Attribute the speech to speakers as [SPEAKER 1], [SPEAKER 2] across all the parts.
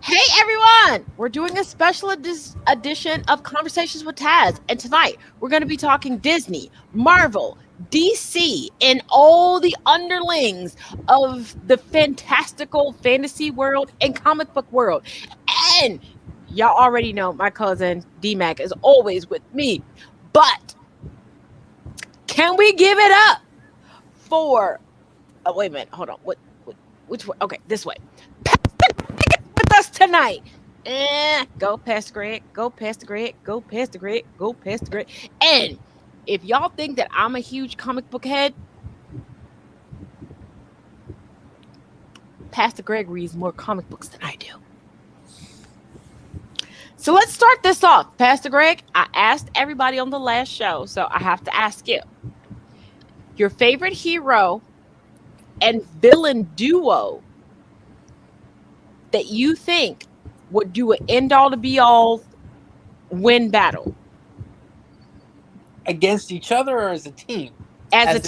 [SPEAKER 1] Hey everyone! We're doing a special edition of Conversations with Taz, and tonight we're going to be talking Disney, Marvel, DC, and all the underlings of the fantastical fantasy world and comic book world. And y'all already know my cousin D-Mac is always with me, but can we give it up for? Oh, wait a minute, hold on. Which way? Okay, this way with us tonight. Go past the Greg, go past the Greg, go past the Greg, go past the Greg. And if y'all think that I'm a huge comic book head, Pastor Greg reads more comic books than I do. So let's start this off. Pastor Greg, I asked everybody on the last show, so I have to ask you. Your favorite hero and villain duo that you think would do an end all to be all win battle
[SPEAKER 2] against each other or as a team?
[SPEAKER 1] As a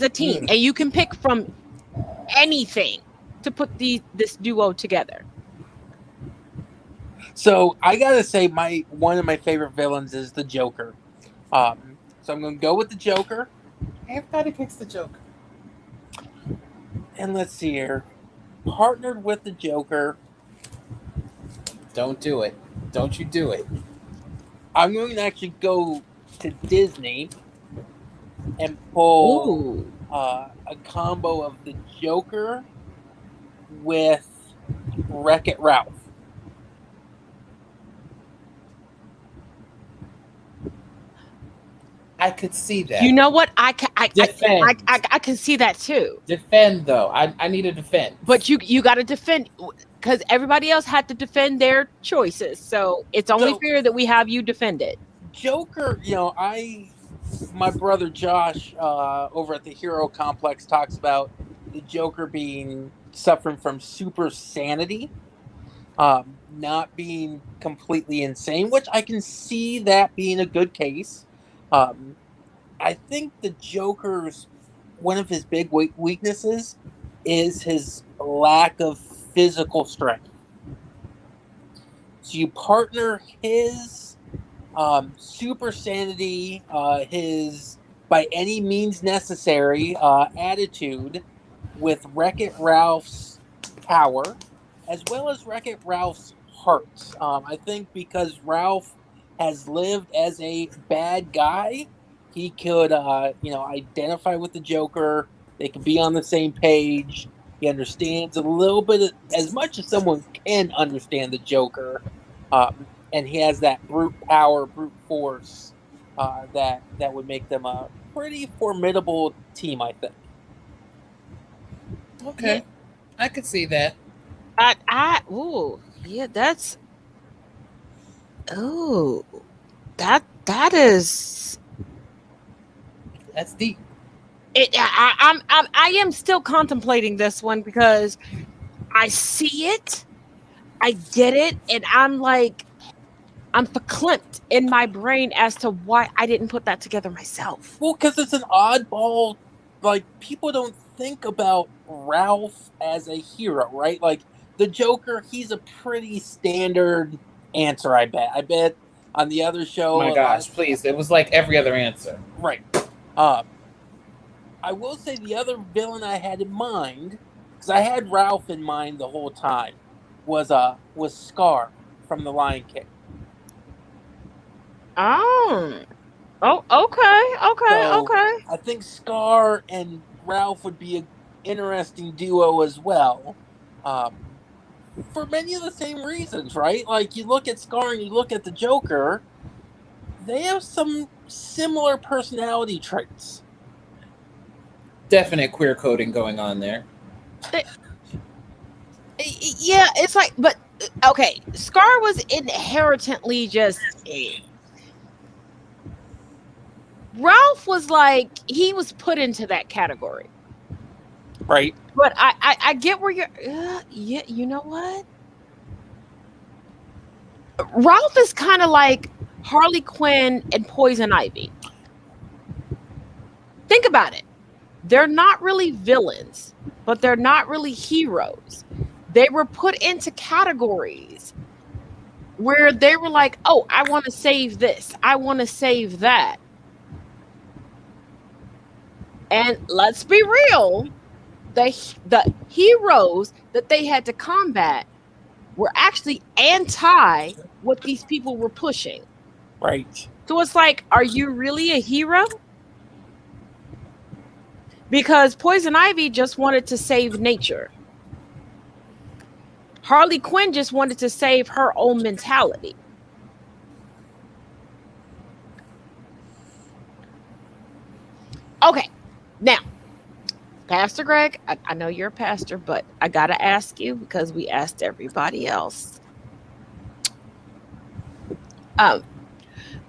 [SPEAKER 1] team. And you can pick from anything to put this duo together.
[SPEAKER 2] So I gotta say, one of my favorite villains is the Joker. So I'm gonna go with the Joker.
[SPEAKER 3] Everybody picks the Joker.
[SPEAKER 2] And let's see here. Partnered with the Joker.
[SPEAKER 3] Don't do it. Don't you do it.
[SPEAKER 2] I'm going to actually go to Disney and pull a combo of the Joker with Wreck-It Ralph.
[SPEAKER 3] I could see that.
[SPEAKER 1] You know what? I can see that too.
[SPEAKER 3] Defend though. I need to defend.
[SPEAKER 1] But you got to defend because everybody else had to defend their choices. So it's only fair that we have you defend it.
[SPEAKER 2] Joker, my brother Josh over at the Hero Complex talks about the Joker suffering from super sanity, not being completely insane, which I can see that being a good case. I think the Joker's one of his big weaknesses is his lack of physical strength. So you partner his super sanity, his by any means necessary attitude with Wreck-It Ralph's power, as well as Wreck-It Ralph's heart. I think because Ralph has lived as a bad guy, he could, identify with the Joker. They could be on the same page. He understands a little bit, as much as someone can understand the Joker, and he has that brute power, brute force that would make them a pretty formidable team, I think.
[SPEAKER 3] Okay, yeah. I could see that. That's deep.
[SPEAKER 1] I am still contemplating this one because I see it, I get it, and I'm verklempt in my brain as to why I didn't put that together myself.
[SPEAKER 2] Well, because it's an oddball. Like, people don't think about Ralph as a hero, right? Like, the Joker, he's a pretty standard answer, I bet. I bet on the other show...
[SPEAKER 3] Oh my gosh, please. It was like every other answer.
[SPEAKER 2] Right. I will say the other villain I had in mind, because I had Ralph in mind the whole time, was Scar from The Lion King.
[SPEAKER 1] Oh, okay.
[SPEAKER 2] I think Scar and Ralph would be an interesting duo as well. For many of the same reasons, right? Like, you look at Scar and you look at the Joker, they have some similar personality traits.
[SPEAKER 3] Definite queer coding going on there.
[SPEAKER 1] Yeah, it's like, but okay, Scar was inherently just... Ralph was like, he was put into that category.
[SPEAKER 2] Right.
[SPEAKER 1] But I get where you're... yeah, you know what? Ralph is kind of like Harley Quinn and Poison Ivy. Think about it. They're not really villains, but they're not really heroes. they were put into categories where they were like, oh, I want to save this, I want to save that. And let's be real, the heroes that they had to combat were actually anti what these people were pushing.
[SPEAKER 2] Right.
[SPEAKER 1] So it's like, are you really a hero? Because Poison Ivy just wanted to save nature. Harley Quinn just wanted to save her own mentality. Okay, now, Pastor Greg, I know you're a pastor, but I got to ask you because we asked everybody else.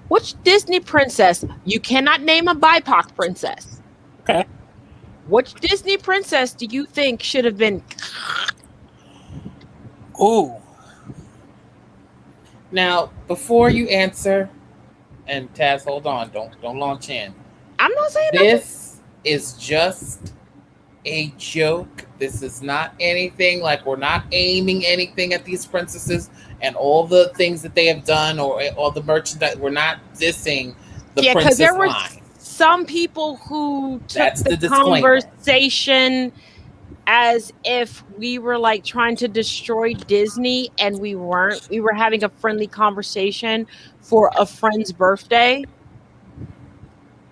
[SPEAKER 1] Which Disney princess, you cannot name a BIPOC princess.
[SPEAKER 2] Okay.
[SPEAKER 1] Which Disney princess do you think should have been?
[SPEAKER 2] Ooh.
[SPEAKER 3] Now, before you answer, and Taz, hold on, don't launch in.
[SPEAKER 1] I'm not saying
[SPEAKER 3] This is just a joke. This is not anything, like we're not aiming anything at these princesses and all the things that they have done or all the merchandise. We're not dissing the
[SPEAKER 1] Yeah, 'cause
[SPEAKER 3] princess
[SPEAKER 1] there were
[SPEAKER 3] line.
[SPEAKER 1] some people who took
[SPEAKER 3] That's the
[SPEAKER 1] the
[SPEAKER 3] disclaimer.
[SPEAKER 1] conversation as if we were like trying to destroy Disney, and we weren't. We were having a friendly conversation for a friend's birthday.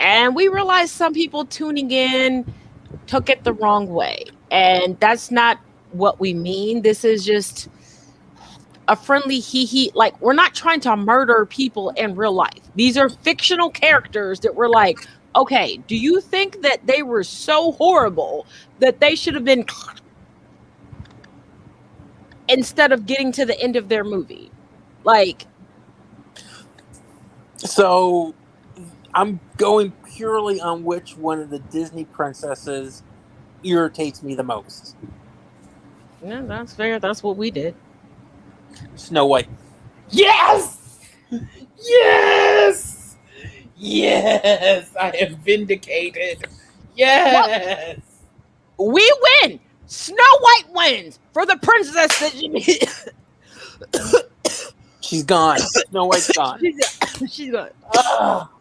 [SPEAKER 1] And we realized some people tuning in took it the wrong way. And that's not what we mean. This is just a friendly hee. Like, we're not trying to murder people in real life. These are fictional characters that we're like, okay, do you think that they were so horrible that they should have been instead of getting to the end of their movie? Like,
[SPEAKER 2] So I'm going purely on which one of the Disney princesses irritates me the most.
[SPEAKER 1] yeah, that's fair. That's what we did.
[SPEAKER 2] Snow White.
[SPEAKER 3] Yes! Yes! Yes! I am vindicated. Yes!
[SPEAKER 1] We win. Snow White wins for the princess that
[SPEAKER 2] She's gone. Snow White's gone.
[SPEAKER 1] she's gone.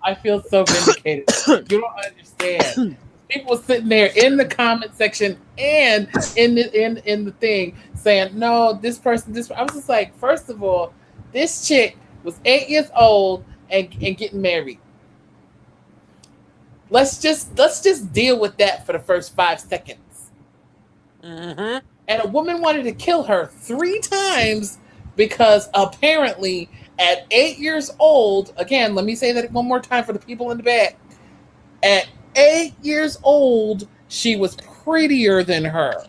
[SPEAKER 3] I feel so vindicated. You don't understand. People sitting there in the comment section and in the thing saying, no, this person. I was just like, first of all, this chick was 8 years old and getting married. Let's just deal with that for the first 5 seconds.
[SPEAKER 2] Mm-hmm.
[SPEAKER 3] And a woman wanted to kill her 3 times because apparently at 8 years old, again, let me say that one more time for the people in the back. At 8 years old, she was prettier than her.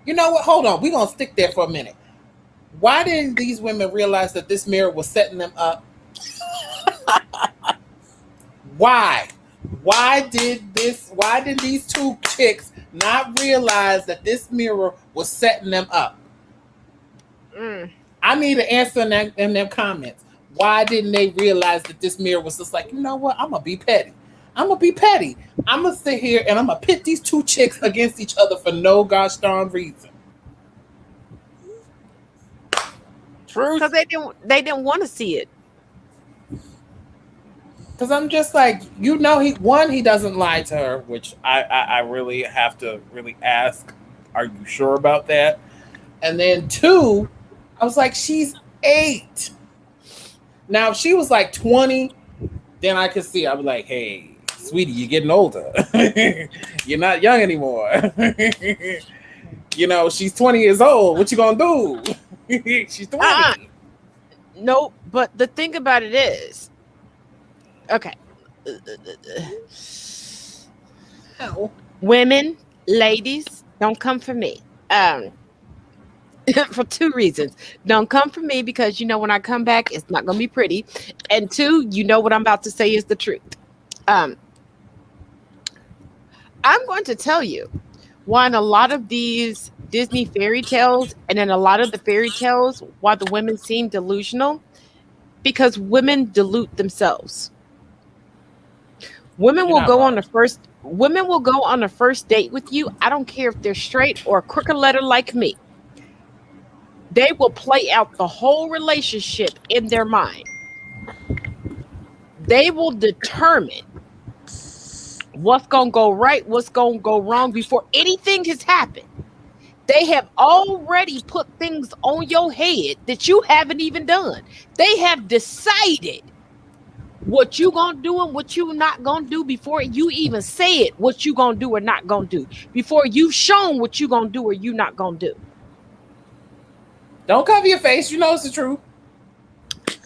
[SPEAKER 3] You know what? Hold on. We're going to stick there for a minute. Why didn't these women realize that this mirror was setting them up? Why? Why did these 2 chicks not realize that this mirror was setting them up? I need an answer in them comments. Why didn't they realize that this mirror was just like, you know what? I'm going to be petty. I'm going to sit here and I'm going to pit these 2 chicks against each other for no gosh darn reason.
[SPEAKER 2] Truth.
[SPEAKER 1] Because they didn't want to see it.
[SPEAKER 3] Because I'm just like, he doesn't lie to her, which I really have to really ask, are you sure about that? And then 2, I was like, she's 8. Now, if she was like 20, then I could see. I'd be like, hey, sweetie, you're getting older. You're not young anymore. She's 20 years old. What you gonna do? She's 20.
[SPEAKER 1] No, but the thing about it is, okay. Women, ladies, don't come for me. For 2 reasons. Don't come for me because when I come back, it's not going to be pretty. And 2, what I'm about to say is the truth. I'm going to tell you why in a lot of these Disney fairy tales and in a lot of the fairy tales, why the women seem delusional, because women delude themselves. Women will go on the first women will go on a first date with you. I don't care if they're straight or a crooked letter like me. They will play out the whole relationship in their mind. They will determine what's going to go right, what's going to go wrong before anything has happened. They have already put things on your head that you haven't even done. They have decided what you gonna do and what you not gonna do before you even say it, what you gonna do or not gonna do, before you've shown what you gonna do or you not gonna do.
[SPEAKER 3] Don't cover your face. You know it's the truth.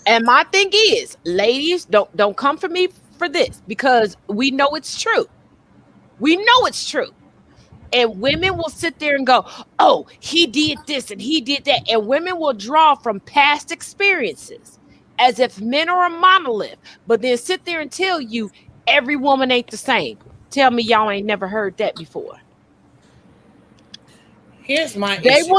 [SPEAKER 1] And my thing is, ladies, don't come for me for this, because we know it's true. We know it's true. And women will sit there and go, oh, he did this and he did that. And women will draw from past experiences as if men are a monolith, but then sit there and tell you every woman ain't the same. Tell me y'all ain't never heard that before.
[SPEAKER 3] Here's my
[SPEAKER 1] issue.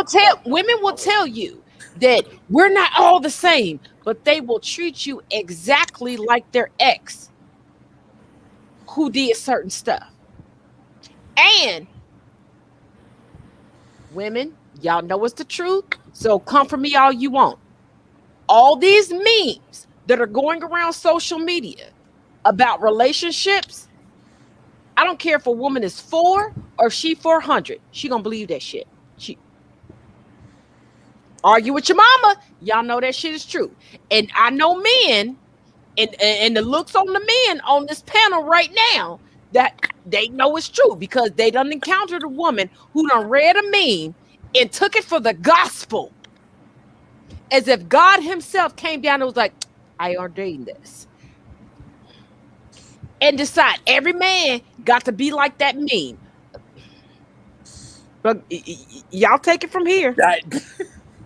[SPEAKER 1] Women will tell you that we're not all the same, but they will treat you exactly like their ex who did certain stuff. And women, y'all know it's the truth, so come for me all you want. All these memes that are going around social media about relationships, I don't care if a woman is 4 or she 400, she gonna believe that shit. She argue with your mama, y'all know that shit is true. And I know men, and the looks on the men on this panel right now, that they know it's true, because they done encountered a woman who done read a meme and took it for the gospel, as if God himself came down and was like, I ordained this, and decide every man got to be like that meme. But y'all take it from here.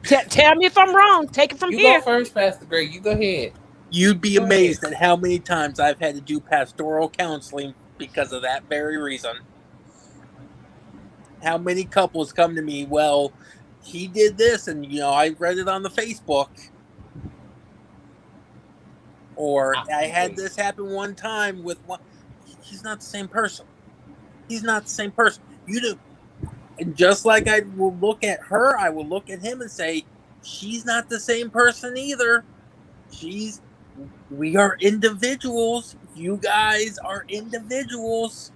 [SPEAKER 1] Tell me if I'm wrong. Take it from here.
[SPEAKER 3] You go first, Pastor Greg. You go ahead.
[SPEAKER 2] You'd be amazed at how many times I've had to do pastoral counseling because of that very reason. How many couples come to me, well, he did this, and I read it on the Facebook. Or I had this happen one time with one. He's not the same person. He's not the same person. You do. And just like I will look at her, I will look at him and say, she's not the same person either. We are individuals. You guys are individuals.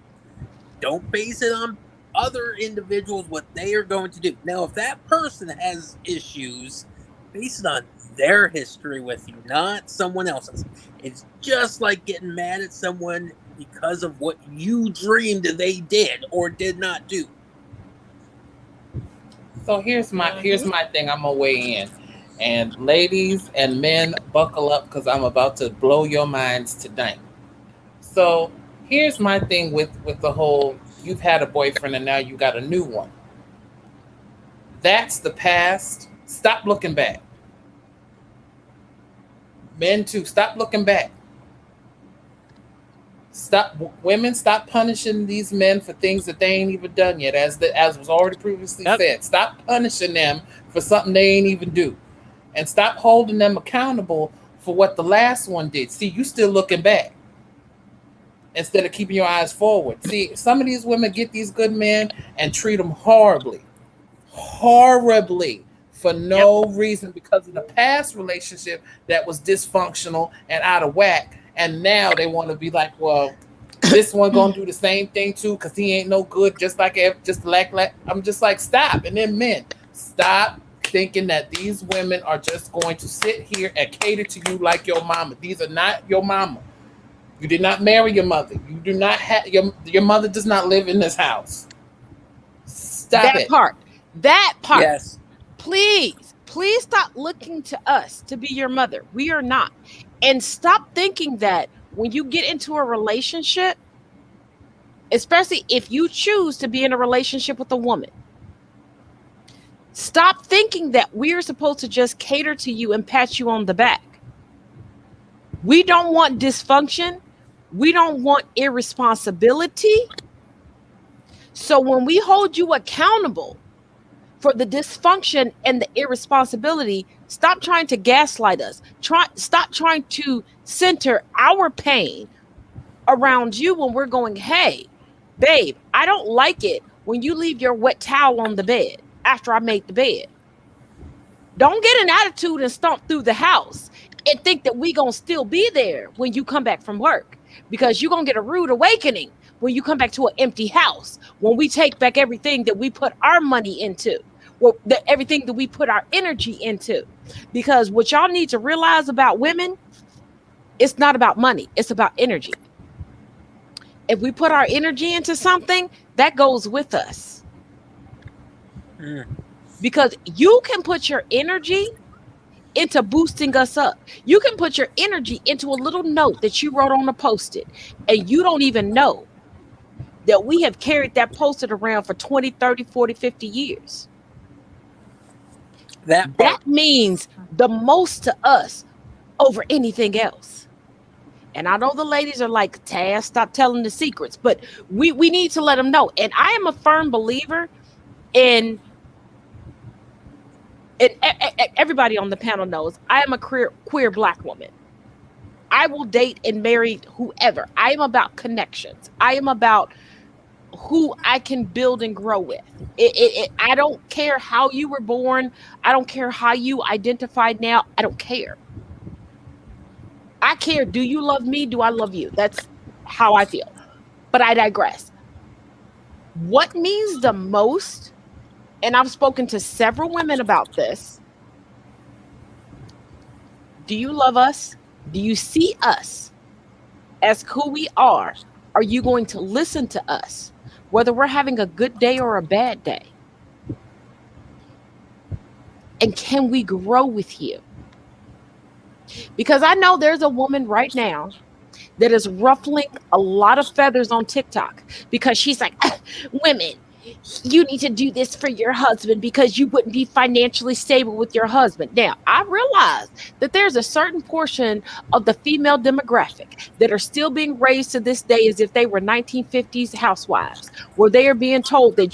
[SPEAKER 2] Don't base it on other individuals, what they are going to do. Now, if that person has issues, base it on their history with you, not someone else's. It's just like getting mad at someone because of what you dreamed they did or did not do.
[SPEAKER 3] So here's my thing. I'm gonna weigh in, and ladies and men, buckle up, because I'm about to blow your minds tonight. So here's my thing with the whole, you've had a boyfriend and now you got a new one. That's the past. Stop looking back. Men too, stop looking back. Women, stop punishing these men for things that they ain't even done yet, as was already previously said. Stop punishing them for something they ain't even do, and stop holding them accountable for what the last one did. See, you still looking back instead of keeping your eyes forward. See, some of these women get these good men and treat them horribly for no reason, because of the past relationship that was dysfunctional and out of whack. And now they want to be like, well, this one gonna do the same thing too, because he ain't no good, just like I'm just like, stop. And then men, stop thinking that these women are just going to sit here and cater to you like your mama. These are not your mama. You did not marry your mother. You do not have your mother does not live in this house. Stop it.
[SPEAKER 1] That part.
[SPEAKER 2] Yes.
[SPEAKER 1] Please stop looking to us to be your mother. We are not. And stop thinking that when you get into a relationship, especially if you choose to be in a relationship with a woman, stop thinking that we're supposed to just cater to you and pat you on the back. We don't want dysfunction. We don't want irresponsibility. So when we hold you accountable for the dysfunction and the irresponsibility, stop trying to gaslight us. Stop trying to center our pain around you when we're going, hey, Babe, I don't like it when you leave your wet towel on the bed after I made the bed. Don't get an attitude and stomp through the house and think that we gonna still be there when you come back from work, because you're gonna get a rude awakening when you come back to an empty house, when we take back everything that we put our money into, well, everything that we put our energy into. Because what y'all need to realize about women, it's not about money, it's about energy. If we put our energy into something, that goes with us. Because you can put your energy into boosting us up. You can put your energy into a little note that you wrote on a Post-it, and you don't even know that we have carried that Post-it around for 20, 30, 40, 50 years. That means the most to us over anything else. And I know the ladies are like, Taz, stop telling the secrets, but we need to let them know. And I am a firm believer in everybody on the panel knows I am a queer Black woman. I will date and marry whoever. I am about connections. I am about who I can build and grow with. I don't care how you were born. I don't care how you identify now. I don't care. I care. Do you love me? Do I love you? That's how I feel. But I digress. What means the most, and I've spoken to several women about this. Do you love us? Do you see us as who we are? Are you going to listen to us, whether we're having a good day or a bad day? And can we grow with you? Because I know there's a woman right now that is ruffling a lot of feathers on TikTok because she's like, women, you need to do this for your husband because you wouldn't be financially stable with your husband. Now, I realize that there's a certain portion of the female demographic that are still being raised to this day as if they were 1950s housewives, where they are being told that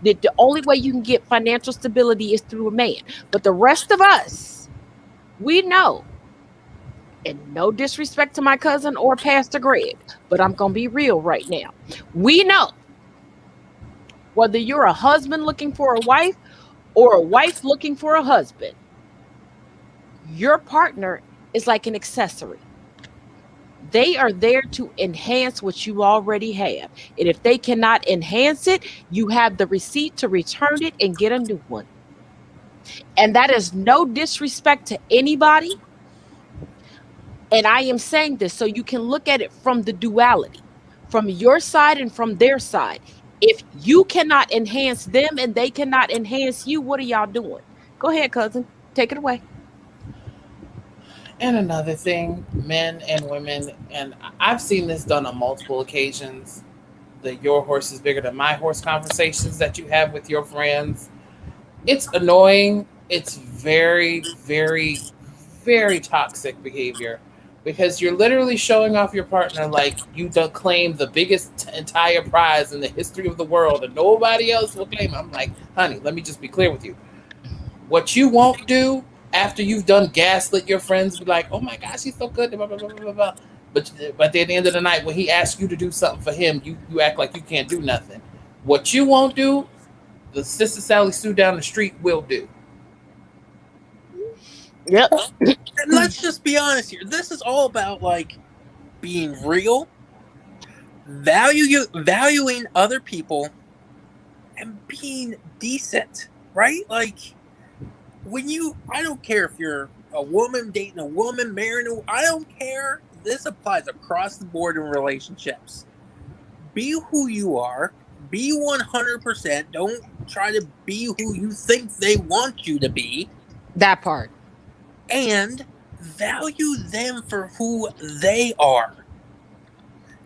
[SPEAKER 1] that the only way you can get financial stability is through a man. But the rest of us, we know, and no disrespect to my cousin or Pastor Greg, but I'm going to be real right now. We know whether you're a husband looking for a wife or a wife looking for a husband, your partner is like an accessory. They are there to enhance what you already have. And if they cannot enhance it, you have the receipt to return it and get a new one. And that is no disrespect to anybody. And I am saying this so you can look at it from the duality, from your side and from their side. If you cannot enhance them and they cannot enhance you, what are y'all doing? Go ahead, cousin. Take it away.
[SPEAKER 3] And another thing, men and women, and I've seen this done on multiple occasions, the your horse is bigger than my horse conversations that you have with your friends. It's annoying. It's very, very, very toxic behavior. Because you're literally showing off your partner like you don't claim the biggest entire prize in the history of the world and nobody else will claim it. I'm like, honey, let me just be clear with you. What you won't do after you've done gaslit your friends, be like, oh my gosh, he's so good, blah, blah, blah, blah, blah. But at the end of the night, when he asks you to do something for him, you act like you can't do nothing. What you won't do, the Sister Sally Sue down the street will do.
[SPEAKER 1] Yep.
[SPEAKER 2] And let's just be honest here. This is all about like being real, valuing other people, and being decent, right? Like I don't care if you're a woman dating a woman, marrying I don't care. This applies across the board in relationships. Be who you are. Be 100%. Don't try to be who you think they want you to be.
[SPEAKER 1] That part.
[SPEAKER 2] And value them for who they are.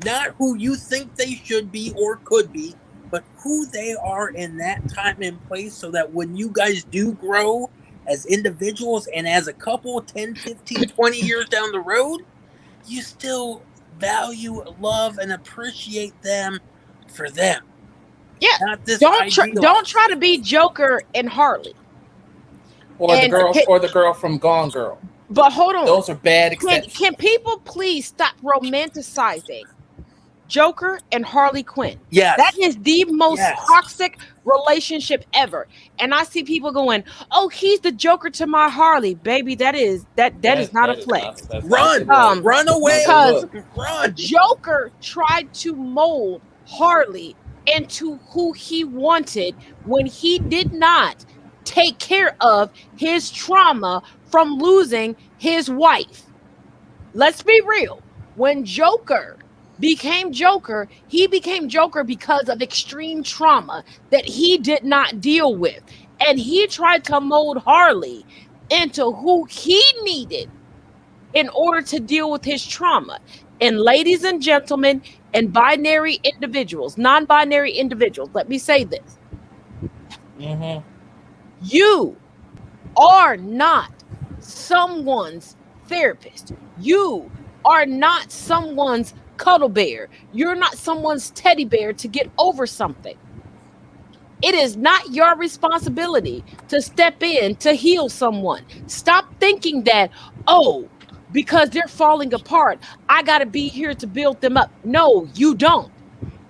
[SPEAKER 2] Not who you think they should be or could be, but who they are in that time and place, so that when you guys do grow as individuals and as a couple 10, 15, 20 years down the road, you still value, love, and appreciate them for them.
[SPEAKER 1] Yeah.
[SPEAKER 2] Not this
[SPEAKER 1] don't try to be Joker and Harley.
[SPEAKER 3] Or the girl from Gone Girl.
[SPEAKER 1] But hold on.
[SPEAKER 3] Those are bad exceptions.
[SPEAKER 1] Can people please stop romanticizing Joker and Harley Quinn.
[SPEAKER 2] Yes.
[SPEAKER 1] That is the most
[SPEAKER 2] Yes.
[SPEAKER 1] toxic relationship ever. And I see people going, "Oh, he's the Joker to my Harley." Baby, that is not a flex.
[SPEAKER 2] Run. Run away.
[SPEAKER 1] Because
[SPEAKER 2] Run.
[SPEAKER 1] Joker tried to mold Harley into who he wanted when he did not take care of his trauma from losing his wife. Let's be real. When Joker became Joker, he became Joker because of extreme trauma that he did not deal with. And he tried to mold Harley into who he needed in order to deal with his trauma. And ladies and gentlemen, and binary individuals, non-binary individuals, let me say this.
[SPEAKER 3] Mm-hmm.
[SPEAKER 1] You are not someone's therapist. You are not someone's cuddle bear. You're not someone's teddy bear to get over something. It is not your responsibility to step in to heal someone. Stop thinking that, oh, because they're falling apart, I got to be here to build them up. No, you don't.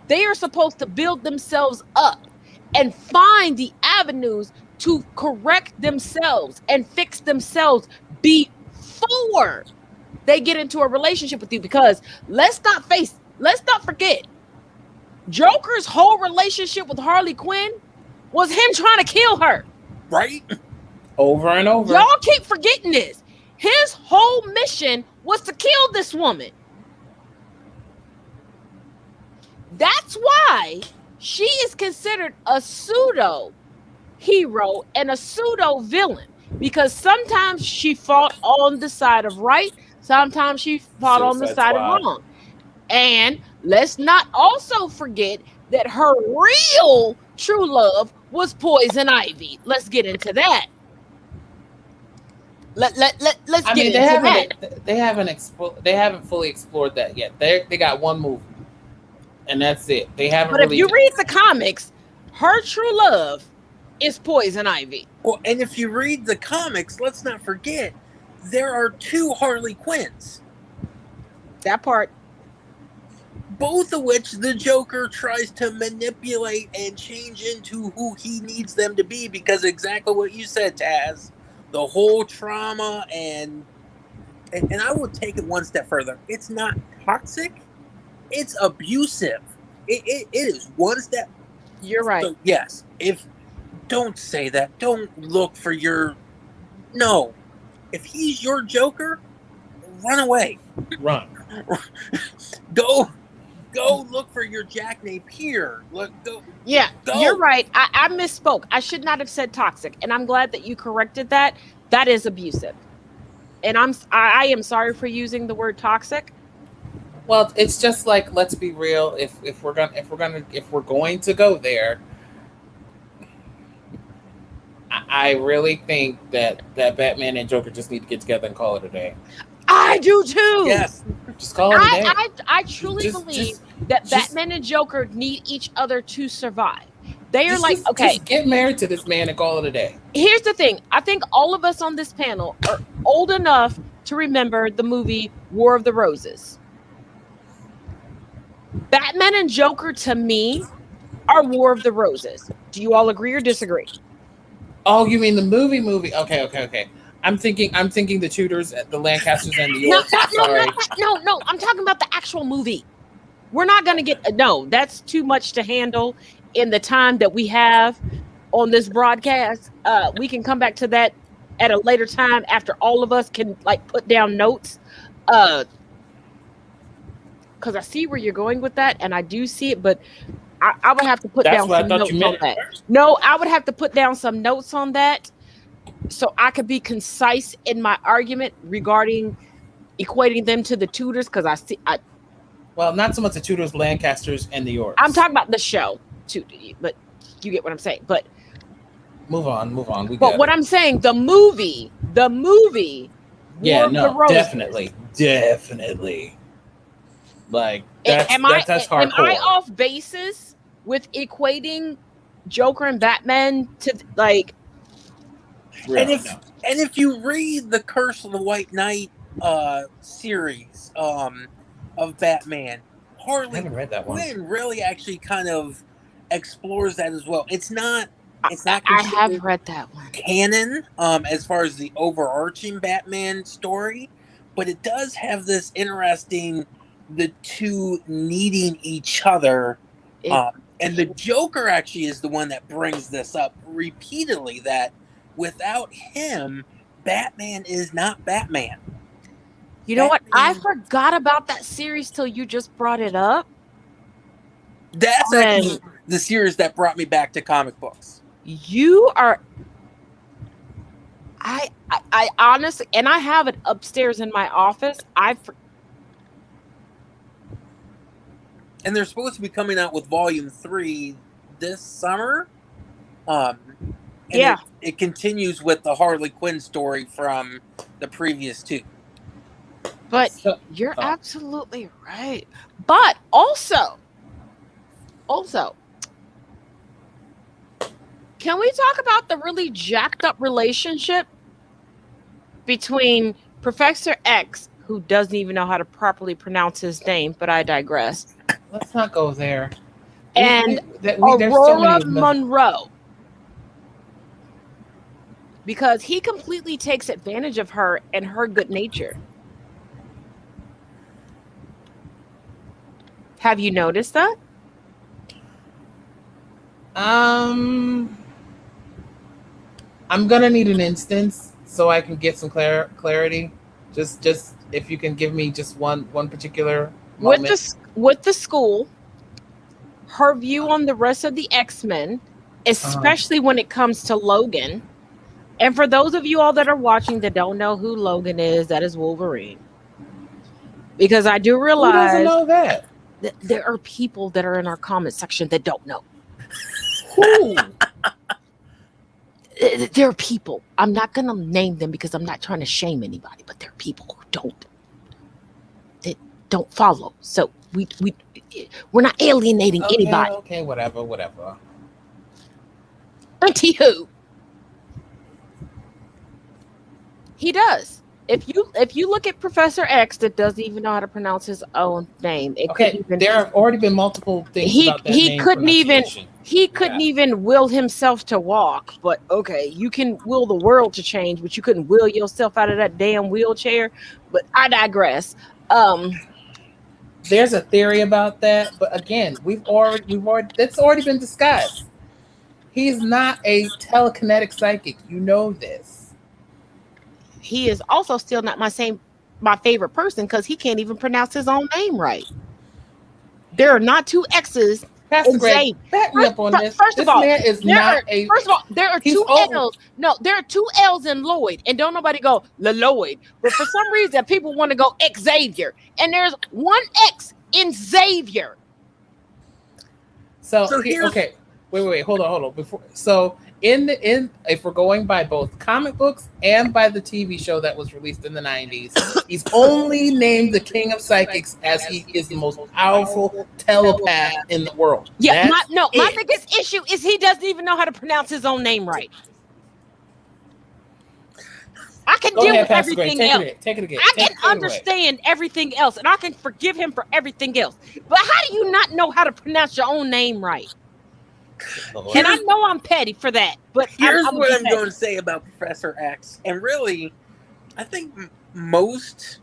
[SPEAKER 1] They are supposed to build themselves up and find the avenues to correct themselves and fix themselves before they get into a relationship with you. Because let's not forget, Joker's whole relationship with Harley Quinn was him trying to kill her.
[SPEAKER 2] Right?
[SPEAKER 3] Over and over.
[SPEAKER 1] Y'all keep forgetting this. His whole mission was to kill this woman. That's why she is considered a pseudo hero and a pseudo villain, because sometimes she fought on the side of right, sometimes she fought on the side of wrong. And let's not also forget that her real true love was Poison Ivy. Let's get into that. Let's get into that.
[SPEAKER 3] They haven't fully explored that yet. They got one movie, and that's it. They haven't.
[SPEAKER 1] But if you read the comics, her true love is Poison Ivy.
[SPEAKER 2] Well, and if you read the comics, let's not forget there are 2 Harley Quinns.
[SPEAKER 1] That part.
[SPEAKER 2] Both of which the Joker tries to manipulate and change into who he needs them to be, because exactly what you said, Taz. The whole trauma and I will take it one step further. It's not toxic. It's abusive. It is one step.
[SPEAKER 1] You're right.
[SPEAKER 2] So, yes. Don't say that. Don't look for your. No. If he's your Joker, run away.
[SPEAKER 3] Run.
[SPEAKER 2] Go look for your Jack Napier. Go.
[SPEAKER 1] You're right. I misspoke. I should not have said toxic, and I'm glad that you corrected that. That is abusive, and I am sorry for using the word toxic.
[SPEAKER 3] Well, it's just like, let's be real. If we're going to go there, I really think that Batman and Joker just need to get together and call it a day.
[SPEAKER 1] I do too.
[SPEAKER 2] Yes.
[SPEAKER 3] Just call it a day.
[SPEAKER 1] I truly believe that Batman and Joker need each other to survive. They are
[SPEAKER 3] just get married to this man and call it a day.
[SPEAKER 1] Here's the thing. I think all of us on this panel are old enough to remember the movie War of the Roses. Batman and Joker, to me, are War of the Roses. Do you all agree or disagree?
[SPEAKER 3] Oh, you mean the movie? Okay. I'm thinking the Tudors, the Lancasters, and the Yorks.
[SPEAKER 1] No. I'm talking about the actual movie. We're not going to get... No, that's too much to handle in the time that we have on this broadcast. We can come back to that at a later time after all of us can put down notes. Because I see where you're going with that, and I do see it, but I would have to put down some notes on that. No, I would have to put down some notes on that so I could be concise in my argument regarding equating them to the Tudors, because
[SPEAKER 3] well, not so much the Tudors, Lancasters, and the Yorks.
[SPEAKER 1] I'm talking about the show, too, but you get what I'm saying. But
[SPEAKER 3] move on.
[SPEAKER 1] But what I'm saying, the movie.
[SPEAKER 3] Yeah, no, definitely. Like that's hardcore.
[SPEAKER 1] Am I off basis with equating Joker and Batman to
[SPEAKER 2] And if you read the Curse of the White Knight series of Batman,
[SPEAKER 3] I
[SPEAKER 2] Harley
[SPEAKER 3] haven't read that one.
[SPEAKER 2] Quinn really actually kind of explores that as well. It's not
[SPEAKER 1] I
[SPEAKER 2] considered
[SPEAKER 1] have read that one.
[SPEAKER 2] canon as far as the overarching Batman story, but it does have this interesting the two needing each other. And the Joker actually is the one that brings this up repeatedly, that without him, Batman is not Batman.
[SPEAKER 1] You know what? I
[SPEAKER 2] Batman-
[SPEAKER 1] forgot about that series till you just brought it up.
[SPEAKER 2] That's actually the series that brought me back to comic books.
[SPEAKER 1] You are. I honestly, and I have it upstairs in my office.
[SPEAKER 2] And they're supposed to be coming out with Volume 3 this summer. And
[SPEAKER 1] Yeah.
[SPEAKER 2] it continues with the Harley Quinn story from the previous two.
[SPEAKER 1] But
[SPEAKER 3] So-
[SPEAKER 1] you're absolutely right. But also, can we talk about the really jacked up relationship between Professor X, who doesn't even know how to properly pronounce his name, but I digress,
[SPEAKER 3] Let's not go there.
[SPEAKER 1] and
[SPEAKER 3] there's so
[SPEAKER 1] Aurora
[SPEAKER 3] many
[SPEAKER 1] Monroe? Because he completely takes advantage of her and her good nature. Have you noticed that?
[SPEAKER 3] I'm gonna need an instance so I can get some clarity. Just if you can give me just one particular moment.
[SPEAKER 1] With the school, her view on the rest of the X-Men, especially when it comes to Logan. And for those of you all that are watching that don't know who Logan is, that is Wolverine. Because I do
[SPEAKER 3] Who
[SPEAKER 1] realize
[SPEAKER 3] doesn't know that?
[SPEAKER 1] that there are people that are in our comment section that don't know.
[SPEAKER 3] Who?
[SPEAKER 1] There are people. I'm not going to name them because I'm not trying to shame anybody, but there are people who don't follow. So we're not alienating anybody.
[SPEAKER 3] Okay, whatever.
[SPEAKER 1] Anywho, he does. If you look at Professor X that doesn't even know how to pronounce his own name,
[SPEAKER 3] there have already been multiple things about that
[SPEAKER 1] he
[SPEAKER 3] name
[SPEAKER 1] couldn't even
[SPEAKER 3] pronunciation.
[SPEAKER 1] will himself to walk. But okay, you can will the world to change, but you couldn't will yourself out of that damn wheelchair. But I digress.
[SPEAKER 3] There's a theory about that, but again, we've already that's already been discussed. He's not a telekinetic psychic. You know this.
[SPEAKER 1] He is also still not my favorite person because he can't even pronounce his own name right. There are not two X's.
[SPEAKER 3] Pastor Greg, back me up on this.
[SPEAKER 1] First of all, there are two L's. No, there are two L's in Lloyd, and don't nobody go Lloyd. But for some reason, people want to go Xavier, and there's one X in Xavier.
[SPEAKER 3] So okay, wait, hold on. If we're going by both comic books and by the TV show that was released in the 90s, he's only named the King of Psychics as he is the most powerful telepath in the world.
[SPEAKER 1] Yeah, my biggest issue is he doesn't even know how to pronounce his own name right. I can deal with everything else.
[SPEAKER 3] Take it again.
[SPEAKER 1] I can understand everything else, and I can forgive him for everything else. But how do you not know how to pronounce your own name right? And I know I'm petty for that, but
[SPEAKER 2] here's what I'm going to say about Professor X. And really, I think most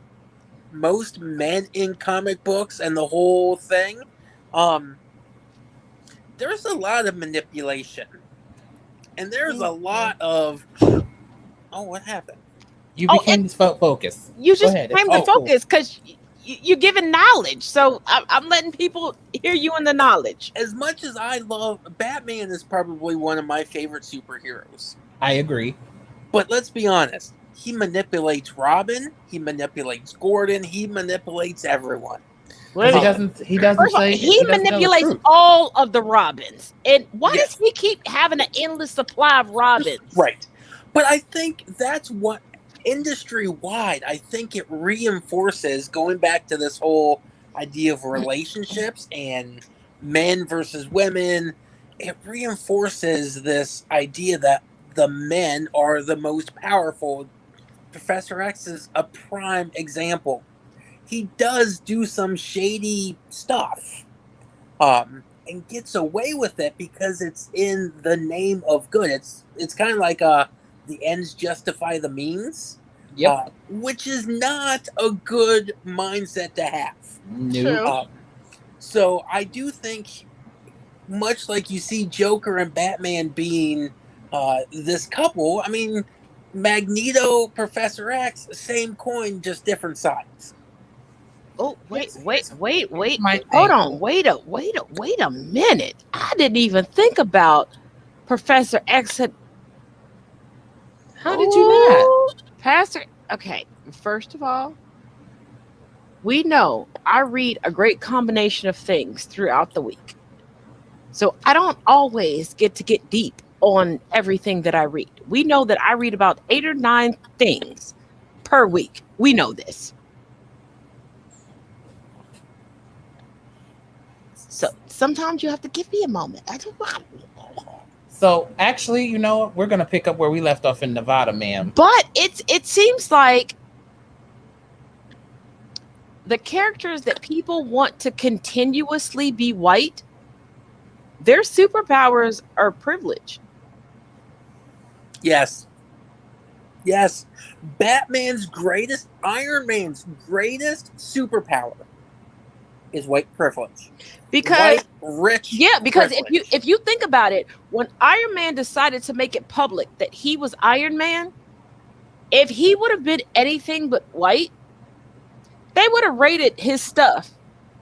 [SPEAKER 2] men in comic books and the whole thing, there's a lot of manipulation. And there's a lot of... Oh, what happened?
[SPEAKER 3] You became focused.
[SPEAKER 1] You just became the focus because... You're giving knowledge, so I'm letting people hear you in the knowledge.
[SPEAKER 2] As much as I love Batman, is probably one of my favorite superheroes.
[SPEAKER 3] I agree,
[SPEAKER 2] but let's be honest. He manipulates Robin. He manipulates Gordon. He manipulates everyone.
[SPEAKER 3] He
[SPEAKER 1] manipulates all of the Robins. And why does he keep having an endless supply of Robins?
[SPEAKER 2] Right, but I think that's what. Industry-wide, I think it reinforces, going back to this whole idea of relationships and men versus women, it reinforces this idea that the men are the most powerful. Professor X is a prime example. he does do some shady stuff, and gets away with it because it's in the name of good. It's kind of like the ends justify the means.
[SPEAKER 3] Yep.
[SPEAKER 2] Which is not a good mindset to have.
[SPEAKER 3] Nope.
[SPEAKER 2] So I do think, much like you see Joker and Batman being this couple, I mean, Magneto, Professor X, same coin, just different sides.
[SPEAKER 1] Oh, wait.
[SPEAKER 3] My
[SPEAKER 1] Hold
[SPEAKER 3] thing.
[SPEAKER 1] on. Wait a minute. I didn't even think about Professor X.
[SPEAKER 3] How did you not?
[SPEAKER 1] Ooh, Pastor. Okay, first of all, we know I read a great combination of things throughout the week. So I don't always get to get deep on everything that I read. We know that I read about 8 or 9 things per week. We know this. So sometimes you have to give me a moment.
[SPEAKER 3] So actually, you know what? We're gonna pick up where we left off in Nevada, ma'am.
[SPEAKER 1] But it seems like the characters that people want to continuously be white, their superpowers are privilege.
[SPEAKER 2] Yes. Iron Man's greatest superpower is white privilege.
[SPEAKER 1] Because
[SPEAKER 2] White, rich.
[SPEAKER 1] because
[SPEAKER 2] privilege.
[SPEAKER 1] if you think about it, when Iron Man decided to make it public that he was Iron Man, if he would have been anything but white, they would have raided his stuff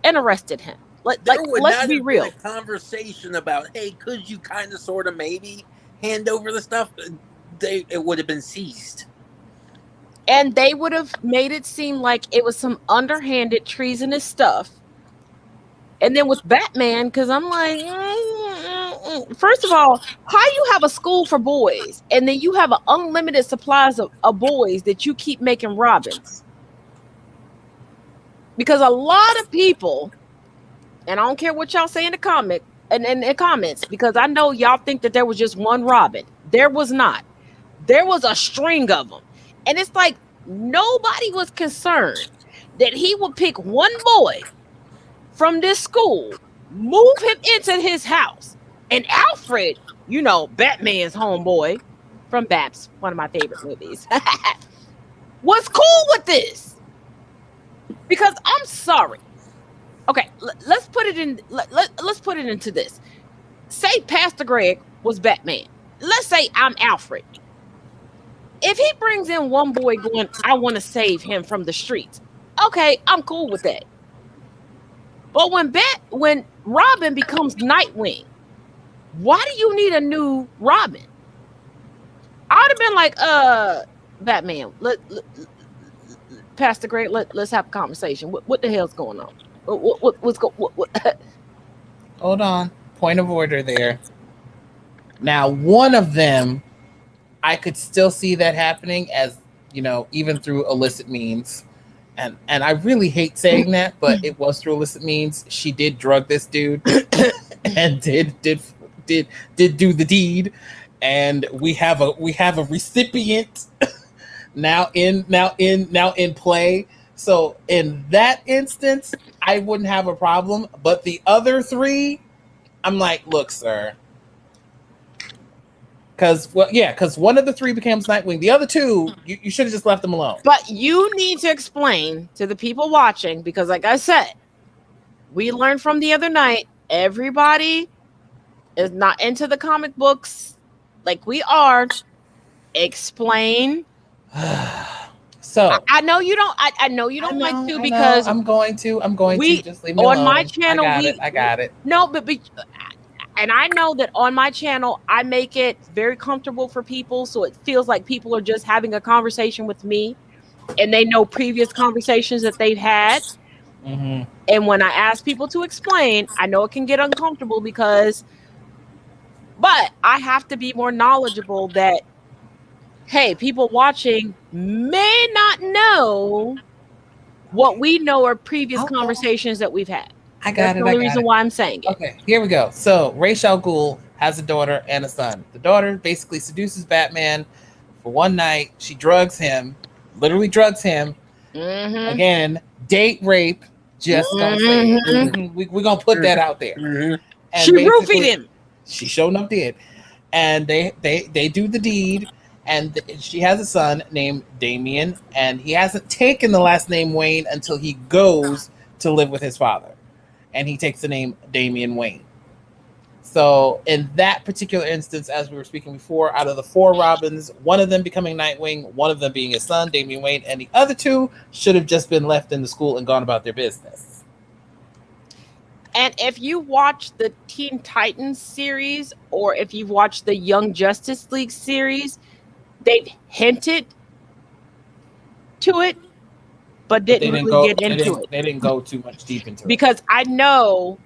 [SPEAKER 1] and arrested him.
[SPEAKER 2] There would
[SPEAKER 1] Let's
[SPEAKER 2] not
[SPEAKER 1] be
[SPEAKER 2] have
[SPEAKER 1] real.
[SPEAKER 2] been a conversation about, hey, could you kind of, sort of, maybe hand over the stuff? It would have been seized.
[SPEAKER 1] And they would have made it seem like it was some underhanded, treasonous stuff. And then with Batman, because I'm like, first of all, how you have a school for boys and then you have an unlimited supplies of boys that you keep making Robins? Because a lot of people, and I don't care what y'all say in the comments, because I know y'all think that there was just one Robin. There was not. There was a string of them. And it's like nobody was concerned that he would pick one boy from this school, move him into his house, and Alfred, you know, Batman's homeboy from Baps, one of my favorite movies, was cool with this. Because I'm sorry. Okay, let's put it in. Let's put it into this. Say Pastor Greg was Batman. Let's say I'm Alfred. If he brings in one boy going, I want to save him from the streets. Okay, I'm cool with that. But when Robin becomes Nightwing, why do you need a new Robin? I would have been like, Batman, Pastor Greg, let's have a conversation. What the hell's going on? What's going? What?
[SPEAKER 3] Hold on. Point of order there. Now, one of them, I could still see that happening, as you know, even through illicit means. And I really hate saying that, but it was through illicit means. She did drug this dude and did do the deed. And we have a recipient now in play. So in that instance, I wouldn't have a problem. But the other 3, I'm like, look, sir. Because one of the 3 becomes Nightwing. The other 2, you should have just left them alone.
[SPEAKER 1] But you need to explain to the people watching, because like I said, we learned from the other night, everybody is not into the comic books like we are. Explain.
[SPEAKER 3] So
[SPEAKER 1] I know you don't. I know you don't like to, because
[SPEAKER 3] I'm going to just leave me
[SPEAKER 1] on
[SPEAKER 3] alone.
[SPEAKER 1] my channel.
[SPEAKER 3] I got it.
[SPEAKER 1] No, but and I know that on my channel, I make it very comfortable for people, so it feels like people are just having a conversation with me, and they know previous conversations that they've had.
[SPEAKER 3] Mm-hmm.
[SPEAKER 1] And when I ask people to explain, I know it can get uncomfortable but I have to be more knowledgeable that, hey, people watching may not know what we know are previous conversations that we've had.
[SPEAKER 3] I got
[SPEAKER 1] That's the only reason why I'm saying it.
[SPEAKER 3] Okay, here we go. So Ra's al Ghul has a daughter and a son. The daughter basically seduces Batman for one night. She drugs him, literally drugs him.
[SPEAKER 1] Mm-hmm.
[SPEAKER 3] Again, date rape. Just gonna say it.
[SPEAKER 1] Mhm.
[SPEAKER 3] We're gonna put that out there.
[SPEAKER 2] Mhm.
[SPEAKER 3] And
[SPEAKER 1] She
[SPEAKER 3] basically-
[SPEAKER 1] roofied him.
[SPEAKER 3] She sure enough did. And they do the deed, and she has a son named Damien, and he hasn't taken the last name Wayne until he goes to live with his father, and he takes the name Damian Wayne. So in that particular instance, as we were speaking before, out of the 4 Robins, one of them becoming Nightwing, one of them being his son, Damian Wayne, and the other 2 should have just been left in the school and gone about their business.
[SPEAKER 1] And if you watch the Teen Titans series, or if you've watched the Young Justice League series, they've hinted to it, but didn't really get into it.
[SPEAKER 3] They didn't go too much deep into it.
[SPEAKER 1] Because I know,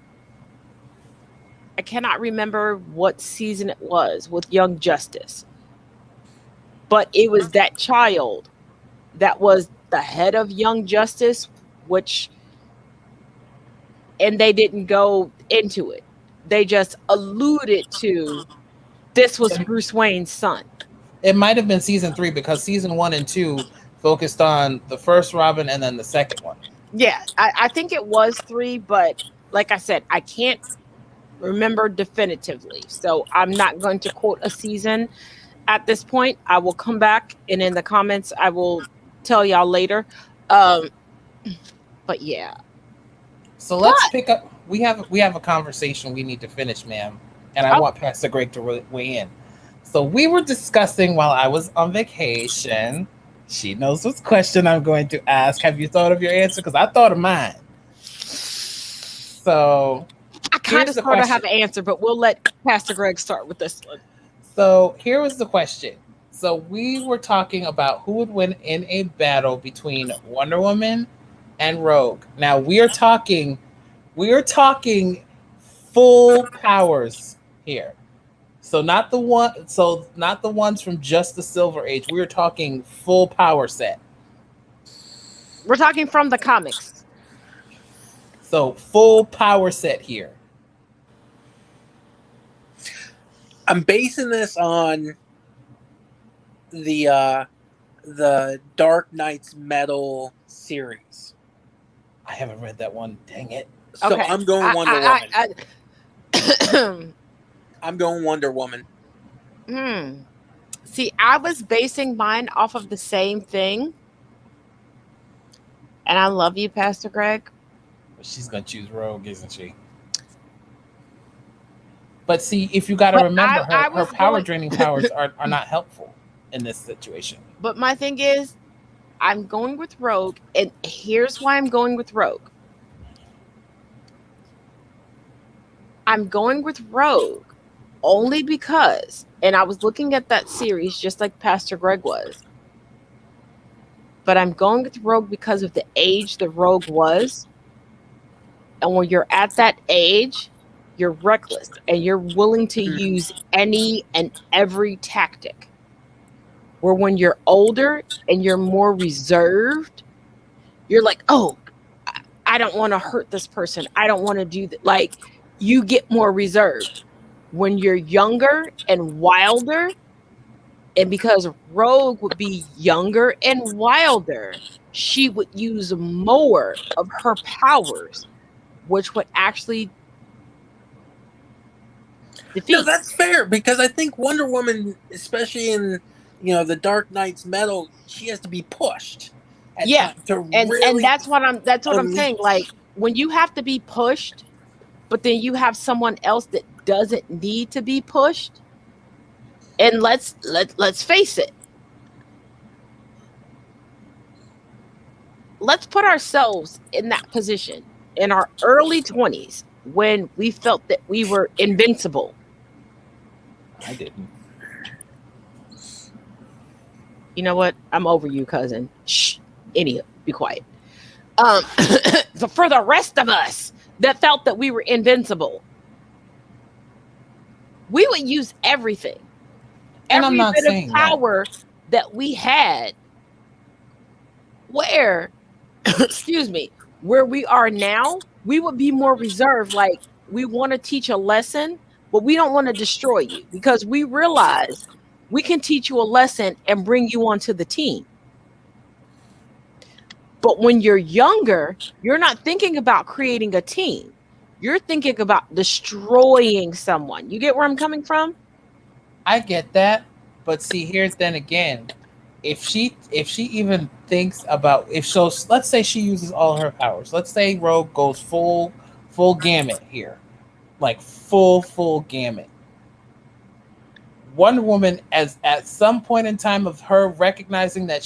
[SPEAKER 1] I cannot remember what season it was with Young Justice, but it was that child that was the head of Young Justice, and they didn't go into it. They just alluded to this was Bruce Wayne's son.
[SPEAKER 3] It might have been season 3 because season 1 and 2 focused on the first Robin and then the second one.
[SPEAKER 1] Yeah, I think it was 3, but like I said, I can't remember definitively. So I'm not going to quote a season at this point. I will come back, and in the comments, I will tell y'all later. But yeah.
[SPEAKER 3] So let's pick up. We have a conversation we need to finish, ma'am, and I want Pastor Greg to weigh in. So we were discussing while I was on vacation. She knows what question I'm going to ask. Have you thought of your answer? Because I thought of mine. So
[SPEAKER 1] I kind of sort of have an answer, but we'll let Pastor Greg start with this one.
[SPEAKER 3] So here was the question. So we were talking about who would win in a battle between Wonder Woman and Rogue. Now we are talking full powers here. So not the ones from just the Silver Age. We're talking full power set.
[SPEAKER 1] We're talking from the comics.
[SPEAKER 3] So full power set here.
[SPEAKER 2] I'm basing this on the Dark Knight's Metal series.
[SPEAKER 3] I haven't read that one. Dang it.
[SPEAKER 2] So
[SPEAKER 1] Okay.
[SPEAKER 2] I'm going Wonder Woman. I'm going Wonder Woman.
[SPEAKER 1] See, I was basing mine off of the same thing. And I love you, Pastor Greg.
[SPEAKER 3] She's going to choose Rogue, isn't she? But see, if you got to remember, her power draining powers are not helpful in this situation.
[SPEAKER 1] But my thing is, I'm going with Rogue, and here's why I'm going with Rogue. I'm going with Rogue only because, and I was looking at that series just like Pastor Greg was, but I'm going with Rogue because of the age the Rogue was. And when you're at that age, you're reckless and you're willing to use any and every tactic. Where when you're older and you're more reserved, you're like, oh, I don't want to hurt this person. I don't want to do that. Like, you get more reserved. When you're younger and wilder, and because Rogue would be younger and wilder, she would use more of her powers, which would actually defeat.
[SPEAKER 2] No, that's fair, because I think Wonder Woman, especially in the Dark Knight's Metal, she has to be pushed.
[SPEAKER 1] Yeah, and
[SPEAKER 2] really
[SPEAKER 1] that's what I'm saying. Like, when you have to be pushed, but then you have someone else that doesn't need to be pushed. And let's face it. Let's put ourselves in that position in our early 20s when we felt that we were invincible.
[SPEAKER 3] I didn't.
[SPEAKER 1] You know what? I'm over you, cousin. Shh. Idiot. Be quiet. So for the rest of us that felt that we were invincible, we would use everything.
[SPEAKER 3] And
[SPEAKER 1] every
[SPEAKER 3] I'm not
[SPEAKER 1] bit
[SPEAKER 3] saying
[SPEAKER 1] of power that we had. Where, excuse me, where we are now, we would be more reserved. Like, we want to teach a lesson, but we don't want to destroy you, because we realize we can teach you a lesson and bring you onto the team. But when you're younger, you're not thinking about creating a team. You're thinking about destroying someone. You get where I'm coming from?
[SPEAKER 3] I get that, but see, here's then again, if she even thinks about if so, let's say she uses all her powers. Let's say Rogue goes full gamut here, like full gamut. Wonder Woman, as at some point in time of her recognizing that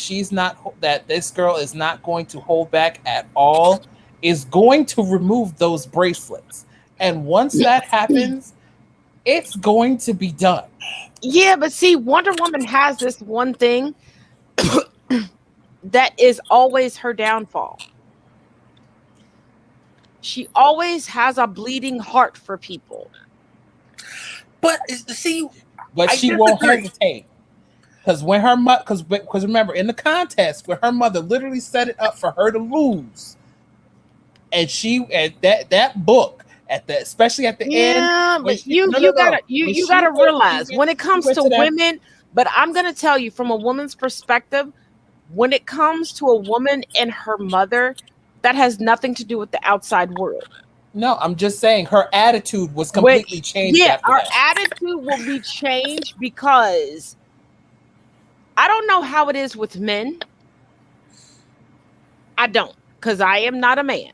[SPEAKER 3] that this girl is not going to hold back at all, is going to remove those bracelets, and once that happens, it's going to be done.
[SPEAKER 1] Yeah, but see, Wonder Woman has this one thing that is always her downfall. She always has a bleeding heart for people.
[SPEAKER 2] But see,
[SPEAKER 3] But she won't hesitate, because when her because remember in the contest where her mother literally set it up for her to lose, and that book at the especially at the end.
[SPEAKER 1] Yeah, but you gotta realize when it comes to women. But I'm gonna tell you from a woman's perspective, when it comes to a woman and her mother, that has nothing to do with the outside world.
[SPEAKER 3] No, I'm just saying her attitude was completely changed.
[SPEAKER 1] Yeah, our attitude will be changed because I don't know how it is with men. I don't, because I am not a man.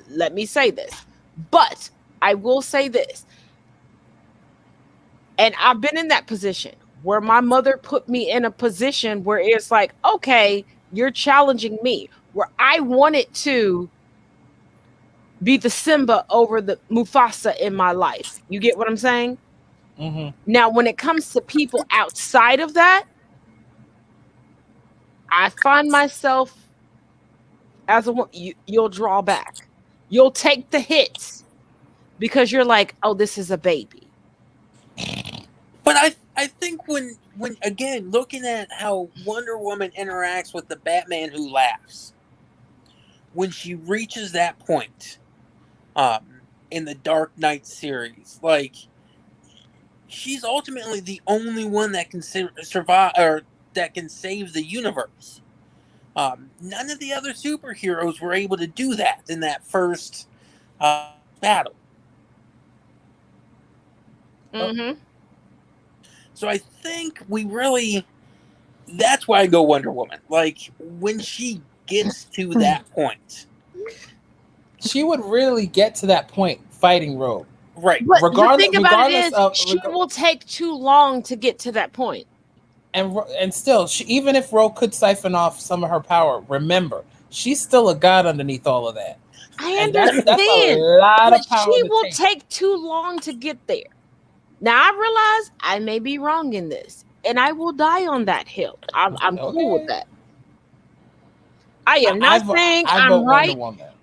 [SPEAKER 1] Let me say this. But I will say this. And I've been in that position where my mother put me in a position where it's like, okay, you're challenging me, where I wanted to be the Simba over the Mufasa in my life. You get what I'm saying?
[SPEAKER 3] Mm-hmm.
[SPEAKER 1] Now, when it comes to people outside of that, I find myself as a woman, you'll draw back. You'll take the hits because you're like, oh, this is a baby.
[SPEAKER 2] But I think when again, looking at how Wonder Woman interacts with the Batman who laughs, when she reaches that point, in the Dark Knight series, like, she's ultimately the only one that can survive or that can save the universe. None of the other superheroes were able to do that in that first battle.
[SPEAKER 1] Mm-hmm.
[SPEAKER 2] So I think that's why I go Wonder Woman. Like, when she gets to that point,
[SPEAKER 3] she would really get to that point fighting Rogue.
[SPEAKER 2] Right.
[SPEAKER 1] But the thing about it is, she will take too long to get to that point.
[SPEAKER 3] And still, even if Rogue could siphon off some of her power, remember, she's still a god underneath all of that.
[SPEAKER 1] I understand. That's a lot of power. She will take too long to get there. Now, I realize I may be wrong in this, and I will die on that hill. I'm cool with that. I am not saying I'm right,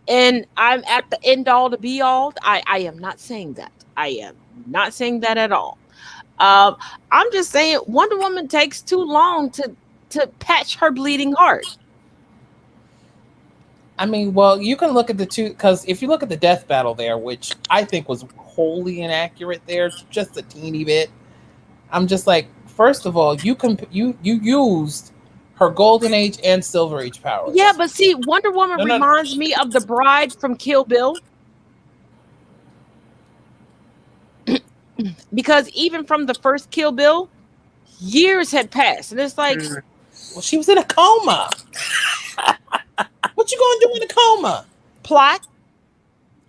[SPEAKER 1] and I'm at the end all to be all. I am not saying that. I am not saying that at all. I'm just saying Wonder Woman takes too long to patch her bleeding heart.
[SPEAKER 3] I mean, well, you can look at the two, because if you look at the death battle there, which I think was wholly inaccurate there, just a teeny bit. I'm just like, first of all, you used her Golden Age and Silver Age powers.
[SPEAKER 1] Yeah, but see, Wonder Woman reminds me of the bride from Kill Bill. Because even from the first Kill Bill, years had passed. And it's like,
[SPEAKER 3] well, she was in a coma. What you gonna do in a coma?
[SPEAKER 1] Plot.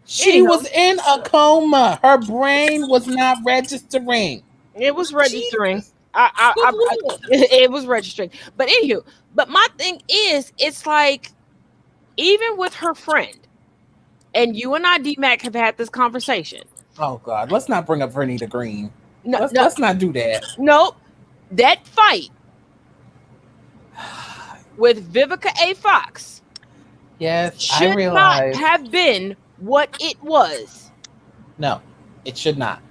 [SPEAKER 3] She was in a coma. Her brain was not registering.
[SPEAKER 1] It was registering. It was registering. But anywho, but my thing is, it's like, even with her friend, and you and I, D-Mac, have had this conversation.
[SPEAKER 3] Oh God, let's not bring up Vernita Green. Let's not do that.
[SPEAKER 1] Nope. That fight with Vivica A. Fox,
[SPEAKER 3] yes,
[SPEAKER 1] should not have been what it was.
[SPEAKER 3] No, it should not.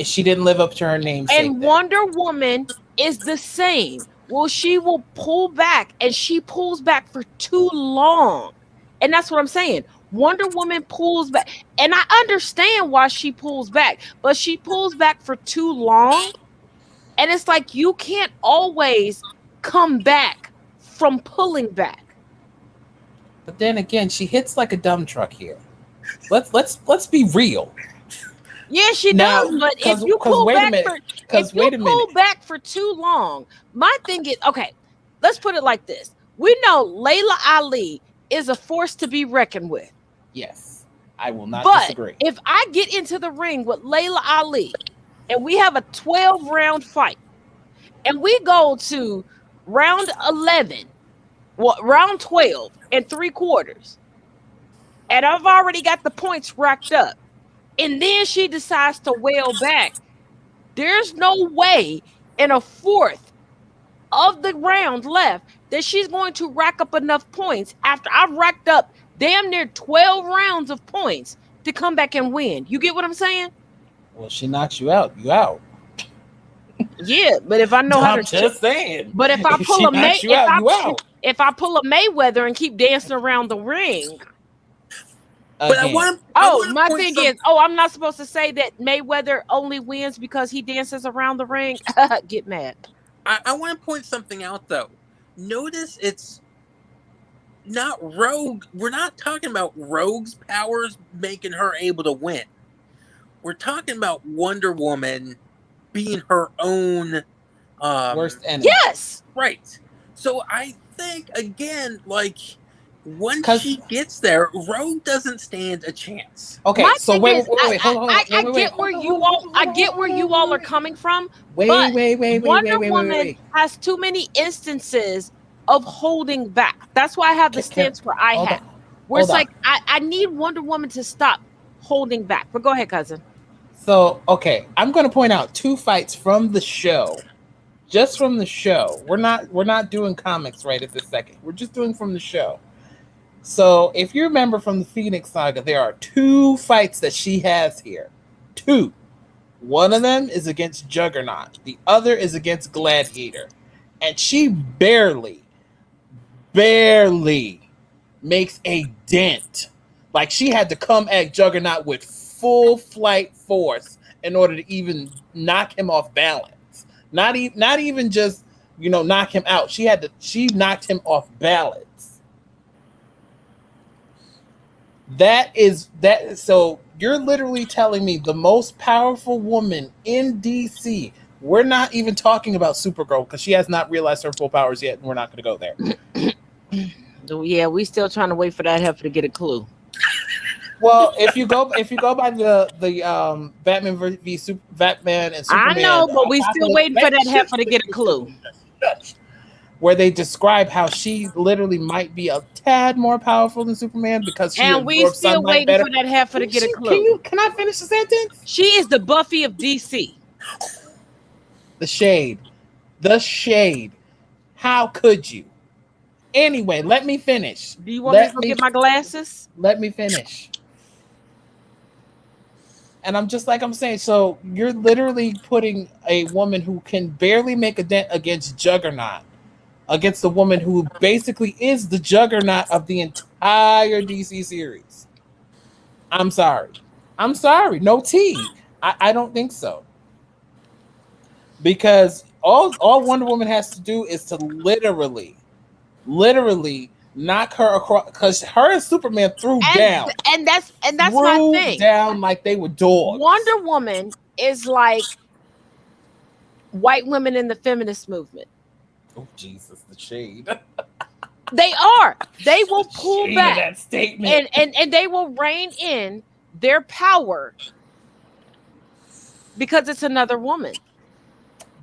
[SPEAKER 3] She didn't live up to her namesake.
[SPEAKER 1] And Wonder Woman is the same. Well, she will pull back, and she pulls back for too long. And that's what I'm saying. Wonder Woman pulls back. And I understand why she pulls back, but she pulls back for too long. And it's like, you can't always come back from pulling back.
[SPEAKER 3] But then again, she hits like a dumb truck here. Let's be real.
[SPEAKER 1] Yeah, she
[SPEAKER 3] Now,
[SPEAKER 1] does. But if
[SPEAKER 3] 'cause-
[SPEAKER 1] you
[SPEAKER 3] 'cause
[SPEAKER 1] pull
[SPEAKER 3] wait a
[SPEAKER 1] back
[SPEAKER 3] minute,
[SPEAKER 1] for
[SPEAKER 3] Because
[SPEAKER 1] if you
[SPEAKER 3] wait a
[SPEAKER 1] pull
[SPEAKER 3] minute.
[SPEAKER 1] back for too long, my thing is okay. Let's put it like this: we know Layla Ali is a force to be reckoned with.
[SPEAKER 3] Yes, I will not
[SPEAKER 1] But
[SPEAKER 3] disagree.
[SPEAKER 1] if I get into the ring with Layla Ali and we have a 12-round fight and we go to round 11, round 12 and 3/4, and I've already got the points racked up, and then she decides to wail back, there's no way in a fourth of the round left that she's going to rack up enough points after I've racked up damn near 12 rounds of points to come back and win. You get what I'm saying?
[SPEAKER 3] Well, she knocks you out. You out.
[SPEAKER 1] Yeah, but if I know how
[SPEAKER 3] I'm
[SPEAKER 1] to,
[SPEAKER 3] just saying.
[SPEAKER 1] but if I
[SPEAKER 3] If
[SPEAKER 1] pull
[SPEAKER 3] she
[SPEAKER 1] a
[SPEAKER 3] knocks you out, you out.
[SPEAKER 1] if I pull a Mayweather and keep dancing around the ring,
[SPEAKER 2] But I
[SPEAKER 3] Again.
[SPEAKER 2] want.
[SPEAKER 1] my thing is, I'm not supposed to say that Mayweather only wins because he dances around the ring. Get mad.
[SPEAKER 2] I want to point something out though. Notice it's not Rogue. We're not talking about Rogue's powers making her able to win. We're talking about Wonder Woman being her own
[SPEAKER 3] Worst enemy.
[SPEAKER 1] Yes.
[SPEAKER 2] right. So I think again, like once
[SPEAKER 3] 'Cause-
[SPEAKER 2] she gets there, Rogue doesn't stand a chance.
[SPEAKER 3] Okay,
[SPEAKER 1] My
[SPEAKER 3] so
[SPEAKER 1] thing
[SPEAKER 3] wait,
[SPEAKER 1] is,
[SPEAKER 3] hold on.
[SPEAKER 1] I get where you all are coming from.
[SPEAKER 3] Wait,
[SPEAKER 1] but
[SPEAKER 3] wait.
[SPEAKER 1] Wonder Woman has too many instances of holding back. That's why I have the stance where I
[SPEAKER 3] Hold
[SPEAKER 1] have,
[SPEAKER 3] on.
[SPEAKER 1] where it's
[SPEAKER 3] Hold
[SPEAKER 1] like I need Wonder Woman to stop holding back. But go ahead, cousin.
[SPEAKER 3] So, okay, I'm going to point out 2 fights from the show. Just from the show. We're not doing comics right at this second. We're just doing from the show. So, if you remember from the Phoenix Saga, there are 2 fights that she has here. 2. One of them is against Juggernaut. The other is against Gladiator. And she barely makes a dent. Like she had to come at Juggernaut with full flight force in order to even knock him off balance. Not even just, knock him out. She knocked him off balance. So you're literally telling me the most powerful woman in DC. We're not even talking about Supergirl because she has not realized her full powers yet, and we're not going to go there.
[SPEAKER 1] Yeah, we still trying to wait for that heifer to get a clue.
[SPEAKER 3] Well, if you go by the Batman and Superman,
[SPEAKER 1] I know, but we still waiting for that heifer to get a clue.
[SPEAKER 3] Where they describe how she literally might be a tad more powerful than Superman because she
[SPEAKER 1] And we
[SPEAKER 3] absorbs
[SPEAKER 1] still
[SPEAKER 3] sunlight
[SPEAKER 1] waiting
[SPEAKER 3] better.
[SPEAKER 1] for that heifer to get a clue.
[SPEAKER 3] Can I finish the sentence?
[SPEAKER 1] She is the Buffy of DC.
[SPEAKER 3] The shade. How could you? Anyway, let me finish.
[SPEAKER 1] Do you want me to go get my glasses?
[SPEAKER 3] Let me finish. And I'm saying, so you're literally putting a woman who can barely make a dent against Juggernaut, against the woman who basically is the Juggernaut of the entire DC series. I'm sorry. No tea. I don't think so. Because all Wonder Woman has to do is to literally knock her across, because her and Superman threw down.
[SPEAKER 1] And that's my thing.
[SPEAKER 3] Down like they were dogs.
[SPEAKER 1] Wonder Woman is like white women in the feminist movement.
[SPEAKER 3] Oh Jesus, the shade.
[SPEAKER 1] They are. They will pull
[SPEAKER 3] Shade
[SPEAKER 1] back
[SPEAKER 3] of that statement.
[SPEAKER 1] and they will rein in their power because it's another woman.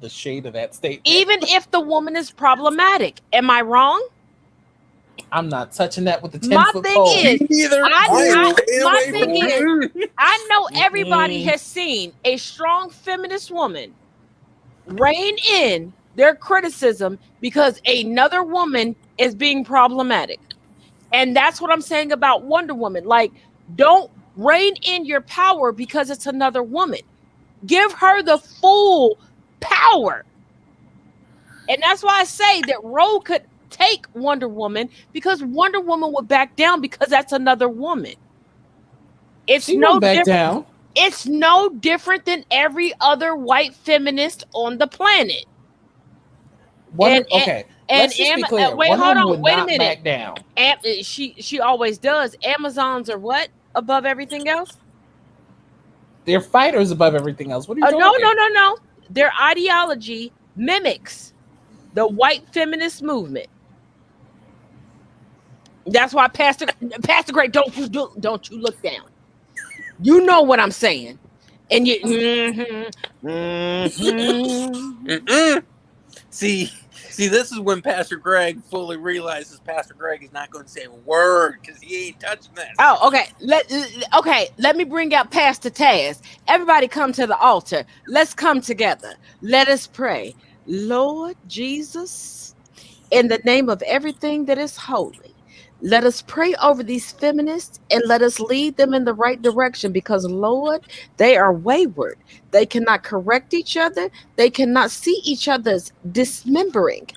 [SPEAKER 3] The shade of that statement.
[SPEAKER 1] Even if the woman is problematic. Am I wrong?
[SPEAKER 3] I'm not touching that with the 10
[SPEAKER 1] My
[SPEAKER 3] foot
[SPEAKER 1] thing
[SPEAKER 3] pole.
[SPEAKER 1] is,
[SPEAKER 2] Neither.
[SPEAKER 1] my thing is, I know everybody
[SPEAKER 3] Mm-mm.
[SPEAKER 1] has seen a strong feminist woman rein in their criticism because another woman is being problematic. And that's what I'm saying about Wonder Woman. Like, don't rein in your power because it's another woman. Give her the full power. And that's why I say that Rogue could take Wonder Woman, because Wonder Woman would back down because that's another woman. It's
[SPEAKER 3] She
[SPEAKER 1] no
[SPEAKER 3] won't back
[SPEAKER 1] different.
[SPEAKER 3] down.
[SPEAKER 1] It's no different than every other white feminist on the planet. And-
[SPEAKER 3] Okay.
[SPEAKER 1] And
[SPEAKER 3] Let's just be clear.
[SPEAKER 1] wait,
[SPEAKER 3] Wonder
[SPEAKER 1] hold
[SPEAKER 3] Woman
[SPEAKER 1] on,
[SPEAKER 3] would
[SPEAKER 1] wait a
[SPEAKER 3] not
[SPEAKER 1] minute.
[SPEAKER 3] back down.
[SPEAKER 1] She always does. Amazons are what above everything else?
[SPEAKER 3] They're fighters above everything else. What are you
[SPEAKER 1] No,
[SPEAKER 3] talking?
[SPEAKER 1] no. Their ideology mimics the white feminist movement. That's why Pastor Greg, don't you look down. You know what I'm saying. And you
[SPEAKER 2] See, this is when Pastor Greg fully realizes Pastor Greg is not going to say a word because he ain't touching this.
[SPEAKER 1] Oh, okay. Let me bring out Pastor Taz. Everybody come to the altar. Let's come together. Let us pray. Lord Jesus, in the name of everything that is holy, let us pray over these feminists and let us lead them in the right direction because, Lord, they are wayward. They cannot correct each other. They cannot see each other's dismembering.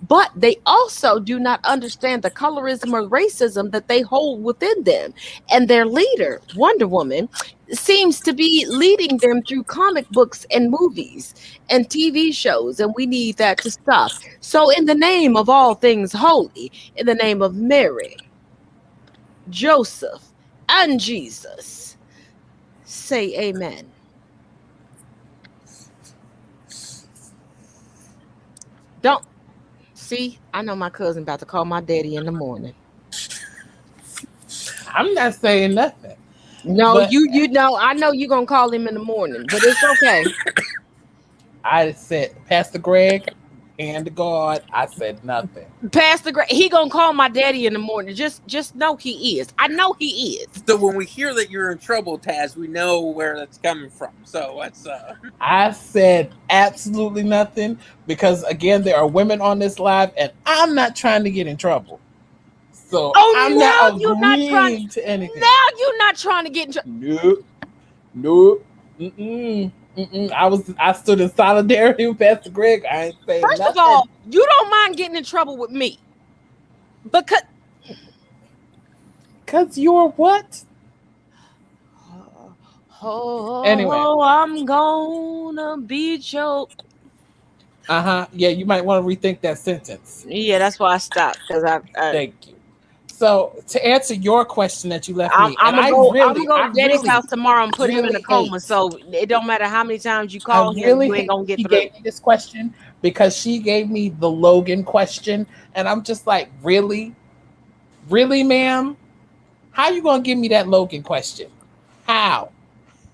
[SPEAKER 1] But they also do not understand the colorism or racism that they hold within them. And their leader, Wonder Woman, seems to be leading them through comic books and movies and TV shows. And we need that to stop. So, in the name of all things holy, in the name of Mary, Joseph, and Jesus, say amen. Don't see, I know my cousin about to call my daddy in the morning.
[SPEAKER 3] I'm not saying nothing.
[SPEAKER 1] No,
[SPEAKER 3] But-
[SPEAKER 1] you know, I know you're gonna call him in the morning, but it's okay.
[SPEAKER 3] I said, Pastor Greg, hand to God, I said nothing.
[SPEAKER 1] Pastor Greg, he gonna call my daddy in the morning. Just know he is. I know he is.
[SPEAKER 2] So when we hear that you're in trouble, Taz, we know where that's coming from. So that's
[SPEAKER 3] I said absolutely nothing because, again, there are women on this live, and I'm not trying to get in trouble. So I'm not agreeing to anything.
[SPEAKER 1] Now you're not trying to get in trouble.
[SPEAKER 3] Nope. I stood in solidarity with Pastor Greg. I ain't saying
[SPEAKER 1] First
[SPEAKER 3] nothing.
[SPEAKER 1] of all, you don't mind getting in trouble with me.
[SPEAKER 3] Because you're what? Anyway.
[SPEAKER 1] I'm gonna beat your.
[SPEAKER 3] Yeah, you might want to rethink that sentence.
[SPEAKER 1] Yeah, that's why I stopped because I
[SPEAKER 3] Thank you. So to answer your question that you left me,
[SPEAKER 1] I'm gonna go to Daddy's house tomorrow and put him in a coma. So it don't matter how many times you call him, you ain't gonna get
[SPEAKER 3] she
[SPEAKER 1] through.
[SPEAKER 3] gave me this question because she gave me the Logan question, and I'm just like, really, ma'am? How you gonna give me that Logan question? How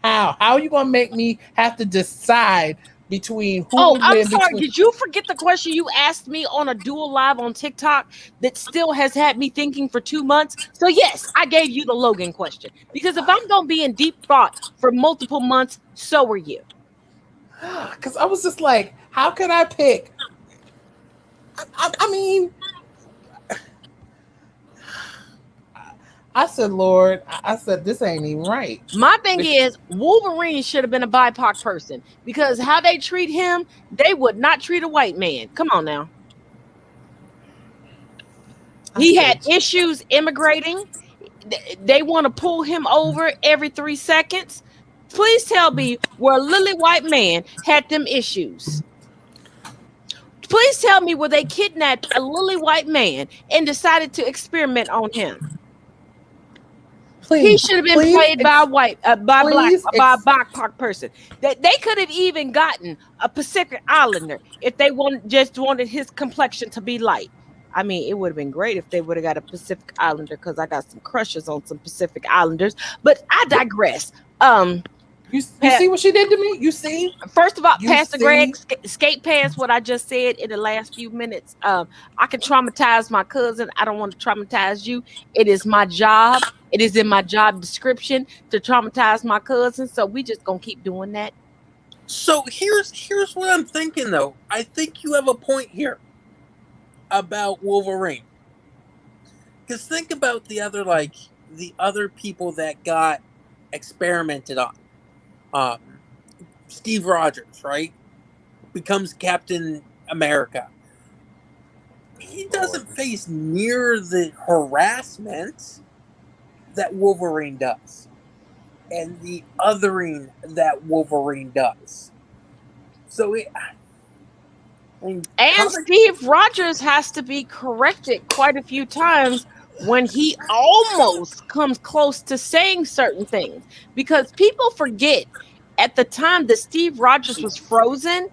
[SPEAKER 3] are you gonna make me have to decide between who?
[SPEAKER 1] Oh, I'm sorry. Did you forget the question you asked me on a dual live on TikTok that still has had me thinking for 2 months? So yes, I gave you the Logan question because if I'm gonna be in deep thought for multiple months, so are you.
[SPEAKER 3] Because I was just like, how could I pick? I mean, I said, Lord, I said, this ain't even right.
[SPEAKER 1] My thing is, Wolverine should have been a BIPOC person because how they treat him, they would not treat a white man. Come on now. He had issues immigrating. They want to pull him over every 3 seconds. Please tell me where a lily white man had them issues. Please tell me where they kidnapped a lily white man and decided to experiment on him. He should have been played by a BIPOC person. That they could have even gotten a Pacific Islander if they wanted his complexion to be light. I mean, it would have been great if they would have got a Pacific Islander because I got some crushes on some Pacific Islanders. But I digress.
[SPEAKER 3] You see what she did to me? You see?
[SPEAKER 1] First of all, Pastor Greg, skate past what I just said in the last few minutes. I can traumatize my cousin. I don't want to traumatize you. It is my job. It is in my job description to traumatize my cousin. So we just gonna keep doing that.
[SPEAKER 2] So here's what I'm thinking though. I think you have a point here about Wolverine. Because think about the other people that got experimented on. Steve Rogers, right? Becomes Captain America. He doesn't face near the harassment that Wolverine does. And the othering that Wolverine does. So
[SPEAKER 1] And Steve Rogers has to be corrected quite a few times when he almost comes close to saying certain things, because people forget at the time that Steve Rogers was frozen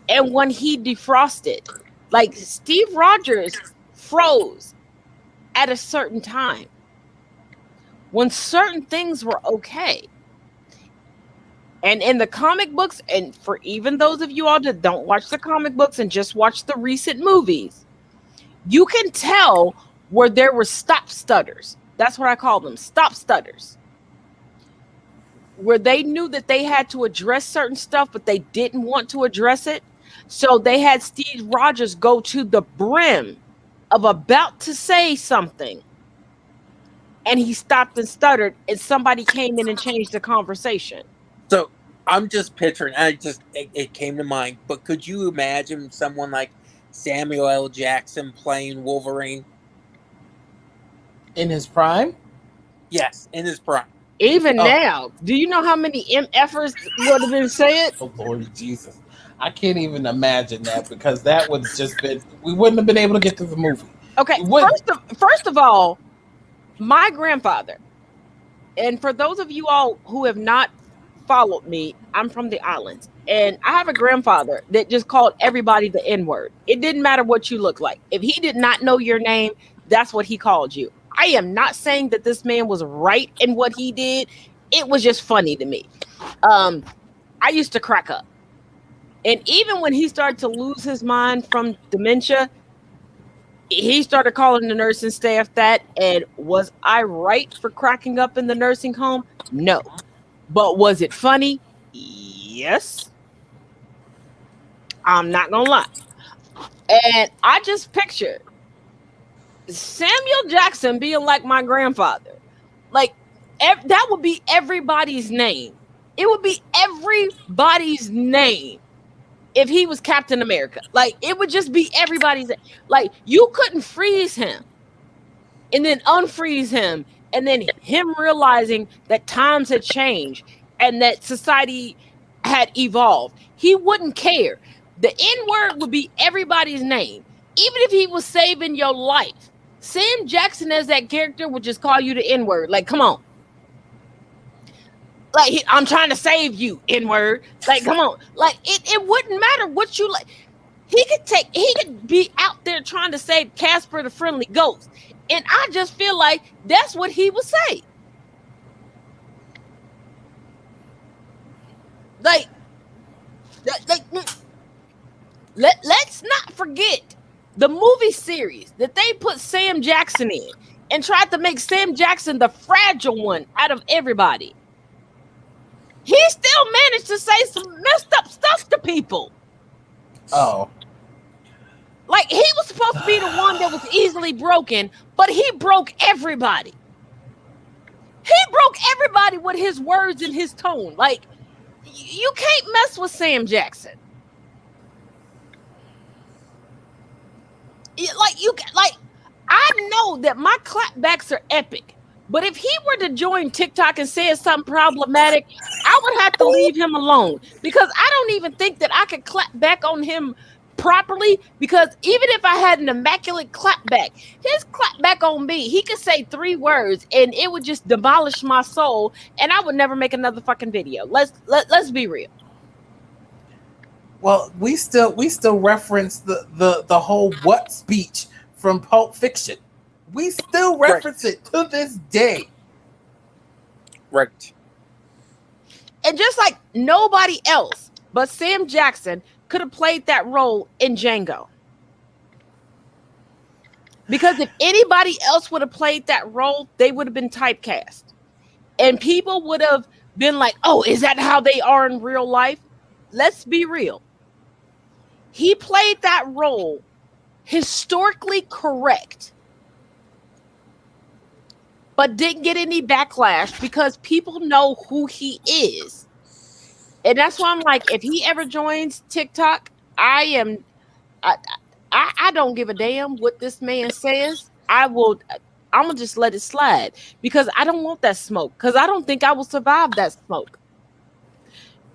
[SPEAKER 1] and when he defrosted. Like, Steve Rogers froze at a certain time when certain things were okay. And in the comic books, and for even those of you all that don't watch the comic books and just watch the recent movies, you can tell where there were stop stutters. That's what I call them, stop stutters. Where they knew that they had to address certain stuff, but they didn't want to address it. So they had Steve Rogers go to the brim of about to say something. And he stopped and stuttered, and somebody came in and changed the conversation.
[SPEAKER 2] So I'm just picturing, it came to mind, but could you imagine someone like Samuel L. Jackson playing Wolverine?
[SPEAKER 3] In his prime?
[SPEAKER 2] Yes, in his prime.
[SPEAKER 1] Even now, do you know how many MFers would have been said?
[SPEAKER 3] Oh, Lord Jesus. I can't even imagine that, because that would have just been, we wouldn't have been able to get to the movie.
[SPEAKER 1] Okay, first of all, my grandfather, and for those of you all who have not followed me, I'm from the islands, and I have a grandfather that just called everybody the N-word. It didn't matter what you look like. If he did not know your name, that's what he called you. I am not saying that this man was right in what he did. It was just funny to me. I used to crack up. And even when he started to lose his mind from dementia, he started calling the nursing staff that. And was I right for cracking up in the nursing home? No. But was it funny? Yes. I'm not gonna lie. And I just pictured Samuel Jackson being like my grandfather. Like, that would be everybody's name. It would be everybody's name if he was Captain America. Like, it would just be everybody's name. Like, you couldn't freeze him and then unfreeze him, and then him realizing that times had changed and that society had evolved. He wouldn't care. The N-word would be everybody's name. Even if he was saving your life, Sam Jackson as that character would just call you the N-word. Like, come on. Like, I'm trying to save you, N-word. Like, come on. Like, it wouldn't matter what you like. He could be out there trying to save Casper the Friendly Ghost. And I just feel like that's what he would say. Let's not forget the movie series that they put Sam Jackson in and tried to make Sam Jackson the fragile one out of everybody. He still managed to say some messed up stuff to people.
[SPEAKER 3] Oh.
[SPEAKER 1] Like, he was supposed to be the one that was easily broken, but he broke everybody. He broke everybody with his words and his tone. Like, you can't mess with Sam Jackson. I know that my clapbacks are epic, but if he were to join TikTok and say something problematic, I would have to leave him alone, because I don't even think that I could clap back on him properly, because even if I had an immaculate clapback, his clapback on me, he could say 3 words and it would just demolish my soul, and I would never make another fucking video. Let's be real.
[SPEAKER 3] Well, we still reference the whole what speech from Pulp Fiction. We still reference it to this day.
[SPEAKER 2] Right.
[SPEAKER 1] And just like nobody else but Sam Jackson could have played that role in Django. Because if anybody else would have played that role, they would have been typecast. And people would have been like, oh, is that how they are in real life? Let's be real. He played that role historically correct, but didn't get any backlash because people know who he is. And that's why I'm like, if he ever joins TikTok, I don't give a damn what this man says. I'm gonna just let it slide, because I don't want that smoke, because I don't think I will survive that smoke.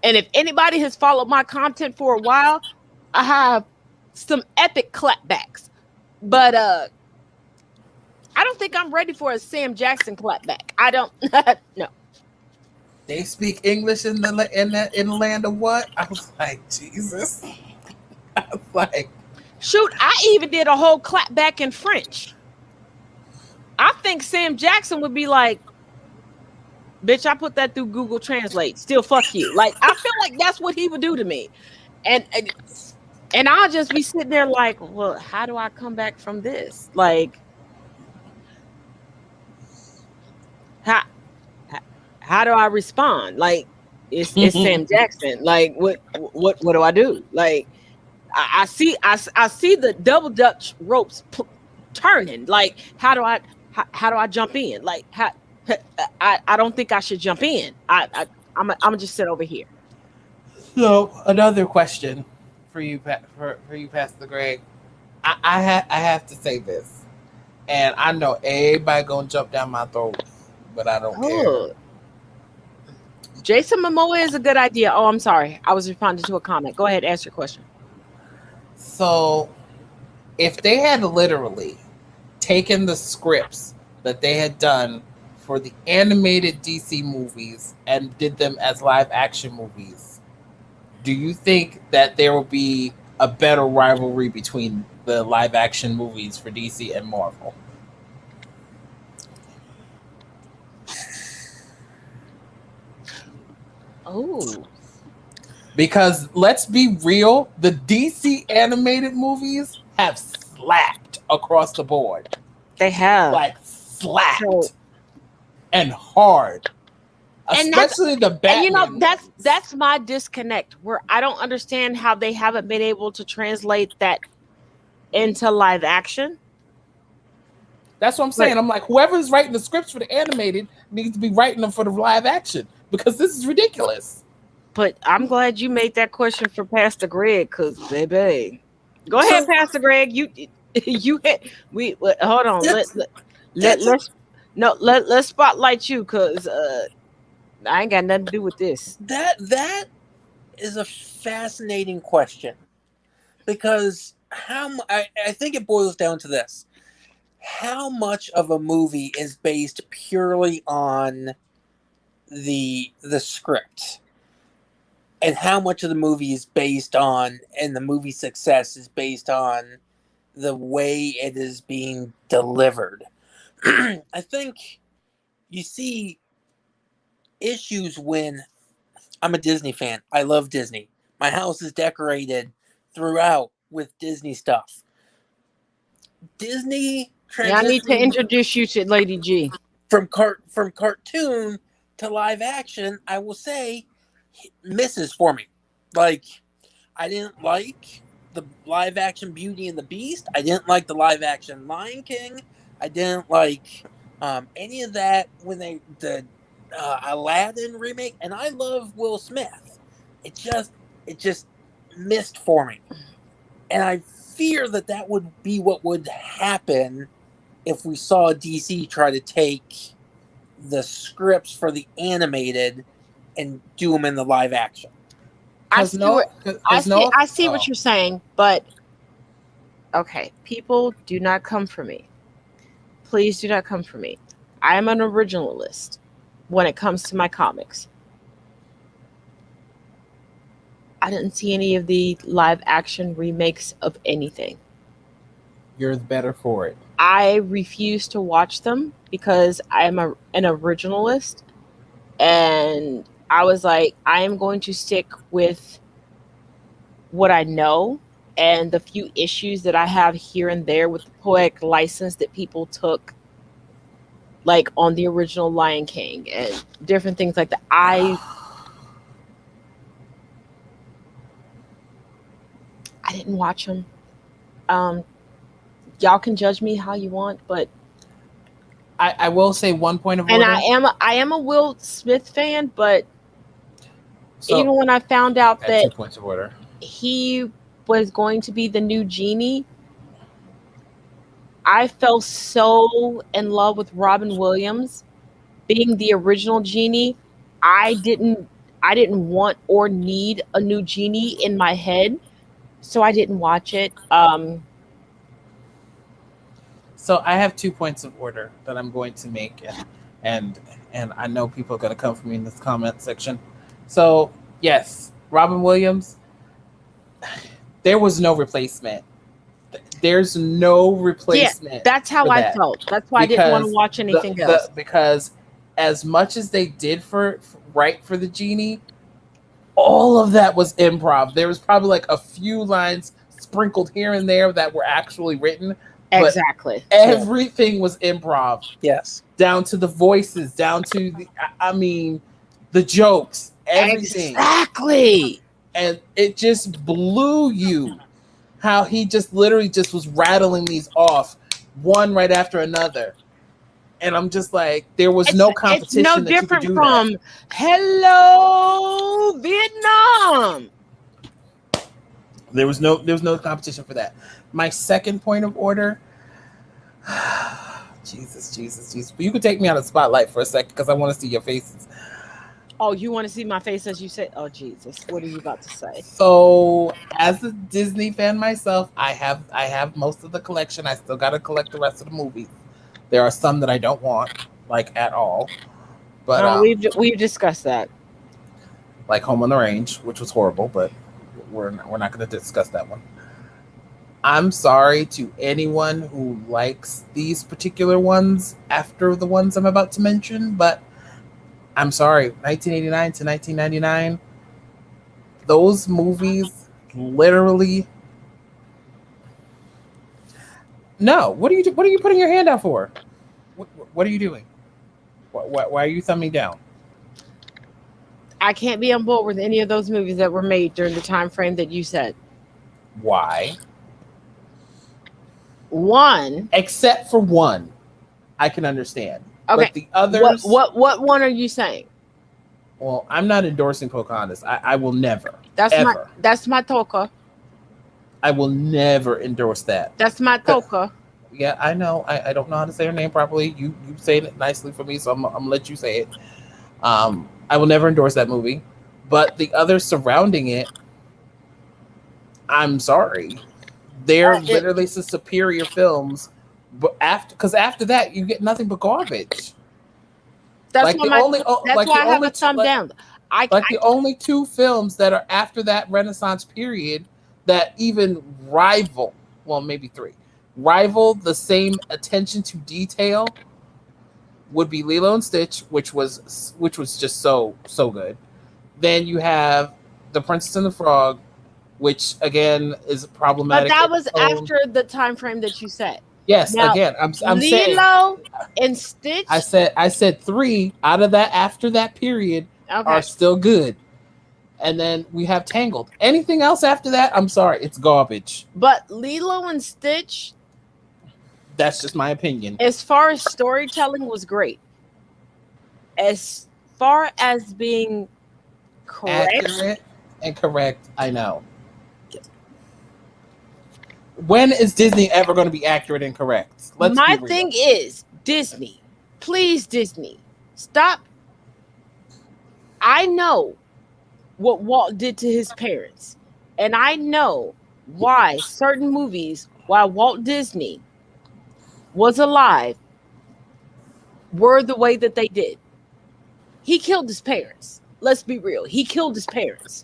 [SPEAKER 1] And if anybody has followed my content for a while, I have some epic clapbacks. But I don't think I'm ready for a Sam Jackson clapback. I don't no.
[SPEAKER 3] They speak English in the land of what? I was like, Jesus. I was like,
[SPEAKER 1] Shoot, I even did a whole clapback in French. I think Sam Jackson would be like, bitch, I put that through Google Translate. Still fuck you. Like, I feel like that's what he would do to me. And I'll just be sitting there like, well, how do I come back from this? Like, how do I respond? Like, it's Sam Jackson. Like, what do I do? Like, I see the double dutch ropes turning. Like, how do I jump in? Like, I don't think I should jump in. I'm just sit over here.
[SPEAKER 3] So another question for you, for you, Pastor Greg. I have to say this, and I know everybody gonna jump down my throat, but I don't care.
[SPEAKER 1] Jason Momoa is a good idea. Oh, I'm sorry. I was responding to a comment. Go ahead, ask your question.
[SPEAKER 3] So, if they had literally taken the scripts that they had done for the animated DC movies and did them as live action movies, do you think that there will be a better rivalry between the live action movies for DC and Marvel?
[SPEAKER 1] Oh.
[SPEAKER 3] Because let's be real, the DC animated movies have slapped across the board.
[SPEAKER 1] They have.
[SPEAKER 3] Like slapped and hard.
[SPEAKER 1] And
[SPEAKER 3] especially the Batman.
[SPEAKER 1] And you know, that's my disconnect, where I don't understand how they haven't been able to translate that into live action.
[SPEAKER 3] That's what I'm saying. I'm like, whoever's writing the scripts for the animated needs to be writing them for the live action, because this is ridiculous.
[SPEAKER 1] But I'm glad you made that question for Pastor Greg, because baby, go ahead, Pastor Greg. You we hold on. Let's spotlight you, because I ain't got nothing to do with this.
[SPEAKER 2] That is a fascinating question, because I think it boils down to this: how much of a movie is based purely on the script, and how much of the movie is based on, and the movie success is based on the way it is being delivered. I think you see issues when I'm a Disney fan. I love Disney. My house is decorated throughout with Disney stuff. Disney
[SPEAKER 1] I need to introduce you to Lady G.
[SPEAKER 2] From cartoon to live action, I will say, misses for me. Like, I didn't like the live action Beauty and the Beast. I didn't like the live action Lion King. I didn't like any of that when the Aladdin remake. And I love Will Smith. It just missed for me. And I fear that would be what would happen if we saw DC try to take the scripts for the animated and do them in the live action.
[SPEAKER 1] I see what you're saying, but okay, people, do not come for me. Please do not come for me. I am an originalist when it comes to my comics. I didn't see any of the live action remakes of anything.
[SPEAKER 3] You're the better for it.
[SPEAKER 1] I refuse to watch them because I am an originalist, and I was like, I am going to stick with what I know and the few issues that I have here and there with the poetic license that people took, like on the original Lion King and different things like that. I didn't watch them. Y'all can judge me how you want, but
[SPEAKER 3] I will say one point of order.
[SPEAKER 1] And I am a Will Smith fan, but even when I found out that
[SPEAKER 3] 2 points of order,
[SPEAKER 1] he was going to be the new genie, I fell so in love with Robin Williams being the original genie. I didn't want or need a new genie in my head. so I didn't watch it.
[SPEAKER 3] So I have 2 points of order that I'm going to make, and I know people are going to come for me in this comment section. So yes, Robin Williams, there was no replacement. There's no replacement.
[SPEAKER 1] That's how
[SPEAKER 3] for
[SPEAKER 1] I
[SPEAKER 3] that.
[SPEAKER 1] felt. That's why I didn't want to
[SPEAKER 3] Because
[SPEAKER 1] watch anything else.
[SPEAKER 3] because as much as they did for the genie, all of that was improv. There was probably like a few lines sprinkled here and there that were actually written. But
[SPEAKER 1] Exactly.
[SPEAKER 3] everything was improv,
[SPEAKER 2] Yes.
[SPEAKER 3] down to the voices, down to the jokes, everything.
[SPEAKER 1] Exactly.
[SPEAKER 3] And it just blew you how he just literally just was rattling these off one right after another. And I'm just like, there was no competition.
[SPEAKER 1] It's no
[SPEAKER 3] that you could
[SPEAKER 1] different
[SPEAKER 3] do
[SPEAKER 1] from
[SPEAKER 3] that.
[SPEAKER 1] Hello Vietnam.
[SPEAKER 3] There was no competition for that. My second point of order, Jesus. You could take me out of the spotlight for a second because I want to see your faces.
[SPEAKER 1] Oh, you want to see my face as you say? Oh, Jesus! What are you about to say?
[SPEAKER 3] So, as a Disney fan myself, I have most of the collection. I still got to collect the rest of the movies. There are some that I don't want, like at all. But
[SPEAKER 1] we've discussed that.
[SPEAKER 3] Like Home on the Range, which was horrible, but we're not going to discuss that one. I'm sorry to anyone who likes these particular ones after the ones I'm about to mention, but I'm sorry. 1989 to 1999, those movies literally. No, what are you putting your hand out for? What are you doing? Why are you thumbing down?
[SPEAKER 1] I can't be on board with any of those movies that were made during the time frame that you said.
[SPEAKER 3] Why?
[SPEAKER 1] One,
[SPEAKER 3] except for one, I can understand.
[SPEAKER 1] Okay.
[SPEAKER 3] But the others,
[SPEAKER 1] what one are you saying?
[SPEAKER 3] Well, I'm not endorsing Pocahontas. I will never.
[SPEAKER 1] That's
[SPEAKER 3] ever.
[SPEAKER 1] my toka.
[SPEAKER 3] I will never endorse that.
[SPEAKER 1] That's my toka.
[SPEAKER 3] Yeah, I know. I don't know how to say her name properly. You say it nicely for me, so I'm gonna let you say it. I will never endorse that movie. But the others surrounding it, I'm sorry. They're literally some superior films. But after that, you get nothing but garbage.
[SPEAKER 1] That's why I have a thumb down.
[SPEAKER 3] The only two films that are after that Renaissance period that even rival, well, maybe three, rival the same attention to detail would be Lilo and Stitch, which was just so good. Then you have The Princess and the Frog, which again is problematic.
[SPEAKER 1] But that was after the time frame that you said.
[SPEAKER 3] Yes, now, again, I'm saying
[SPEAKER 1] Lilo and Stitch.
[SPEAKER 3] I said three out of that after that period are still good. And then we have Tangled. Anything else after that, I'm sorry, it's garbage.
[SPEAKER 1] But Lilo and Stitch,
[SPEAKER 3] that's just my opinion.
[SPEAKER 1] As far as storytelling was great. As far as being
[SPEAKER 3] accurate and correct, I know. When is Disney ever going to be accurate and correct?
[SPEAKER 1] My thing is, Disney, please, Disney, stop. I know what Walt did to his parents, and I know why certain movies, while Walt Disney was alive, were the way that they did. He killed his parents. Let's be real. He killed his parents.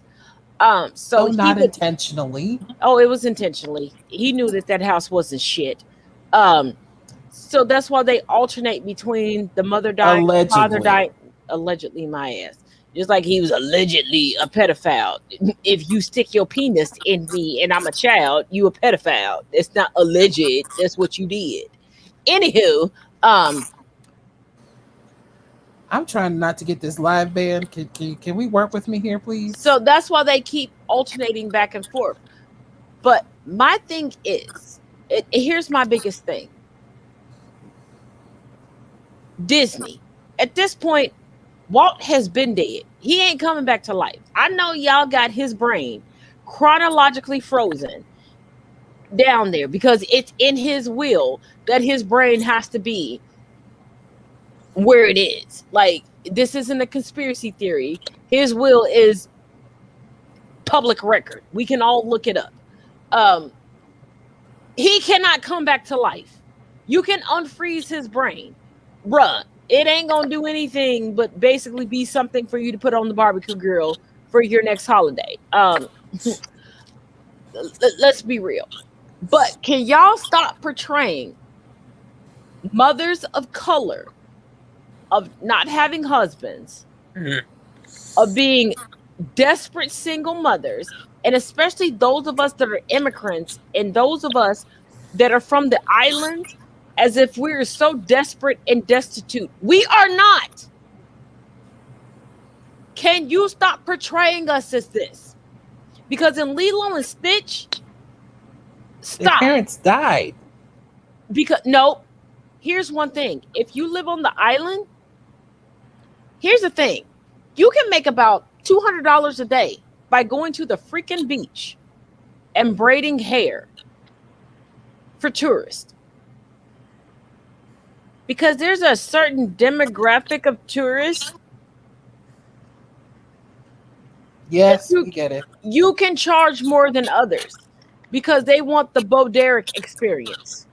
[SPEAKER 1] So
[SPEAKER 3] not intentionally.
[SPEAKER 1] Oh, it was intentionally. He knew that house wasn't shit. So that's why they alternate between the mother died, the father died. Allegedly, my ass. Just like he was allegedly a pedophile. If you stick your penis in me and I'm a child, you a pedophile. It's not alleged. That's what you did. Anywho,
[SPEAKER 3] I'm trying not to get this live banned. Can we work with me here, please?
[SPEAKER 1] So that's why they keep alternating back and forth. But my thing is, here's my biggest thing. Disney. At this point, Walt has been dead. He ain't coming back to life. I know y'all got his brain chronologically frozen down there because it's in his will that his brain has to be where it is. Like, this isn't a conspiracy theory. His will is public record. We can all look it up. he cannot come back to life. You can unfreeze his brain, bruh. It ain't gonna do anything but basically be something for you to put on the barbecue grill for your next holiday. Let's be real. But can y'all stop portraying mothers of color, of not having husbands, of being desperate single mothers, and especially those of us that are immigrants and those of us that are from the islands, as if we're so desperate and destitute? We are not. Can you stop portraying us as this? Because in Lilo and Stitch,
[SPEAKER 3] Their
[SPEAKER 1] stop.
[SPEAKER 3] parents died.
[SPEAKER 1] Because no, here's one thing. If you live on the island, here's the thing. You can make about $200 a day by going to the freaking beach and braiding hair for tourists. Because there's a certain demographic of tourists.
[SPEAKER 3] Yes, we get it.
[SPEAKER 1] You can charge more than others because they want the Bo Derek experience.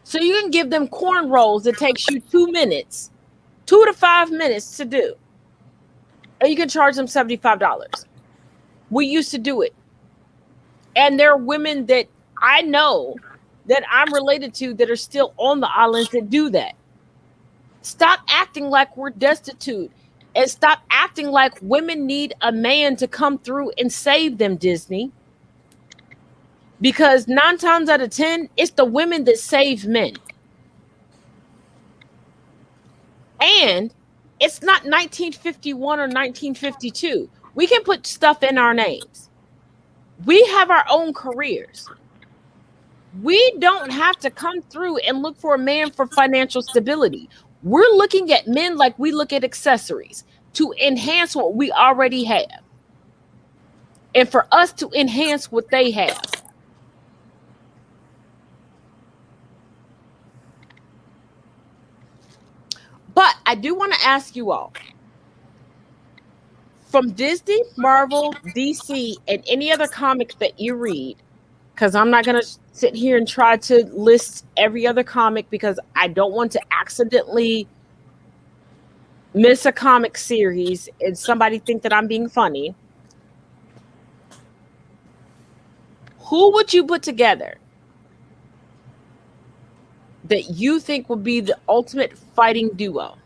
[SPEAKER 1] So you can give them cornrows that takes you 2 minutes, 2 to 5 minutes to do. And you can charge them $75. We used to do it. And there are women that I know that I'm related to that are still on the islands that do that. Stop acting like we're destitute and stop acting like women need a man to come through and save them, Disney. Because 9 times out of 10, it's the women that save men. And it's not 1951 or 1952. We can put stuff in our names. We have our own careers. We don't have to come through and look for a man for financial stability. We're looking at men like we look at accessories to enhance what we already have. And for us to enhance what they have. But I do want to ask you all, from Disney, Marvel, DC, and any other comic that you read, because I'm not going to sit here and try to list every other comic because I don't want to accidentally miss a comic series and somebody think that I'm being funny. Who would you put together that you think would be the ultimate fighting duo?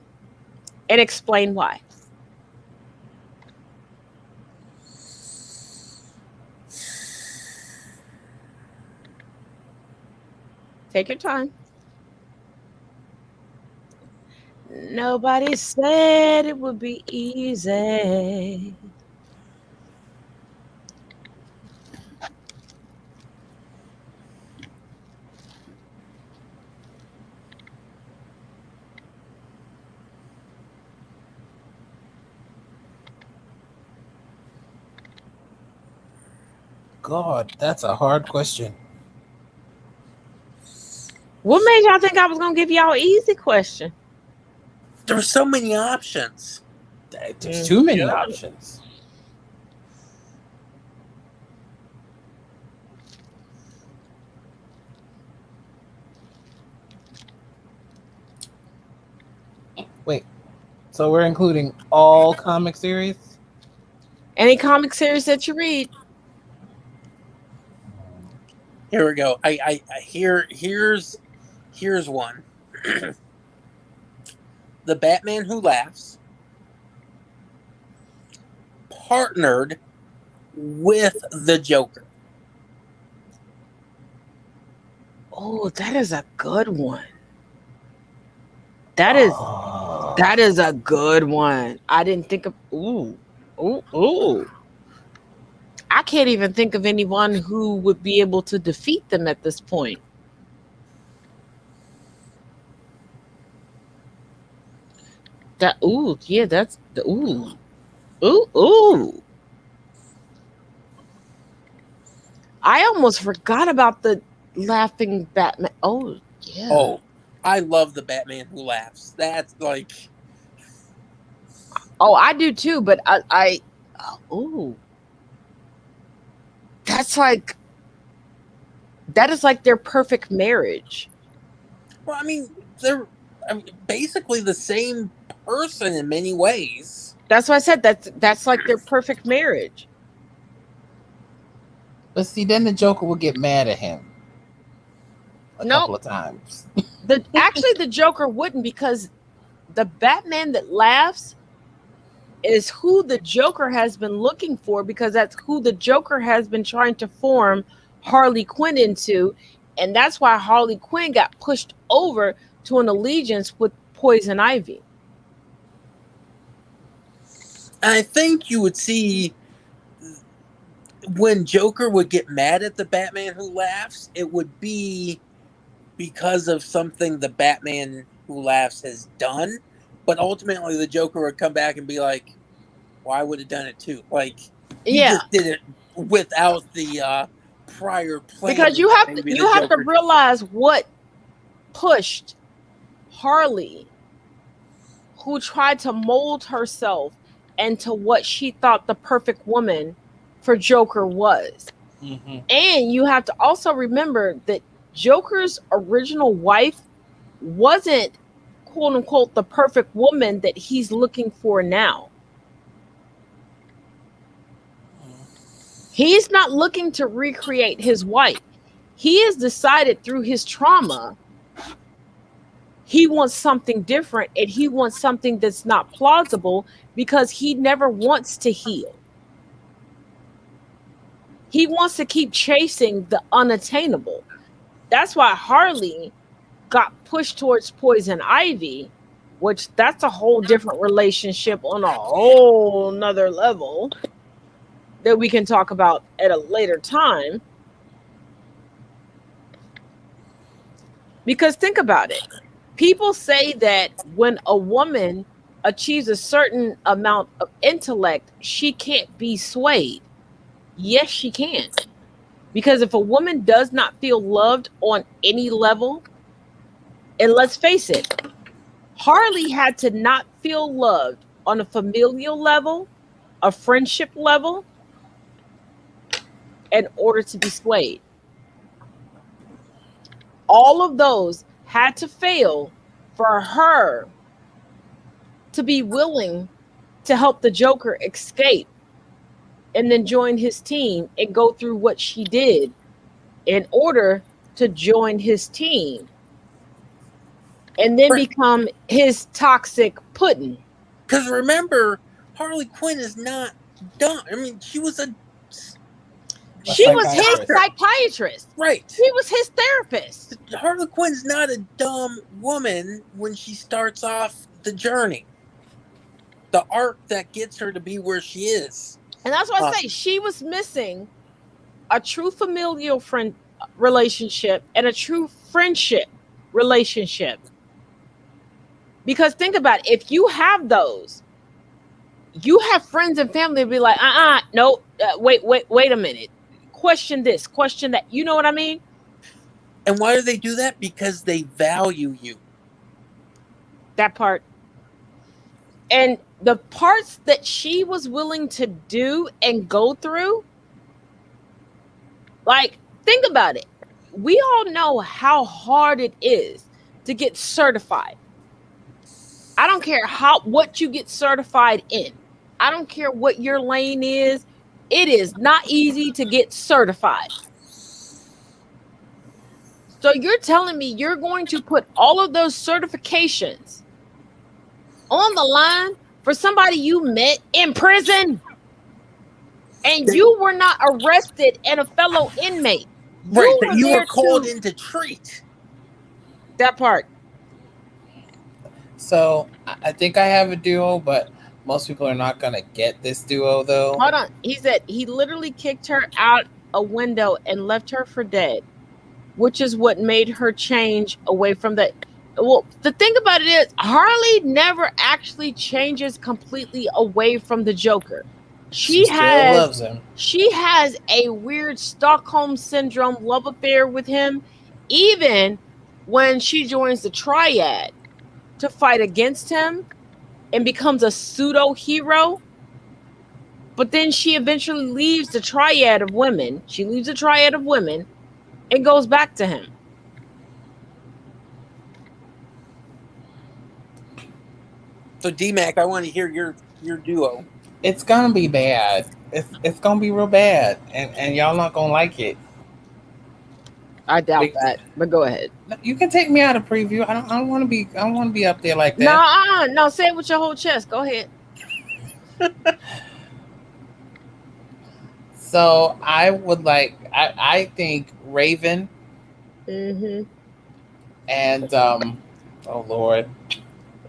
[SPEAKER 1] And explain why. Take your time. Nobody said it would be easy.
[SPEAKER 3] God, that's a hard question.
[SPEAKER 1] What made y'all think I was gonna give y'all an easy question?
[SPEAKER 2] There's so many options.
[SPEAKER 3] There's too many options. Wait, so we're including all comic series?
[SPEAKER 1] Any comic series that you read?
[SPEAKER 2] Here we go. Here's one. The Batman Who Laughs partnered with the Joker.
[SPEAKER 1] Oh, that is a good one. That is a good one. I didn't think of ooh. I can't even think of anyone who would be able to defeat them at this point. That's the ooh. I almost forgot about the laughing Batman. Oh, yeah.
[SPEAKER 2] Oh, I love the Batman Who Laughs. That's like...
[SPEAKER 1] Oh, I do too, but that's like That is like their perfect marriage.
[SPEAKER 2] Well, I mean, they're basically the same person in many ways.
[SPEAKER 1] That's why I said that's like their perfect marriage.
[SPEAKER 3] But see, then the Joker will get mad at him a
[SPEAKER 1] Nope.
[SPEAKER 3] couple of times.
[SPEAKER 1] Actually the Joker wouldn't, because the Batman that laughs is who the Joker has been looking for, because that's who the Joker has been trying to form Harley Quinn into, and that's why Harley Quinn got pushed over to an allegiance with Poison Ivy.
[SPEAKER 2] I think you would see when Joker would get mad at the Batman Who Laughs, it would be because of something the Batman Who Laughs has done. But ultimately, the Joker would come back and be like, well, I would have done it too. Like, he just did it without the prior plan.
[SPEAKER 1] Because you have to realize what pushed Harley, who tried to mold herself into what she thought the perfect woman for Joker was.
[SPEAKER 3] Mm-hmm.
[SPEAKER 1] And you have to also remember that Joker's original wife wasn't, quote unquote, the perfect woman that he's looking for now. He's not looking to recreate his wife. He has decided through his trauma, he wants something different, and he wants something that's not plausible, because he never wants to heal. He wants to keep chasing the unattainable. That's why Harley got pushed towards Poison Ivy, which that's a whole different relationship on a whole nother level that we can talk about at a later time. Because think about it. People say that when a woman achieves a certain amount of intellect, she can't be swayed. Yes, she can. Because if a woman does not feel loved on any level, and let's face it, Harley had to not feel loved on a familial level, a friendship level, in order to be swayed. All of those had to fail for her to be willing to help the Joker escape and then join his team and go through what she did in order to join his team and then become his toxic pudding.
[SPEAKER 2] Because remember, Harley Quinn is not dumb. I mean, she was his
[SPEAKER 1] psychiatrist.
[SPEAKER 2] Right.
[SPEAKER 1] She was his therapist.
[SPEAKER 2] Harley Quinn's not a dumb woman when she starts off the journey. The arc that gets her to be where she is.
[SPEAKER 1] And that's why I say she was missing a true familial friend relationship and a true friendship relationship. Because think about it, if you have those, you have friends and family be like, no, wait a minute. Question this, question that. You know what I mean?
[SPEAKER 2] And why do they do that? Because they value you.
[SPEAKER 1] That part. And the parts that she was willing to do and go through, like, think about it. We all know how hard it is to get certified. I don't care what you get certified in. I don't care what your lane is. It is not easy to get certified. So you're telling me you're going to put all of those certifications on the line for somebody you met in prison, and you were not arrested and a fellow inmate.
[SPEAKER 2] Right, that you were called in to treat.
[SPEAKER 1] That part.
[SPEAKER 3] So I think I have a duo, but most people are not going to get this duo, though.
[SPEAKER 1] Hold on. He said he literally kicked her out a window and left her for dead, which is what made her change away from that. Well, the thing about it is, Harley never actually changes completely away from the Joker. She
[SPEAKER 3] loves him.
[SPEAKER 1] She has a weird Stockholm syndrome love affair with him, even when she joins the Triad to fight against him and becomes a pseudo hero. But then she eventually leaves the Triad of women. She leaves the Triad of women It goes back to him.
[SPEAKER 2] So D-Mac, I want to hear your duo.
[SPEAKER 3] It's gonna be bad. It's gonna be real bad, and y'all not gonna like it.
[SPEAKER 1] I doubt that, but go ahead.
[SPEAKER 3] You can take me out of preview. I don't want to be. I don't want to be up there like that.
[SPEAKER 1] No. Say it with your whole chest. Go ahead.
[SPEAKER 3] So I would like. I think Raven.
[SPEAKER 1] Mm-hmm.
[SPEAKER 3] And oh Lord,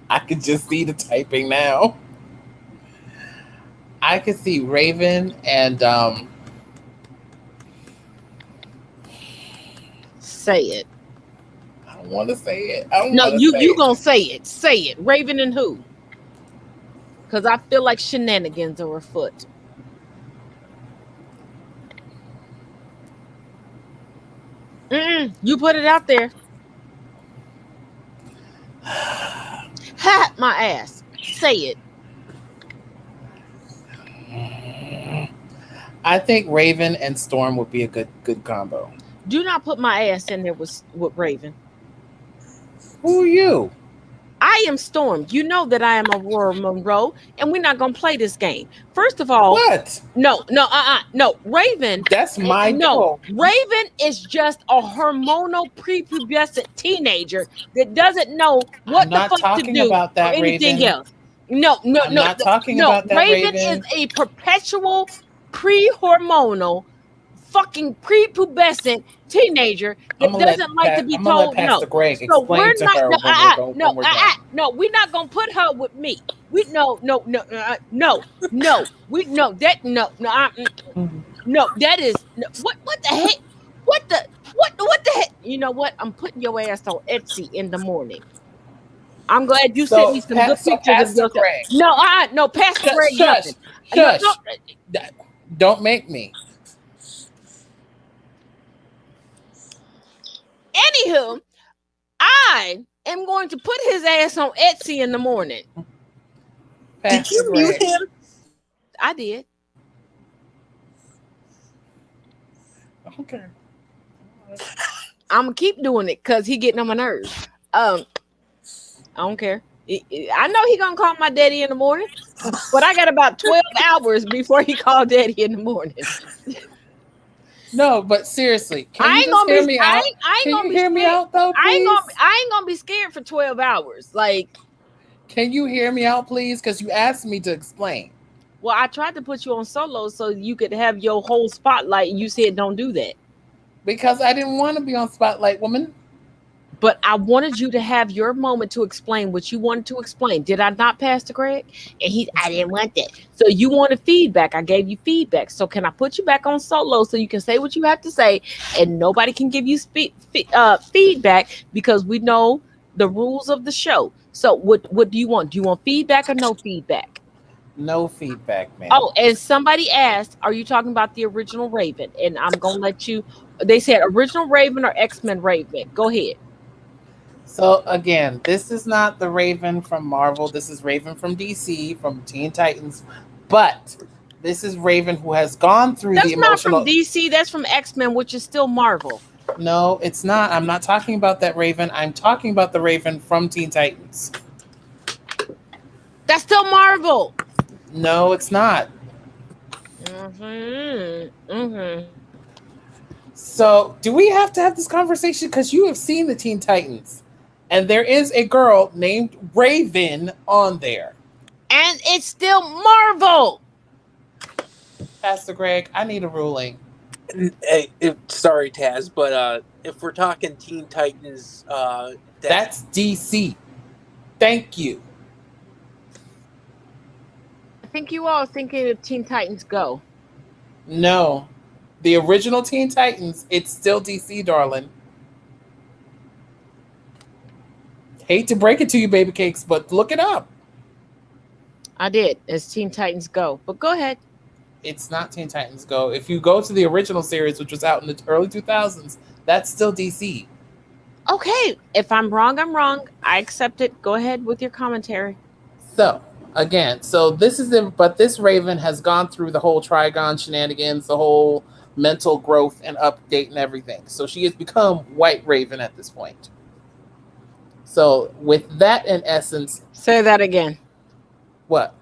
[SPEAKER 3] I could just see the typing now. I could see Raven and
[SPEAKER 1] say it.
[SPEAKER 3] I don't want to say it.
[SPEAKER 1] No, you gonna say it. Say it. Raven and who? Because I feel like shenanigans are afoot. You put it out there. Ha, my ass. Say it.
[SPEAKER 3] I think Raven and Storm would be a good combo.
[SPEAKER 1] Do not put my ass in there with Raven.
[SPEAKER 3] Who are you?
[SPEAKER 1] I am Storm. You know that I am Aurora Monroe, and we're not gonna play this game. First of all,
[SPEAKER 3] what?
[SPEAKER 1] No. Raven.
[SPEAKER 3] That's my
[SPEAKER 1] no. Raven is just a hormonal prepubescent teenager that doesn't know what the fuck to do
[SPEAKER 3] about that,
[SPEAKER 1] or anything
[SPEAKER 3] Raven.
[SPEAKER 1] else. No.
[SPEAKER 3] I'm not talking about that,
[SPEAKER 1] Raven is a perpetual pre-hormonal, fucking prepubescent teenager that doesn't like to be told no.
[SPEAKER 3] Greg
[SPEAKER 1] So we're not.
[SPEAKER 3] No,
[SPEAKER 1] we're not gonna put her with me. We no. We no that no. No, that is what the heck? What the heck? You know what? I'm putting your ass on Etsy in the morning. I'm glad you sent me some good pictures of
[SPEAKER 3] Greg.
[SPEAKER 1] No, Pastor Greg.
[SPEAKER 3] Shush. Don't make me.
[SPEAKER 1] Anywho, I am going to put his ass on Etsy in the morning.
[SPEAKER 2] Did you mute him?
[SPEAKER 1] I did.
[SPEAKER 3] Okay.
[SPEAKER 1] I'm gonna keep doing it because he getting on my nerves. I don't care. I know he gonna call my daddy in the morning, but I got about 12 hours before he called daddy in the morning.
[SPEAKER 3] No, but seriously, can you just hear me out? Can you hear me out though, please?
[SPEAKER 1] I ain't gonna be scared for 12 hours. Like,
[SPEAKER 3] can you hear me out, please? Because you asked me to explain.
[SPEAKER 1] Well, I tried to put you on solo so you could have your whole spotlight. You said don't do that.
[SPEAKER 3] Because I didn't want to be on Spotlight, woman.
[SPEAKER 1] But I wanted you to have your moment to explain what you wanted to explain. Did I not, Pastor Greg? And I didn't want that. So you wanted feedback. I gave you feedback. So can I put you back on solo so you can say what you have to say and nobody can give you feedback because we know the rules of the show. So what do you want? Do you want feedback or no feedback?
[SPEAKER 3] No feedback, man.
[SPEAKER 1] Oh, and somebody asked, are you talking about the original Raven? And I'm going to let you, they said original Raven or X-Men Raven. Go ahead.
[SPEAKER 3] So again, this is not the Raven from Marvel. This is Raven from DC, from Teen Titans. But this is Raven who has gone through the emotional...
[SPEAKER 1] That's not from DC. That's from X-Men, which is still Marvel.
[SPEAKER 3] No, it's not. I'm not talking about that Raven. I'm talking about the Raven from Teen Titans.
[SPEAKER 1] That's still Marvel.
[SPEAKER 3] No, it's not. So, do we have to have this conversation? Because you have seen the Teen Titans. And there is a girl named Raven on there.
[SPEAKER 1] And it's still Marvel.
[SPEAKER 3] Pastor Greg, I need a ruling.
[SPEAKER 2] Sorry, Taz, but if we're talking Teen Titans...
[SPEAKER 3] that's DC. Thank you.
[SPEAKER 1] I think you all are thinking of Teen Titans Go.
[SPEAKER 3] No. The original Teen Titans, it's still DC, darling. Hate to break it to you, baby cakes, but look it up.
[SPEAKER 1] I did. It's Teen Titans Go. But go ahead.
[SPEAKER 3] It's not Teen Titans Go. If you go to the original series, which was out in the early 2000s, that's still DC.
[SPEAKER 1] Okay. If I'm wrong, I'm wrong. I accept it. Go ahead with your commentary.
[SPEAKER 3] So, again, this Raven has gone through the whole Trigon shenanigans, the whole mental growth and update and everything. So she has become White Raven at this point. So with that in essence,
[SPEAKER 1] Say that again.
[SPEAKER 3] what?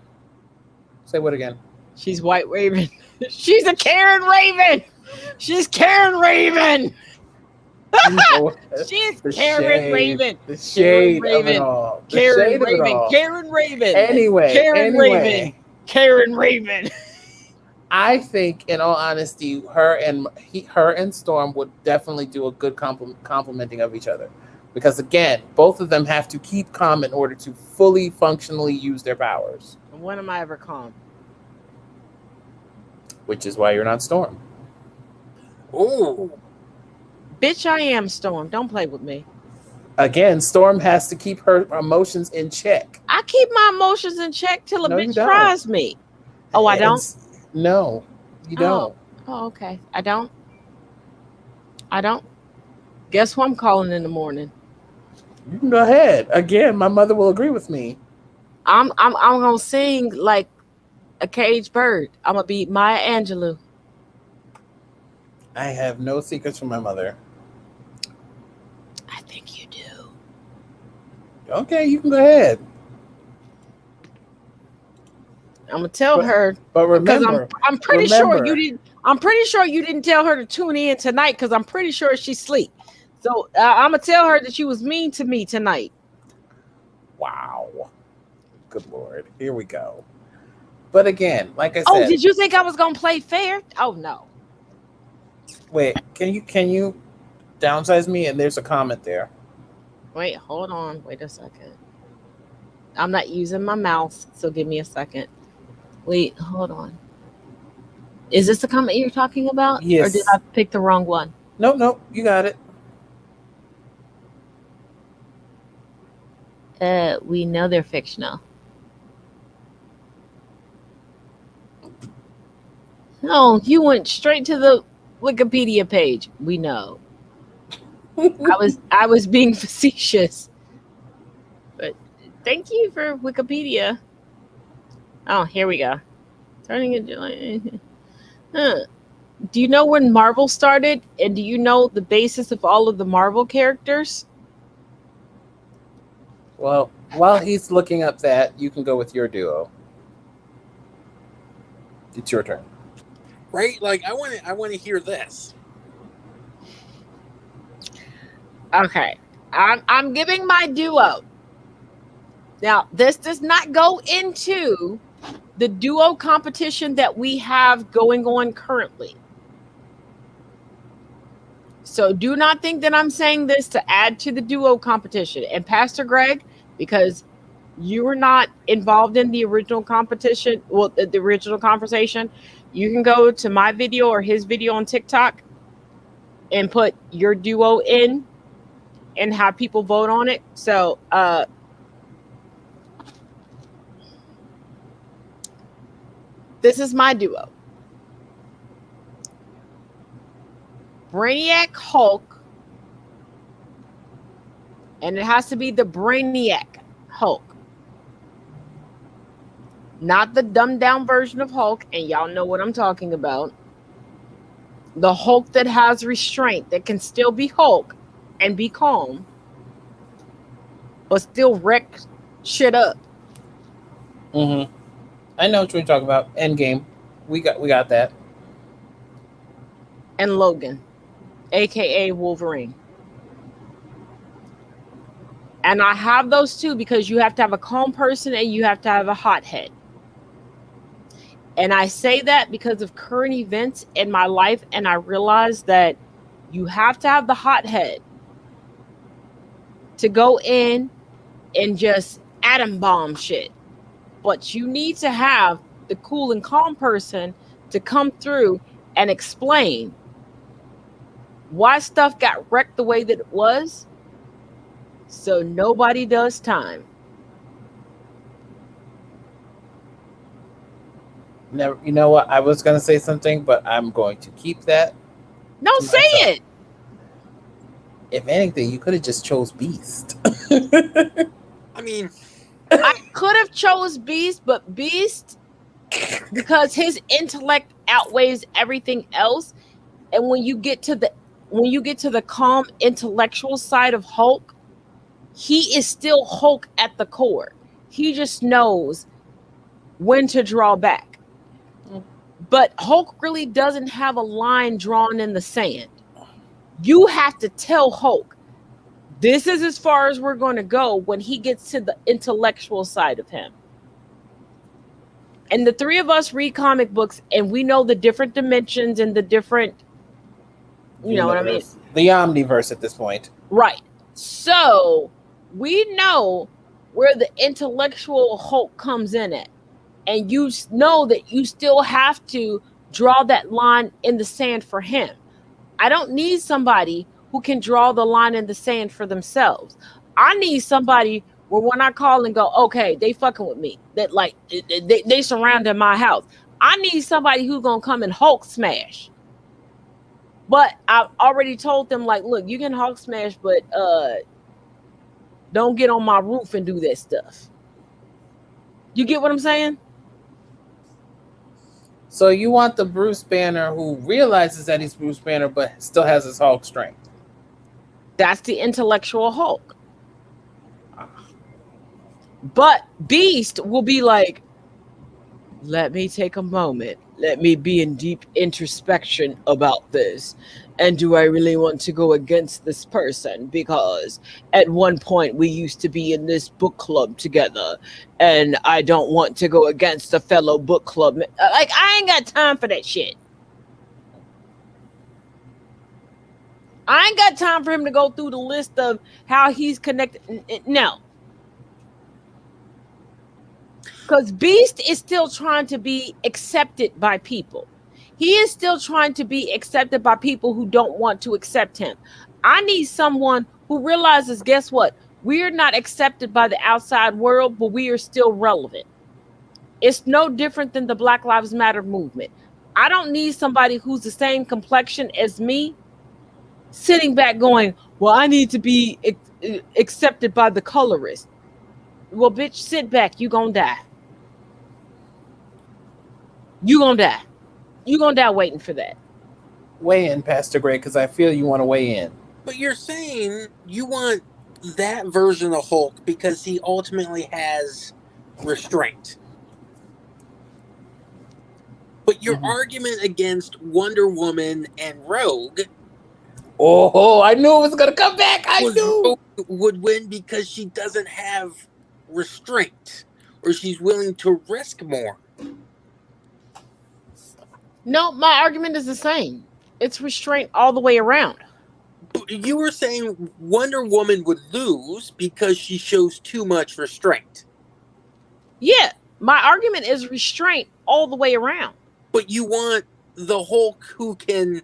[SPEAKER 3] Say what again?
[SPEAKER 1] She's White Raven. She's a Karen Raven. She's Karen Raven. She's
[SPEAKER 3] The
[SPEAKER 1] Karen
[SPEAKER 3] shade,
[SPEAKER 1] Raven.
[SPEAKER 3] The shade
[SPEAKER 1] Karen
[SPEAKER 3] of it
[SPEAKER 1] Raven.
[SPEAKER 3] all. The
[SPEAKER 1] Karen
[SPEAKER 3] shade of it
[SPEAKER 1] Raven.
[SPEAKER 3] all.
[SPEAKER 1] Karen Raven.
[SPEAKER 3] Anyway,
[SPEAKER 1] Karen Raven. Karen Raven.
[SPEAKER 3] I think, in all honesty, her and Storm would definitely do a good complementing of each other, because again, both of them have to keep calm in order to fully functionally use their powers.
[SPEAKER 1] When am I ever calm?
[SPEAKER 3] Which is why you're not Storm.
[SPEAKER 2] Ooh.
[SPEAKER 1] Bitch, I am Storm. Don't play with me.
[SPEAKER 3] Again, Storm has to keep her emotions in check.
[SPEAKER 1] I keep my emotions in check till a
[SPEAKER 3] No, you
[SPEAKER 1] bitch
[SPEAKER 3] don't.
[SPEAKER 1] tries me. Oh, I don't?
[SPEAKER 3] No, you don't.
[SPEAKER 1] Oh, okay. I don't. Guess who I'm calling in the morning?
[SPEAKER 3] You can go ahead. Again, my mother will agree with me.
[SPEAKER 1] I'm gonna sing like a caged bird. I'm gonna be Maya Angelou.
[SPEAKER 3] I have no secrets from my mother.
[SPEAKER 1] I think you do.
[SPEAKER 3] Okay, you can go ahead.
[SPEAKER 1] I'm gonna tell her
[SPEAKER 3] But
[SPEAKER 1] because
[SPEAKER 3] remember,
[SPEAKER 1] I'm pretty sure
[SPEAKER 3] remember.
[SPEAKER 1] you didn't. I'm pretty sure you didn't tell her to tune in tonight because I'm pretty sure she's asleep. So I'm gonna tell her that she was mean to me tonight.
[SPEAKER 3] Wow. Good Lord. Here we go. But again, like I said.
[SPEAKER 1] Oh, did you think I was gonna play fair? Oh no.
[SPEAKER 3] Wait, can you downsize me? And there's a comment there.
[SPEAKER 1] Wait, hold on. Wait a second. I'm not using my mouse, so give me a second. Wait, hold on. Is this the comment you're talking about?
[SPEAKER 3] Yes.
[SPEAKER 1] Or did I pick the wrong one?
[SPEAKER 3] Nope, you got it.
[SPEAKER 1] We know they're fictional. No, you went straight to the Wikipedia page. We know. I was being facetious. But thank you for Wikipedia. Oh, here we go. Turning into Do you know when Marvel started? And do you know the basis of all of the Marvel characters?
[SPEAKER 3] Well, while he's looking up that, you can go with your duo. It's your turn.
[SPEAKER 2] Right? Like I want to hear this.
[SPEAKER 1] Okay. I'm giving my duo. Now, this does not go into the duo competition that we have going on currently. So do not think that I'm saying this to add to the duo competition. And Pastor Greg, because you were not involved in the original competition, well, the original conversation, you can go to my video or his video on TikTok and put your duo in and have people vote on it. So, this is my duo. Brainiac Hulk. And it has to be the Brainiac Hulk. Not the dumbed down version of Hulk. And y'all know what I'm talking about. The Hulk that has restraint, that can still be Hulk and be calm, but still wreck shit up.
[SPEAKER 3] Mm-hmm. I know what you're talking about. Endgame. We got that.
[SPEAKER 1] And Logan, aka Wolverine. And I have those two because you have to have a calm person and you have to have a hothead. And I say that because of current events in my life, and I realize that you have to have the hothead to go in and just atom bomb shit. But you need to have the cool and calm person to come through and explain why stuff got wrecked the way that it was, so nobody does time.
[SPEAKER 3] Never. You know what? I was gonna say something, but I'm going to keep that.
[SPEAKER 1] No, say it.
[SPEAKER 3] If anything, you could have just chose Beast.
[SPEAKER 2] I mean,
[SPEAKER 1] I could have chose Beast, but Beast, because his intellect outweighs everything else, And when you get to the calm intellectual side of Hulk, he is still Hulk at the core. He just knows when to draw back. But Hulk really doesn't have a line drawn in the sand. You have to tell Hulk, this is as far as we're going to go when he gets to the intellectual side of him. And the three of us read comic books, and we know the different dimensions and the different, you know what I mean?
[SPEAKER 3] The omniverse at this point.
[SPEAKER 1] Right. So we know where the intellectual Hulk comes in at. And you know that you still have to draw that line in the sand for him. I don't need somebody who can draw the line in the sand for themselves. I need somebody where when I call and go, okay, they fucking with me. That like they surrounded my house. I need somebody who's gonna come and Hulk smash. But I've already told them, like, look, you can Hulk smash, but don't get on my roof and do that stuff. You get what I'm saying?
[SPEAKER 3] So you want the Bruce Banner who realizes that he's Bruce Banner, but still has his Hulk strength.
[SPEAKER 1] That's the intellectual Hulk. But Beast will be like, let me take a moment. Let me be in deep introspection about this. And do I really want to go against this person? Because at one point we used to be in this book club together. And I don't want to go against a fellow book club. Like, I ain't got time for that shit. I ain't got time for him to go through the list of how he's connected. No. Because Beast is still trying to be accepted by people. He is still trying to be accepted by people who don't want to accept him. I need someone who realizes, guess what? We're not accepted by the outside world, but we are still relevant. It's no different than the Black Lives Matter movement. I don't need somebody who's the same complexion as me sitting back going, well, I need to be accepted by the colorist. Well, bitch, sit back. You gonna die. You gonna die. You gonna die waiting for that.
[SPEAKER 3] Weigh in, Pastor Gray, because I feel you want to weigh in.
[SPEAKER 2] But you're saying you want that version of Hulk because he ultimately has restraint. But your argument against Wonder Woman and Rogue...
[SPEAKER 3] Oh, I knew it was going to come back. I knew.
[SPEAKER 2] Rogue would win because she doesn't have restraint. Or she's willing to risk more.
[SPEAKER 1] No, my argument is the same. It's restraint all the way around.
[SPEAKER 2] You were saying Wonder Woman would lose because she shows too much restraint.
[SPEAKER 1] Yeah, my argument is restraint all the way around.
[SPEAKER 2] But you want the Hulk who can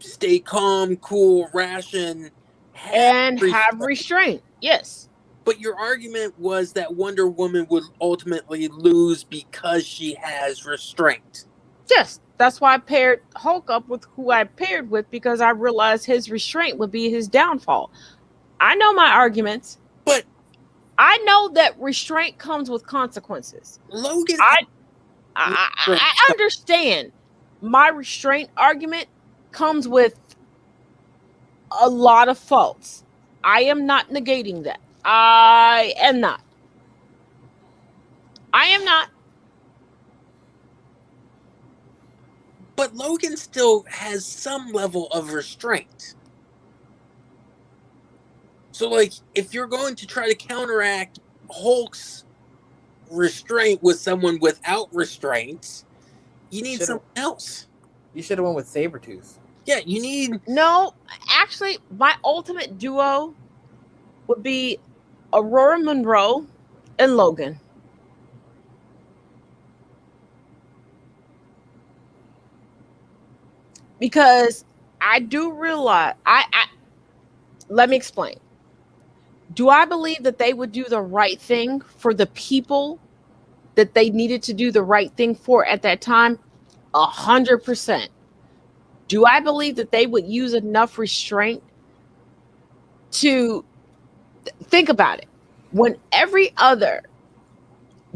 [SPEAKER 2] stay calm, cool, ration,
[SPEAKER 1] have restraint. Yes.
[SPEAKER 2] But your argument was that Wonder Woman would ultimately lose because she has restraint.
[SPEAKER 1] Yes. That's why I paired Hulk up with who I paired with, because I realized his restraint would be his downfall. I know my arguments,
[SPEAKER 2] but
[SPEAKER 1] I know that restraint comes with consequences.
[SPEAKER 2] Logan,
[SPEAKER 1] I understand my restraint argument comes with a lot of faults. I am not negating that. I am not.
[SPEAKER 2] But Logan still has some level of restraint. So, like, if you're going to try to counteract Hulk's restraint with someone without restraint, you need something else.
[SPEAKER 3] You should have went with Sabretooth.
[SPEAKER 2] Yeah, you need...
[SPEAKER 1] No, actually, my ultimate duo would be Aurora Monroe and Logan. Because I do realize, let me explain. Do I believe that they would do the right thing for the people that they needed to do the right thing for at that time? 100%. Do I believe that they would use enough restraint to think about it? When every other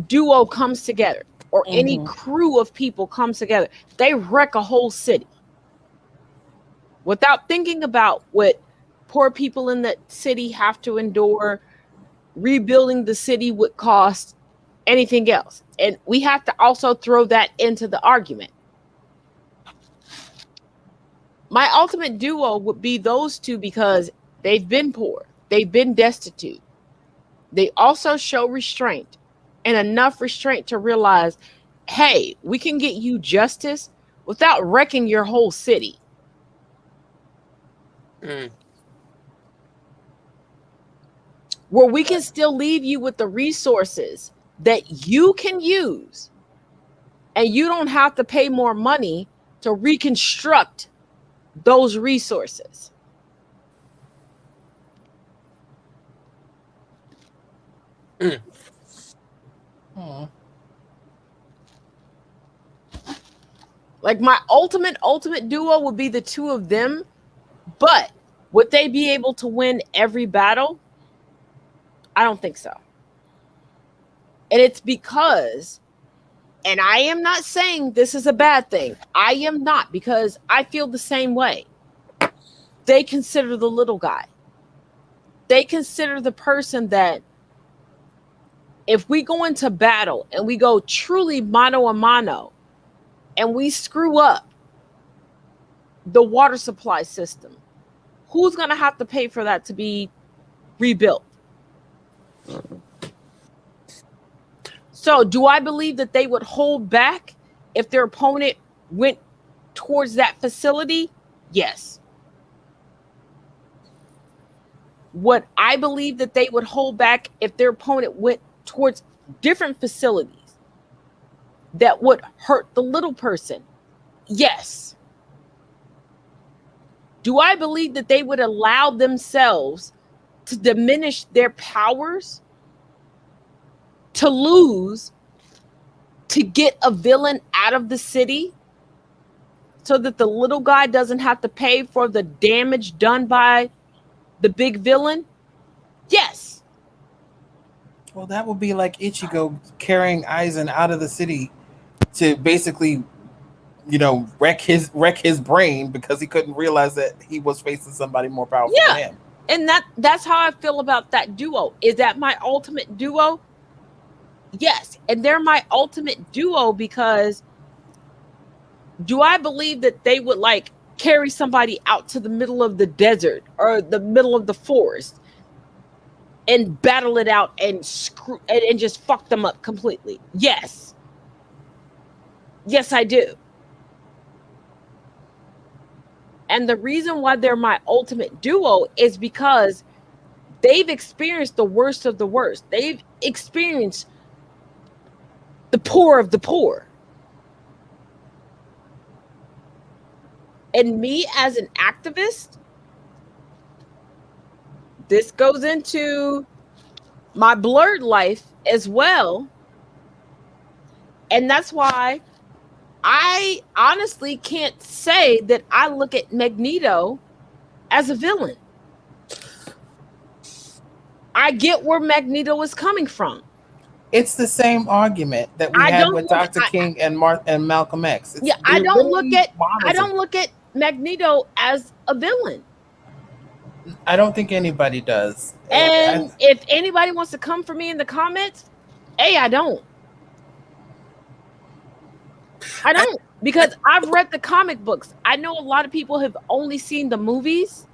[SPEAKER 1] duo comes together, or any crew of people comes together, they wreck a whole city. without thinking about what poor people in the city have to endure. Rebuilding the city would cost anything else. And we have to also throw that into the argument. My ultimate duo would be those two because they've been poor. They've been destitute. They also show restraint, and enough restraint to realize, hey, we can get you justice without wrecking your whole city. Where we can still leave you with the resources that you can use, and you don't have to pay more money to reconstruct those resources. Like my ultimate duo would be the two of them, but would they be able to win every battle? I don't think so. And it's because, and I am not saying this is a bad thing. I am not, because I feel the same way. They consider the little guy. They consider the person that if we go into battle and we go truly mano a mano and we screw up the water supply system, who's going to have to pay for that to be rebuilt? So do I believe that they would hold back if their opponent went towards that facility? Yes. Would I believe that they would hold back if their opponent went towards different facilities that would hurt the little person? Yes. Do I believe that they would allow themselves to diminish their powers, to lose, to get a villain out of the city so that the little guy doesn't have to pay for the damage done by the big villain? Yes.
[SPEAKER 3] Well, that would be like Ichigo carrying Aizen out of the city to basically, wreck his brain because he couldn't realize that he was facing somebody more powerful than him.
[SPEAKER 1] And that's how I feel about that duo. Is that my ultimate duo? Yes. And they're my ultimate duo because do I believe that they would like carry somebody out to the middle of the desert or the middle of the forest and battle it out and and just fuck them up completely? Yes. Yes, I do. And the reason why they're my ultimate duo is because they've experienced the worst of the worst. They've experienced the poor of the poor. And me as an activist, this goes into my blurred life as well. And that's why I honestly can't say that I look at Magneto as a villain. I get where Magneto is coming from.
[SPEAKER 3] It's the same argument that we had with Dr. King and Malcolm X.
[SPEAKER 1] I don't look at Magneto as a villain.
[SPEAKER 3] I don't think anybody does.
[SPEAKER 1] And if anybody wants to come for me in the comments, I don't. Because I've read the comic books. I know a lot of people have only seen the movies,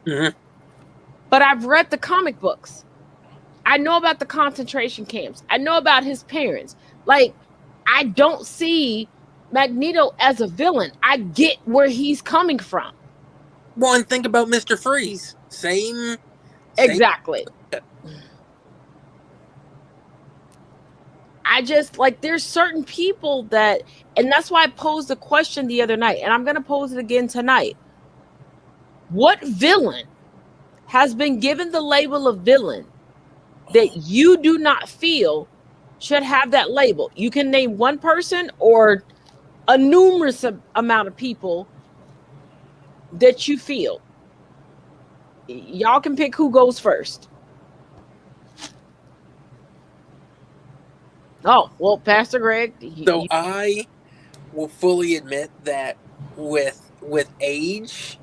[SPEAKER 1] but I've read the comic books. I know about the concentration camps. I know about his parents. Like, I don't see Magneto as a villain. I get where he's coming from.
[SPEAKER 2] Well, and think about Mr. Freeze. Same.
[SPEAKER 1] Exactly. I just like there's certain people that, and that's why I posed the question the other night, and I'm going to pose it again tonight. What villain has been given the label of villain that you do not feel should have that label? You can name one person or a numerous amount of people that you feel. Y'all can pick who goes first. Oh, well, Pastor Greg.
[SPEAKER 2] I will fully admit that with age,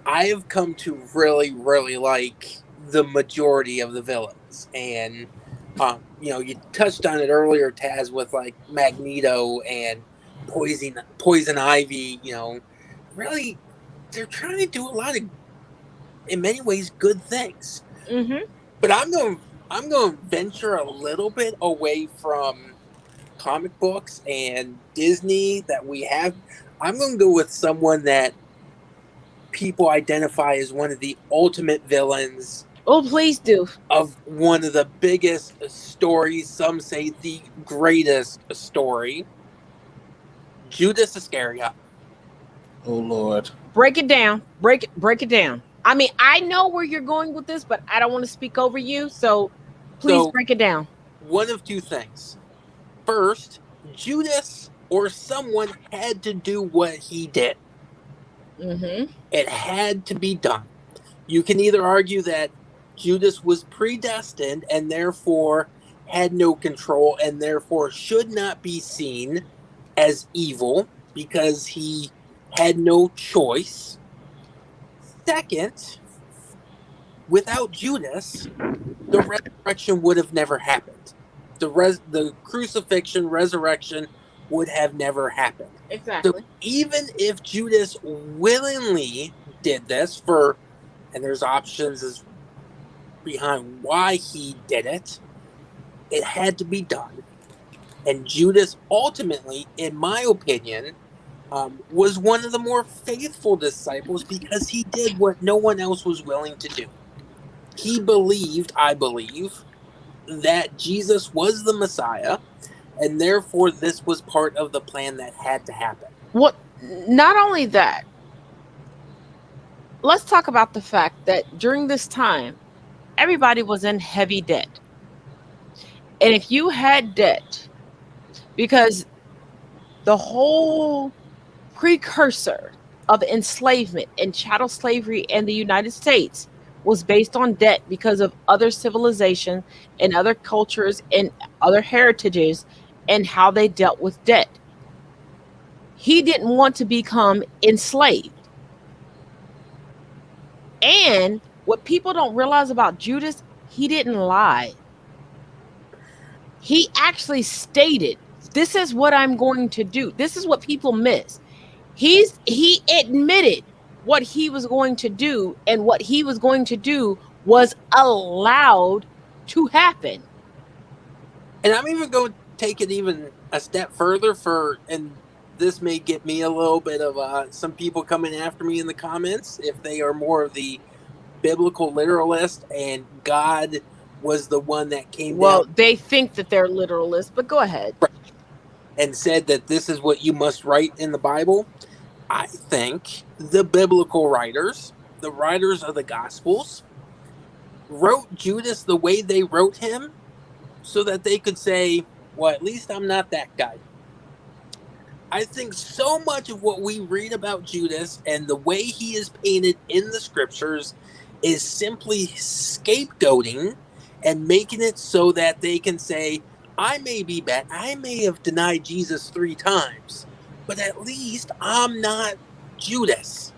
[SPEAKER 2] I have come to really, really like the majority of the villains. And, you touched on it earlier, Taz, with like Magneto and Poison Ivy. Really, they're trying to do a lot of, in many ways, good things.
[SPEAKER 1] Mm-hmm.
[SPEAKER 2] But I'm going to venture a little bit away from comic books and Disney that we have. I'm going to go with someone that people identify as one of the ultimate villains.
[SPEAKER 1] Oh, please do.
[SPEAKER 2] Of one of the biggest stories, some say the greatest story, Judas Iscariot.
[SPEAKER 3] Oh Lord.
[SPEAKER 1] Break it down. Break it down. I mean, I know where you're going with this, but I don't want to speak over you, so please break it down.
[SPEAKER 2] One of two things. First, Judas or someone had to do what he did.
[SPEAKER 1] Mm-hmm.
[SPEAKER 2] It had to be done. You can either argue that Judas was predestined and therefore had no control and therefore should not be seen as evil because he had no choice. Second, without Judas, the resurrection would have never happened. The crucifixion, resurrection would have never happened.
[SPEAKER 1] Exactly.
[SPEAKER 2] So even if Judas willingly did this and there's options as behind why he did it, it had to be done. And Judas ultimately, in my opinion, was one of the more faithful disciples because he did what no one else was willing to do. He believed, I believe, that Jesus was the Messiah, and therefore this was part of the plan that had to happen.
[SPEAKER 1] What? Not only that, let's talk about the fact that during this time, everybody was in heavy debt. And if you had debt, because the whole precursor of enslavement and chattel slavery in the United States was based on debt because of other civilizations and other cultures and other heritages and how they dealt with debt. He didn't want to become enslaved. And what people don't realize about Judas, he didn't lie. He actually stated, this is what I'm going to do. This is what people miss. He admitted what he was going to do, and what he was going to do was allowed to happen.
[SPEAKER 2] And I'm even going to take it even a step further and this may get me a little bit of some people coming after me in the comments if they are more of the biblical literalist and God was the one that came down.
[SPEAKER 1] Well, they think that they're literalists, but go ahead.
[SPEAKER 2] And said that this is what you must write in the Bible. I think the biblical writers, the writers of the Gospels, wrote Judas the way they wrote him so that they could say, well, at least I'm not that guy. I think so much of what we read about Judas and the way he is painted in the scriptures is simply scapegoating and making it so that they can say, I may be bad, I may have denied Jesus 3 times, but at least I'm not Judas.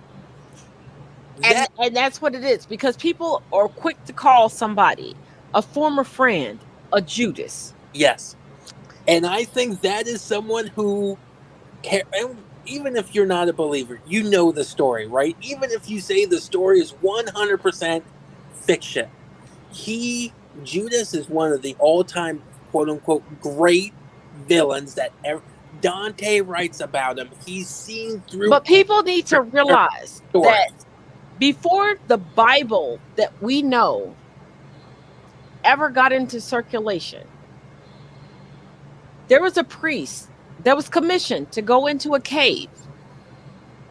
[SPEAKER 1] And that's what it is, because people are quick to call somebody, a former friend, a Judas.
[SPEAKER 2] Yes. And I think that is someone who, even if you're not a believer, you know the story, right? Even if you say the story is 100% fiction, Judas is one of the all-time, quote-unquote, great villains that Dante writes about him. He's seen through.
[SPEAKER 1] But people need to realize that before the Bible that we know ever got into circulation, there was a priest that was commissioned to go into a cave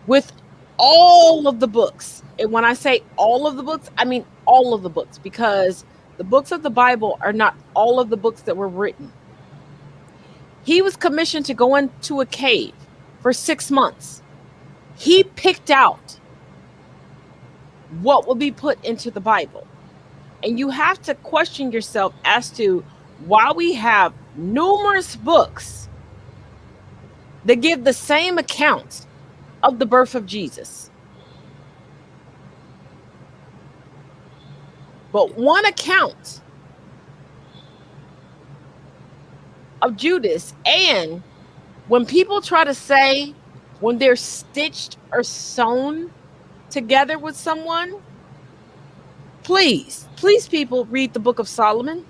[SPEAKER 1] with all of the books. And when I say all of the books, I mean all of the books, because the books of the Bible are not all of the books that were written. He was commissioned to go into a cave for 6 months. He picked out what will be put into the Bible. And you have to question yourself as to why we have numerous books that give the same account of the birth of Jesus. But one account of Judas, and when people try to say when they're stitched or sewn together with someone, please people read the Book of Solomon,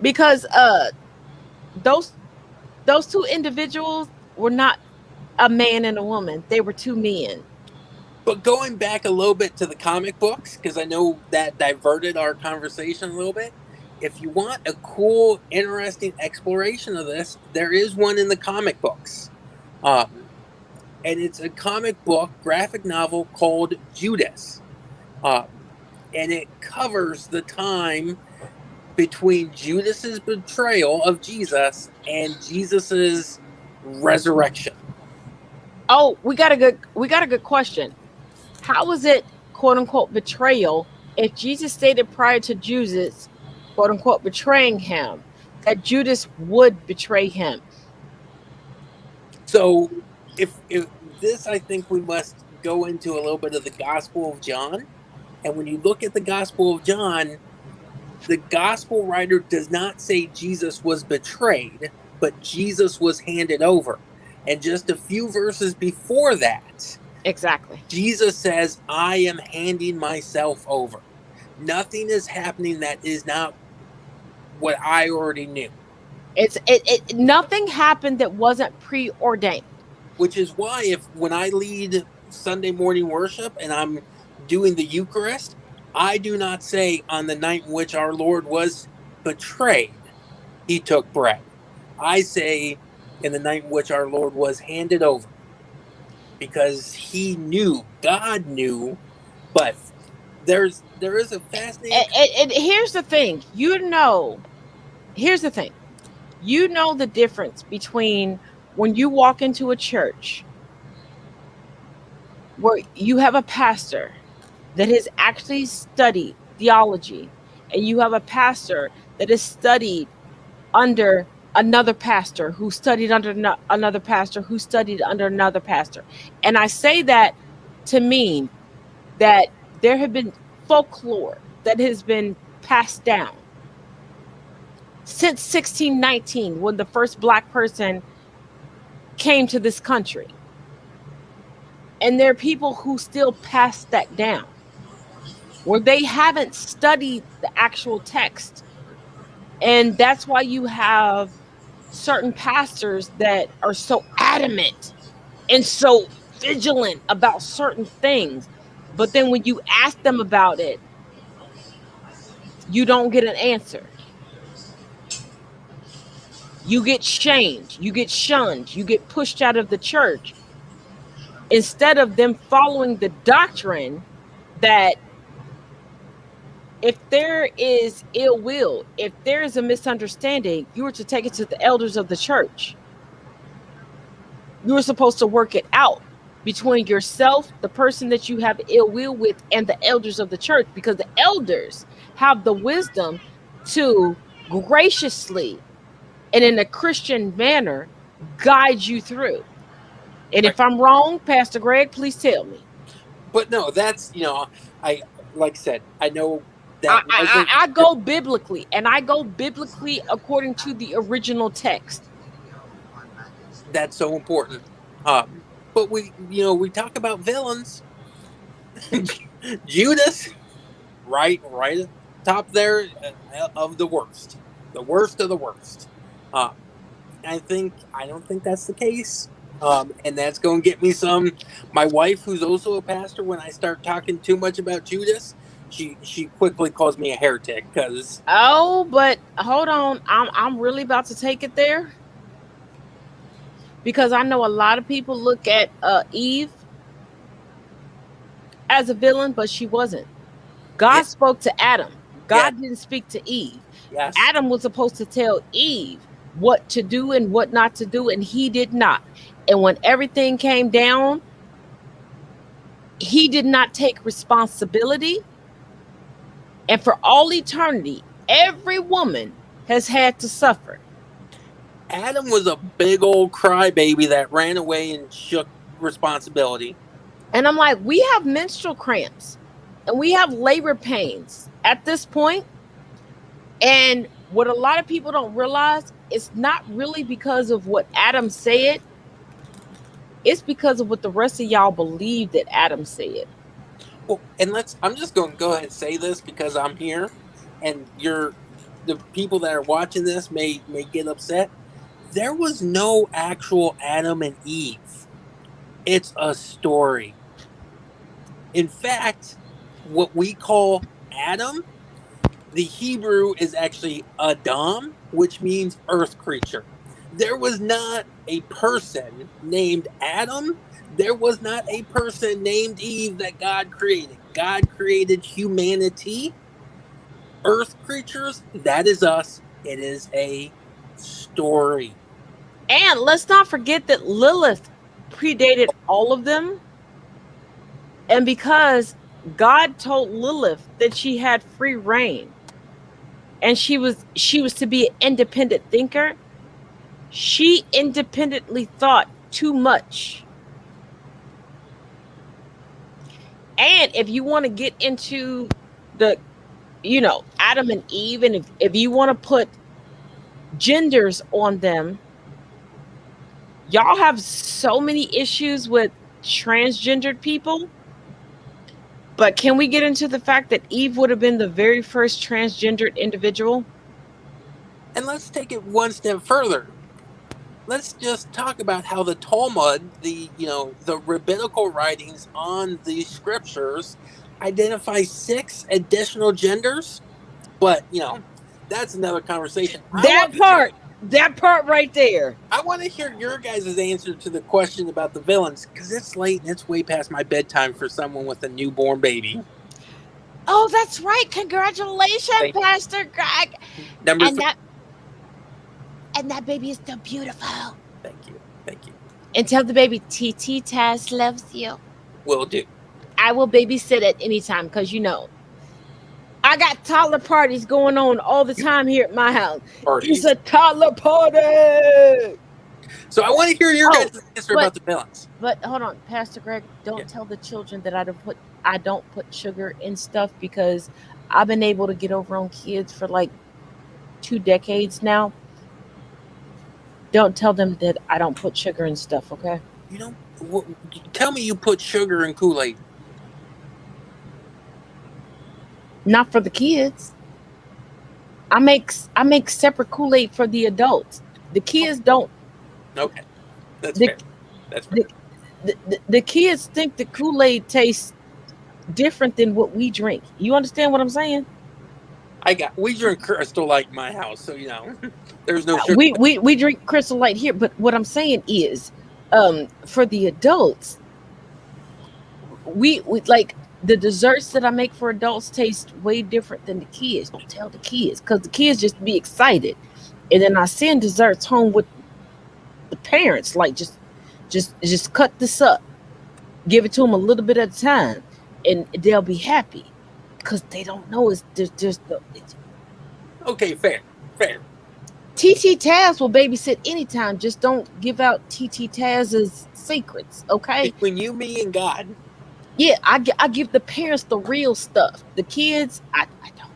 [SPEAKER 1] because those two individuals were not a man and a woman, they were two men.
[SPEAKER 2] But going back a little bit to the comic books, because I know that diverted our conversation a little bit. If you want a cool, interesting exploration of this, there is one in the comic books. And it's a comic book, graphic novel called Judas. And it covers the time between Judas's betrayal of Jesus and Jesus's resurrection.
[SPEAKER 1] Oh, we got a good question. How was it, quote unquote, betrayal if Jesus stated prior to Judas, quote unquote, betraying him, that Judas would betray him?
[SPEAKER 2] So if this, I think we must go into a little bit of the Gospel of John. And when you look at the Gospel of John, the Gospel writer does not say Jesus was betrayed, but Jesus was handed over. And just a few verses before that,
[SPEAKER 1] exactly,
[SPEAKER 2] Jesus says, I am handing myself over. Nothing is happening that is not what I already knew.
[SPEAKER 1] Nothing happened that wasn't preordained.
[SPEAKER 2] Which is why when I lead Sunday morning worship and I'm doing the Eucharist, I do not say on the night in which our Lord was betrayed, he took bread. I say in the night in which our Lord was handed over. Because he knew, God knew, but there is a fascinating...
[SPEAKER 1] And here's the thing, you know the difference between when you walk into a church where you have a pastor that has actually studied theology, and you have a pastor that is studied under another pastor who studied under another pastor who studied under another pastor. And I say that to mean that there have been folklore that has been passed down since 1619, when the first Black person came to this country. And there are people who still pass that down, where they haven't studied the actual text. And that's why you have certain pastors that are so adamant and so vigilant about certain things. But then when you ask them about it, you don't get an answer. You get shamed, you get shunned, you get pushed out of the church, instead of them following the doctrine that if there is ill will, if there is a misunderstanding, you are to take it to the elders of the church. You are supposed to work it out between yourself, the person that you have ill will with, and the elders of the church, because the elders have the wisdom to graciously and in a Christian manner guide you through. And if I'm wrong, Pastor Greg, please tell me.
[SPEAKER 2] But no, that's, I like I said, I know that
[SPEAKER 1] I go biblically, and I go biblically according to the original text.
[SPEAKER 2] That's so important. But we talk about villains. Judas, right at the top there of the worst of the worst. I don't think that's the case. And that's going to get me some. My wife, who's also a pastor, when I start talking too much about Judas, she quickly calls me a heretic because.
[SPEAKER 1] Oh, but hold on, I'm really about to take it there, because I know a lot of people look at Eve as a villain, but she wasn't. God spoke to Adam. God didn't speak to Eve.
[SPEAKER 2] Yes.
[SPEAKER 1] Adam was supposed to tell Eve what to do and what not to do, and he did not. And when everything came down, he did not take responsibility. And for all eternity, every woman has had to suffer.
[SPEAKER 2] Adam was a big old crybaby that ran away and shook responsibility.
[SPEAKER 1] And I'm like, we have menstrual cramps. and we have labor pains at this point. And what a lot of people don't realize, it's not really because of what Adam said. It's because of what the rest of y'all believe that Adam said.
[SPEAKER 2] Well, and I'm just going to go ahead and say this because I'm here, and the people that are watching this may get upset. There was no actual Adam and Eve. It's a story. In fact, what we call Adam, the Hebrew is actually Adam, which means earth creature. There was not a person named Adam. There was not a person named Eve that God created. God created humanity, earth creatures. That is us. It is a story.
[SPEAKER 1] And let's not forget that Lilith predated all of them. And because God told Lilith that she had free reign and she was to be an independent thinker, she independently thought too much. And if you want to get into the, Adam and Eve, and if you want to put genders on them, y'all have so many issues with transgendered people. But can we get into the fact that Eve would have been the very first transgendered individual?
[SPEAKER 2] And let's take it one step further. Let's just talk about how the Talmud, the rabbinical writings on these scriptures, identify 6 additional genders. But that's another conversation.
[SPEAKER 1] That part right there.
[SPEAKER 2] I want to hear your guys' answer to the question about the villains, because it's late and it's way past my bedtime for someone with a newborn baby.
[SPEAKER 1] Oh, that's right. Congratulations, Pastor Greg. And that baby is so beautiful.
[SPEAKER 2] Thank you.
[SPEAKER 1] And tell the baby TT Taz loves you.
[SPEAKER 2] Will do.
[SPEAKER 1] I will babysit at any time because I got toddler parties going on all the time here at my house. It's a toddler party.
[SPEAKER 2] So I want to hear your guys' answer about the villains.
[SPEAKER 1] But hold on, Pastor Greg, don't tell the children that I don't put sugar in stuff, because I've been able to get over on kids for like 2 decades now. Don't tell them that I don't put sugar in stuff, okay?
[SPEAKER 2] Tell me you put sugar in Kool-Aid.
[SPEAKER 1] Not for the kids. I make separate Kool-Aid for the adults. The kids don't.
[SPEAKER 2] Okay, that's fair.
[SPEAKER 1] The kids think the Kool-Aid tastes different than what we drink. You understand what I'm saying?
[SPEAKER 2] We drink Crystal Light in my house, so there's no sugar.
[SPEAKER 1] We drink Crystal Light here, but what I'm saying is, for the adults, we like the desserts that I make for adults taste way different than the kids. Don't tell the kids, because the kids just be excited, and then I send desserts home with the parents, like just cut this up, give it to them a little bit at a time, and they'll be happy. Because they don't know
[SPEAKER 2] okay, fair.
[SPEAKER 1] TT Taz will babysit anytime. Just don't give out TT Taz's secrets, okay?
[SPEAKER 2] Between you, me, and God.
[SPEAKER 1] Yeah, I give the parents the real stuff. The kids, I don't.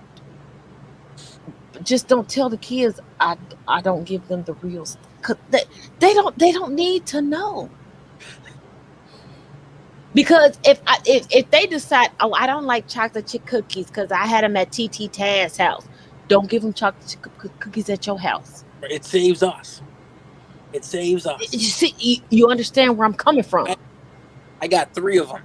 [SPEAKER 1] Just don't tell the kids I don't give them the real stuff. 'Cause they don't need to know. Because if they decide, I don't like chocolate chip cookies because I had them at TT Taz's house, don't give them chocolate chip cookies at your house.
[SPEAKER 2] It saves us.
[SPEAKER 1] You see, you understand where I'm coming from.
[SPEAKER 2] I got 3 of them.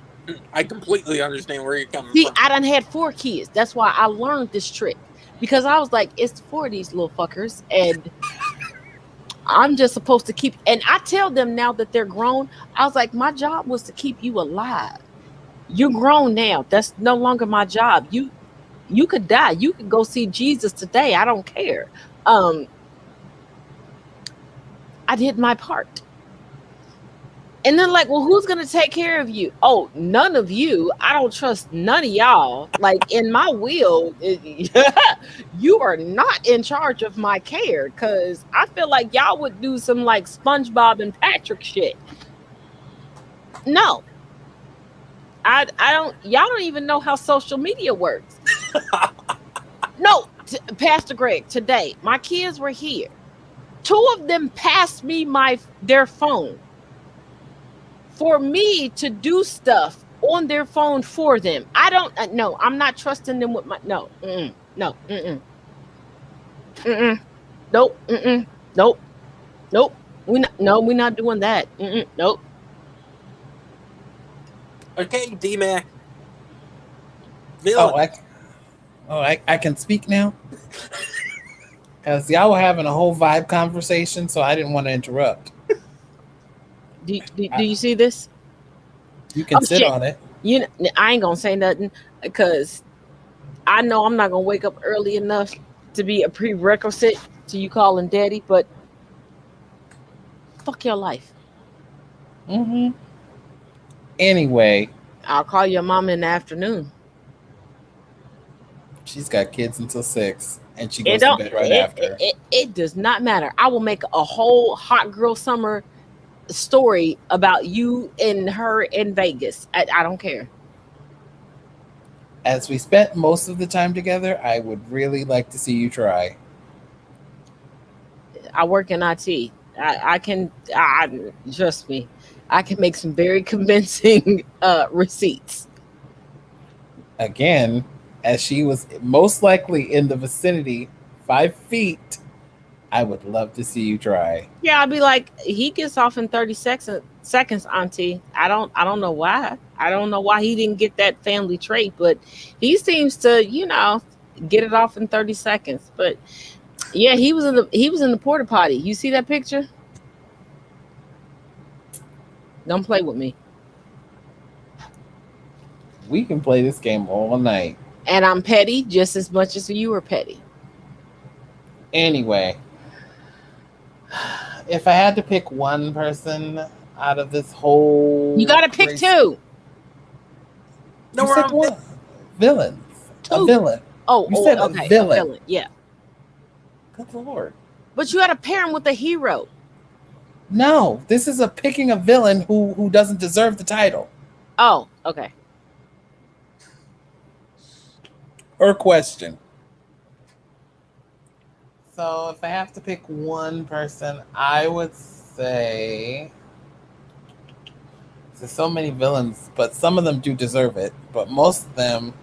[SPEAKER 2] I completely understand where you're coming from.
[SPEAKER 1] I done had 4 kids. That's why I learned this trick, because I was like, it's for these little fuckers, and I'm just supposed to keep. And I tell them now that they're grown, I was like, my job was to keep you alive. You're grown now. That's no longer my job. You could die. You could go see Jesus today. I don't care. I did my part. And then like, well, who's going to take care of you? Oh, none of you. I don't trust none of y'all. Like in my will, you are not in charge of my care, because I feel like y'all would do some like SpongeBob and Patrick shit. No. I don't. Y'all don't even know how social media works. No, Pastor Greg. Today, my kids were here. Two of them passed me their phone for me to do stuff on their phone for them. I don't. No, I'm not trusting them with my. No. No. Nope. Nope. Nope. We're not doing that. Nope.
[SPEAKER 2] Okay, D-Mac.
[SPEAKER 3] Oh, I can speak now? Because y'all were having a whole vibe conversation, so I didn't want to interrupt.
[SPEAKER 1] Do you see this?
[SPEAKER 3] You can sit on it.
[SPEAKER 1] I ain't gonna say nothing because I know I'm not gonna wake up early enough to be a prerequisite to you calling daddy, but fuck your life.
[SPEAKER 3] Anyway,
[SPEAKER 1] I'll call your mom in the afternoon.
[SPEAKER 3] She's got kids until 6, and she goes to bed right after.
[SPEAKER 1] It does not matter. I will make a whole hot girl summer story about you and her in Vegas. I don't care.
[SPEAKER 3] As we spent most of the time together, I would really like to see you try.
[SPEAKER 1] I work in IT. I can trust me. I can make some very convincing receipts.
[SPEAKER 3] Again, as she was most likely in the vicinity 5 feet, I would love to see you try.
[SPEAKER 1] Yeah, I'd be like, he gets off in 30 seconds, Auntie. I don't know why. I don't know why he didn't get that family trait, but he seems to, get it off in 30 seconds. But yeah, he was in the porta potty. You see that picture? Don't play with me.
[SPEAKER 3] We can play this game all night.
[SPEAKER 1] And I'm petty just as much as you are petty.
[SPEAKER 3] Anyway, if I had to pick one person out of this whole...
[SPEAKER 1] You got to pick two.
[SPEAKER 3] No, you said one. Villains.
[SPEAKER 1] Two.
[SPEAKER 3] A villain.
[SPEAKER 1] Oh,
[SPEAKER 3] you said
[SPEAKER 1] okay.
[SPEAKER 3] A villain.
[SPEAKER 1] A villain. Yeah.
[SPEAKER 3] Good Lord.
[SPEAKER 1] But you had to pair him with a hero.
[SPEAKER 3] No, this is picking a villain who doesn't deserve the title.
[SPEAKER 1] Oh, okay.
[SPEAKER 3] Or question. So if I have to pick one person, I would say there's so many villains, but some of them do deserve it. But most of them,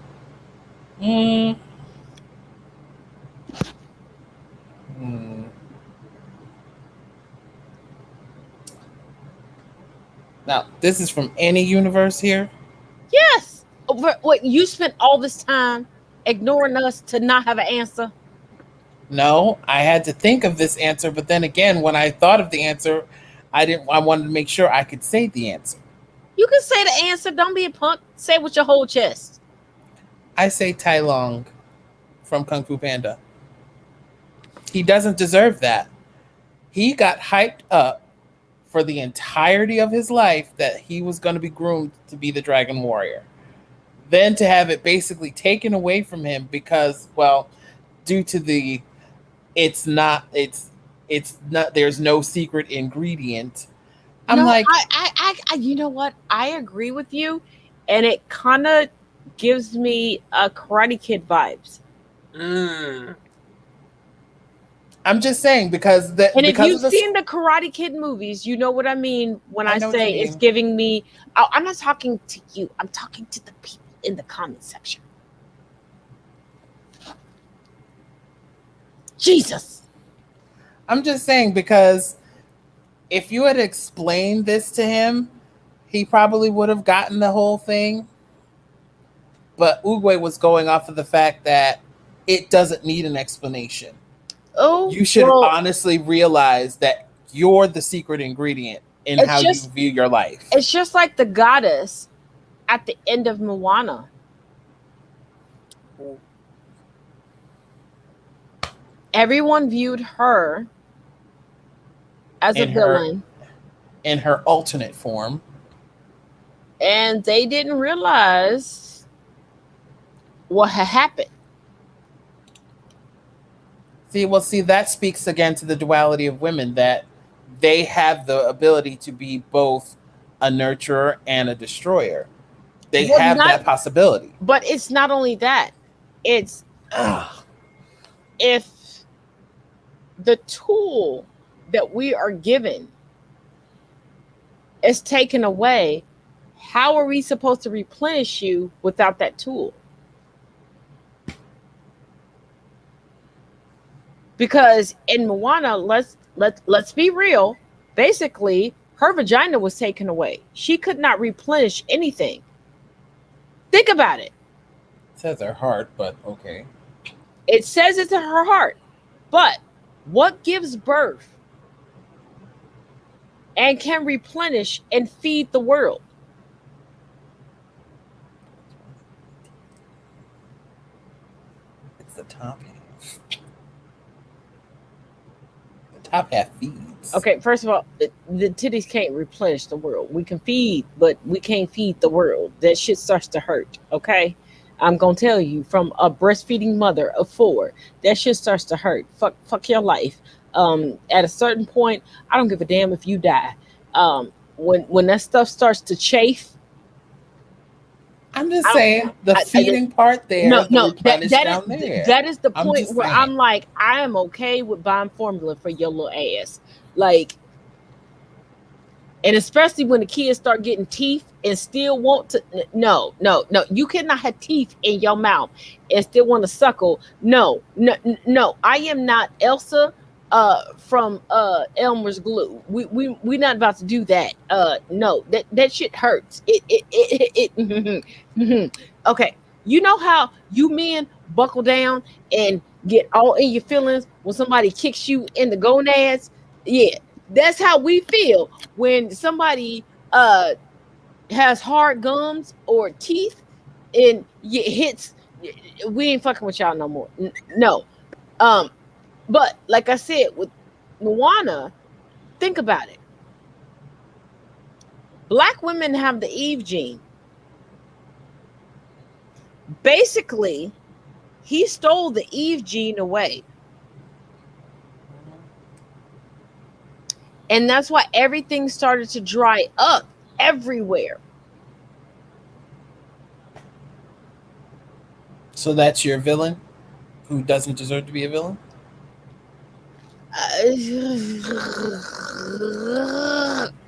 [SPEAKER 3] Now, this is from any universe here?
[SPEAKER 1] Yes. What, you spent all this time ignoring us to not have an answer?
[SPEAKER 3] No, I had to think of this answer, but then again, when I thought of the answer, I wanted to make sure I could say the answer.
[SPEAKER 1] You can say the answer. Don't be a punk. Say it with your whole chest.
[SPEAKER 3] I say Tai Lung from Kung Fu Panda. He doesn't deserve that. He got hyped up for the entirety of his life that he was going to be groomed to be the Dragon Warrior. Then to have it basically taken away from him because, well, due to it's not, there's no secret ingredient.
[SPEAKER 1] I you know what? I agree with you. And it kind of gives me Karate Kid vibes.
[SPEAKER 3] I'm just saying because
[SPEAKER 1] if you've seen the Karate Kid movies, you know what I mean when I say it's giving me. I'm not talking to you. I'm talking to the people in the comment section. Jesus.
[SPEAKER 3] I'm just saying because if you had explained this to him, he probably would have gotten the whole thing. But Oogway was going off of the fact that it doesn't need an explanation.
[SPEAKER 1] Oh,
[SPEAKER 3] you should honestly realize that you're the secret ingredient in how you view your life.
[SPEAKER 1] It's just like the goddess at the end of Moana. Everyone viewed her as a villain.
[SPEAKER 3] In her alternate form.
[SPEAKER 1] And they didn't realize what had happened.
[SPEAKER 3] See, that speaks again to the duality of women, that they have the ability to be both a nurturer and a destroyer. They
[SPEAKER 1] Well,
[SPEAKER 3] have
[SPEAKER 1] not-
[SPEAKER 3] that possibility.
[SPEAKER 1] But it's not only that. It's if the tool that we are given is taken away, how are we supposed to replenish you without that tool? Because in Moana, let's be real. Basically, her vagina was taken away. She could not replenish anything. Think about it.
[SPEAKER 3] It says her heart, but okay.
[SPEAKER 1] It says it's in her heart. But what gives birth and can replenish and feed the world?
[SPEAKER 3] It's the top half. The top half feeds.
[SPEAKER 1] Okay, first of all, the titties can't replenish the world. We can feed, but we can't feed the world. That shit starts to hurt. Okay, I'm gonna tell you, from a breastfeeding mother of 4, that shit starts to hurt. Fuck your life. At a certain point, I don't give a damn if you die. When that stuff starts to chafe.
[SPEAKER 3] I'm just saying the feeding part there.
[SPEAKER 1] No,
[SPEAKER 3] that
[SPEAKER 1] is the point where saying. I'm like, I am okay with buying formula for your little ass, like, and especially when the kids start getting teeth and still want to. No, you cannot have teeth in your mouth and still want to suckle. No. I am not Elsa from Elmer's Glue. We not about to do that. No, that shit hurts. It okay. You know how you men buckle down and get all in your feelings when somebody kicks you in the gonads? Yeah, that's how we feel when somebody has hard gums or teeth and hits. We ain't fucking with y'all no more. No. But like I said, with Moana, think about it. Black women have the Eve gene. Basically, he stole the Eve gene away. And that's why everything started to dry up everywhere.
[SPEAKER 3] So that's your villain who doesn't deserve to be a villain?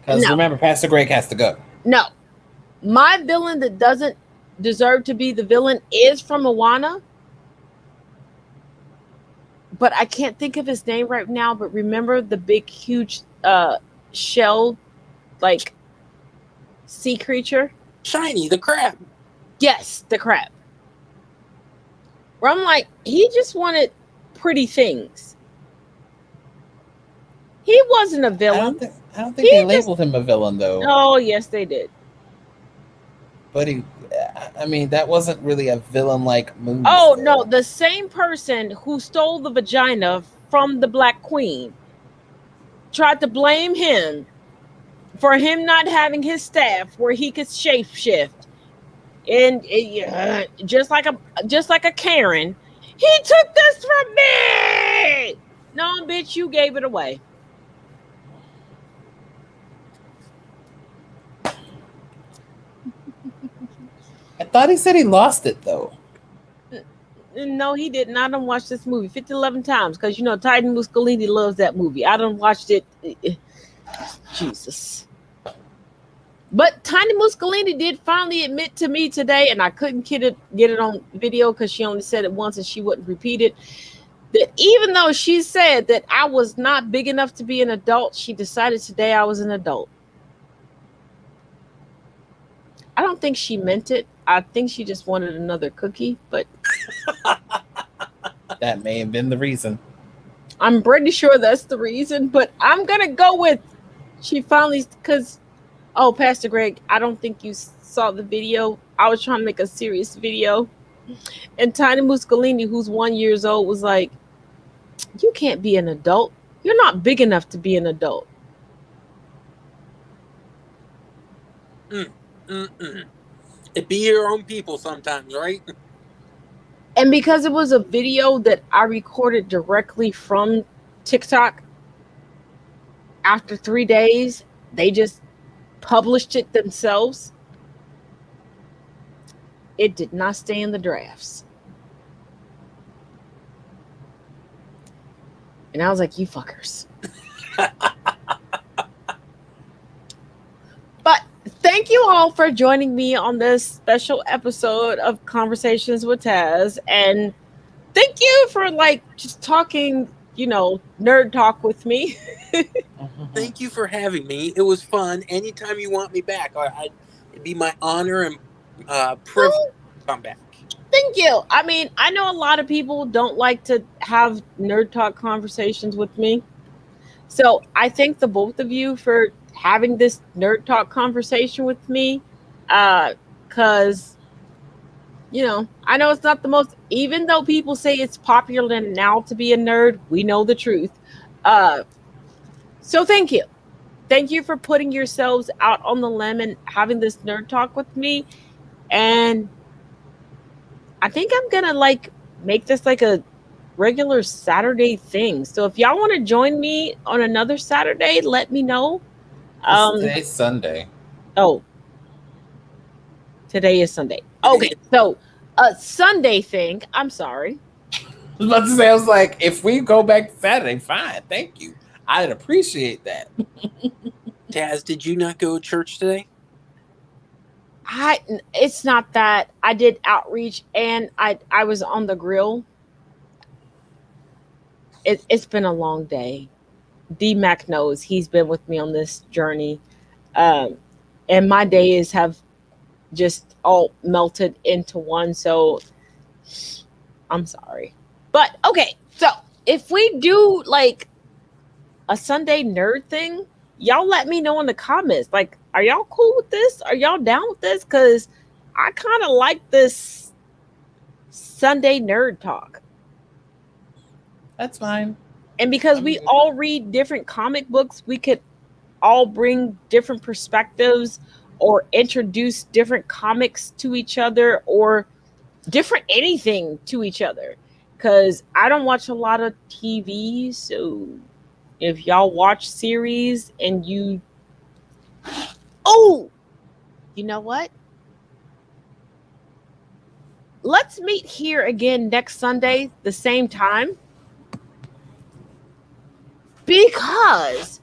[SPEAKER 3] Because remember, Pastor Greg has to go.
[SPEAKER 1] No. My villain that doesn't deserve to be the villain is from Moana. But I can't think of his name right now. But remember the big, huge shell, like, sea creature?
[SPEAKER 2] Shiny, the crab.
[SPEAKER 1] Yes, the crab. Where I'm like, he just wanted pretty things. He wasn't a villain.
[SPEAKER 3] I don't think they labeled him a villain, though.
[SPEAKER 1] Oh, yes, they did.
[SPEAKER 3] But that wasn't really a villain-like move.
[SPEAKER 1] Oh, no, the same person who stole the vagina from the Black Queen tried to blame him for him not having his staff where he could shapeshift. And just like a Karen, he took this from me. No, bitch, you gave it away.
[SPEAKER 3] I thought he said he lost it, though.
[SPEAKER 1] No, he didn't. I done watched this movie 11 times because, Titan Muscolini loves that movie. I done watched it. Jesus. But Tiny Muscolini did finally admit to me today, and I couldn't get it on video because she only said it once and she wouldn't repeat it, that even though she said that I was not big enough to be an adult, she decided today I was an adult. I don't think she meant it. I think she just wanted another cookie, but
[SPEAKER 3] that may have been the reason.
[SPEAKER 1] I'm pretty sure that's the reason, but I'm going to go with she finally, because, oh, Pastor Greg, I don't think you saw the video. I was trying to make a serious video, and Tiny Muscolini, who's 1 year old, was like, you can't be an adult. You're not big enough to be an adult.
[SPEAKER 2] It be your own people sometimes, right?
[SPEAKER 1] And because it was a video that I recorded directly from TikTok, after 3 days, they just published it themselves. It did not stay in the drafts. And I was like, you fuckers. But thank you all for joining me on this special episode of Conversations with Taz. And thank you for just talking, nerd talk with me.
[SPEAKER 2] Thank you for having me. It was fun. Anytime you want me back, it'd be my honor and privilege to come back.
[SPEAKER 1] Thank you. I mean, I know a lot of people don't like to have nerd talk conversations with me. So I thank the both of you for having this nerd talk conversation with me. Because, I know it's not the most, even though people say it's popular now to be a nerd, we know the truth. So thank you. Thank you for putting yourselves out on the limb and having this nerd talk with me. And I think I'm going to make this a regular Saturday thing. So if y'all want to join me on another Saturday, let me know.
[SPEAKER 3] Today's Sunday.
[SPEAKER 1] Oh, today is Sunday. Okay, so a Sunday thing. I'm sorry.
[SPEAKER 3] I was about to say, I was like, if we go back to Saturday, fine. Thank you. I'd appreciate that.
[SPEAKER 2] Taz, did you not go to church today?
[SPEAKER 1] It's not that. I did outreach and I was on the grill. It's been a long day. D-Mac knows he's been with me on this journey. And my days have just all melted into one. So I'm sorry. But okay. So if we do a Sunday nerd thing, y'all let me know in the comments. Are y'all cool with this? Are y'all down with this? Because I kind of like this Sunday nerd talk.
[SPEAKER 3] That's fine.
[SPEAKER 1] And because we all read different comic books, we could all bring different perspectives or introduce different comics to each other or different anything to each other. Because I don't watch a lot of TV. So if y'all watch series and you... Oh, you know what? Let's meet here again next Sunday, the same time. Because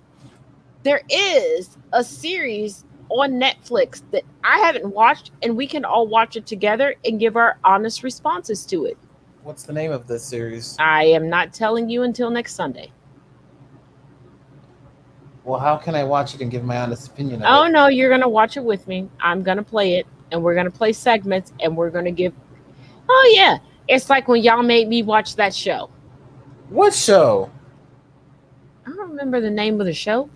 [SPEAKER 1] there is a series on Netflix that I haven't watched, and we can all watch it together and give our honest responses to it.
[SPEAKER 3] What's the name of this series?
[SPEAKER 1] I am not telling you until next Sunday.
[SPEAKER 3] Well, how can I watch it and give my honest opinion
[SPEAKER 1] Oh,
[SPEAKER 3] of it?
[SPEAKER 1] no, you're going to watch it with me. I'm going to play it, and we're going to play segments, and we're going to give... Oh, yeah. It's like when y'all made me watch that show.
[SPEAKER 3] What show?
[SPEAKER 1] I don't remember the name of the show.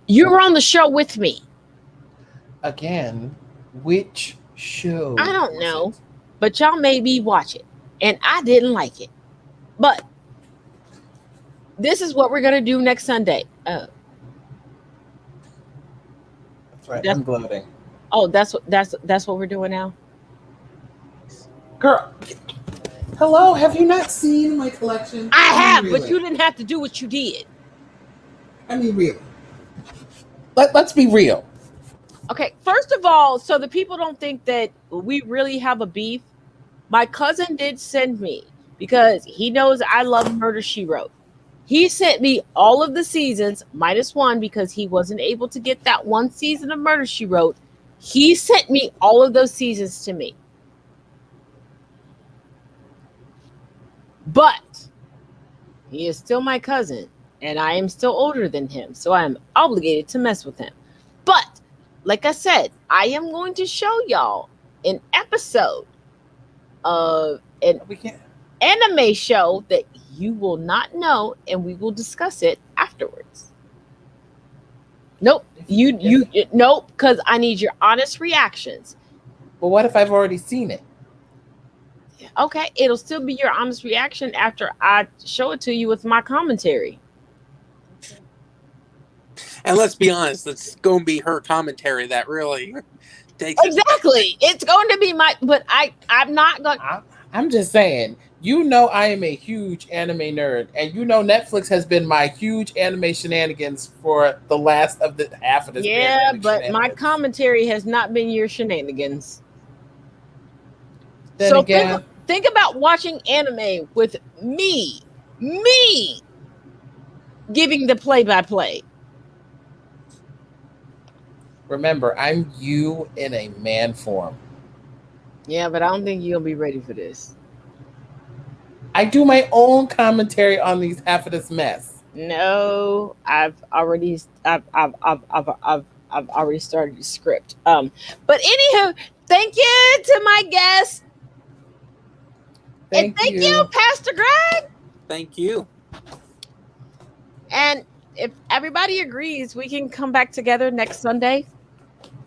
[SPEAKER 1] You were on the show with me.
[SPEAKER 3] Again, which show?
[SPEAKER 1] I don't know. But y'all made me watch it, and I didn't like it. But this is what we're going to do next Sunday.
[SPEAKER 3] That's right. I'm gloating.
[SPEAKER 1] Oh, that's what we're doing now?
[SPEAKER 3] Girl, hello, have you not seen my collection?
[SPEAKER 1] I have,
[SPEAKER 3] really.
[SPEAKER 1] but you didn't have to do what you did.
[SPEAKER 3] I mean, really. Let's be real.
[SPEAKER 1] Okay, first of all, so the people don't think that we really have a beef, my cousin did send me, because he knows I love Murder, She Wrote. He sent me all of the seasons, minus one, because he wasn't able to get that one season of Murder, She Wrote. He sent me all of those seasons to me. But he is still my cousin, and I am still older than him, so I am obligated to mess with him. But like I said, I am going to show y'all an episode of an anime show that you will not know, and we will discuss it afterwards. Nope, nope, because I need your honest reactions.
[SPEAKER 3] Well, what if I've already seen it?
[SPEAKER 1] Okay, it'll still be your honest reaction after I show it to you with my commentary.
[SPEAKER 2] And let's be honest, it's going to be her commentary that really takes
[SPEAKER 1] Exactly. It's going to be but I'm not going.
[SPEAKER 3] I'm just saying, I am a huge anime nerd, and Netflix has been my huge anime shenanigans for the last of the half of this.
[SPEAKER 1] Yeah, but my commentary has not been your shenanigans.
[SPEAKER 3] Then
[SPEAKER 1] So
[SPEAKER 3] again,
[SPEAKER 1] think about watching anime with me giving the play-by-play.
[SPEAKER 3] remember, I'm you in a man form.
[SPEAKER 1] Yeah, but I don't think you'll be ready for this.
[SPEAKER 3] I do my own commentary on these half of this mess.
[SPEAKER 1] No, I've already started the script. But anywho, thank you to my guest. And thank you, Pastor Greg.
[SPEAKER 2] Thank you.
[SPEAKER 1] And if everybody agrees, we can come back together next Sunday.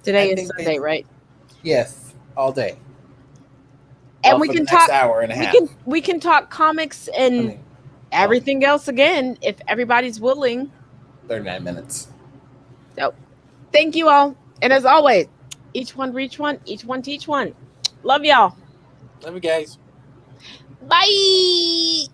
[SPEAKER 1] Today is Sunday, right?
[SPEAKER 3] Yes, all day.
[SPEAKER 1] And we can talk
[SPEAKER 3] hour and a half.
[SPEAKER 1] We can talk comics and everything else again if everybody's willing.
[SPEAKER 3] 39 minutes.
[SPEAKER 1] So thank you all. And as always, each one reach one, each one teach one. Love y'all.
[SPEAKER 2] Love you guys.
[SPEAKER 1] Bye.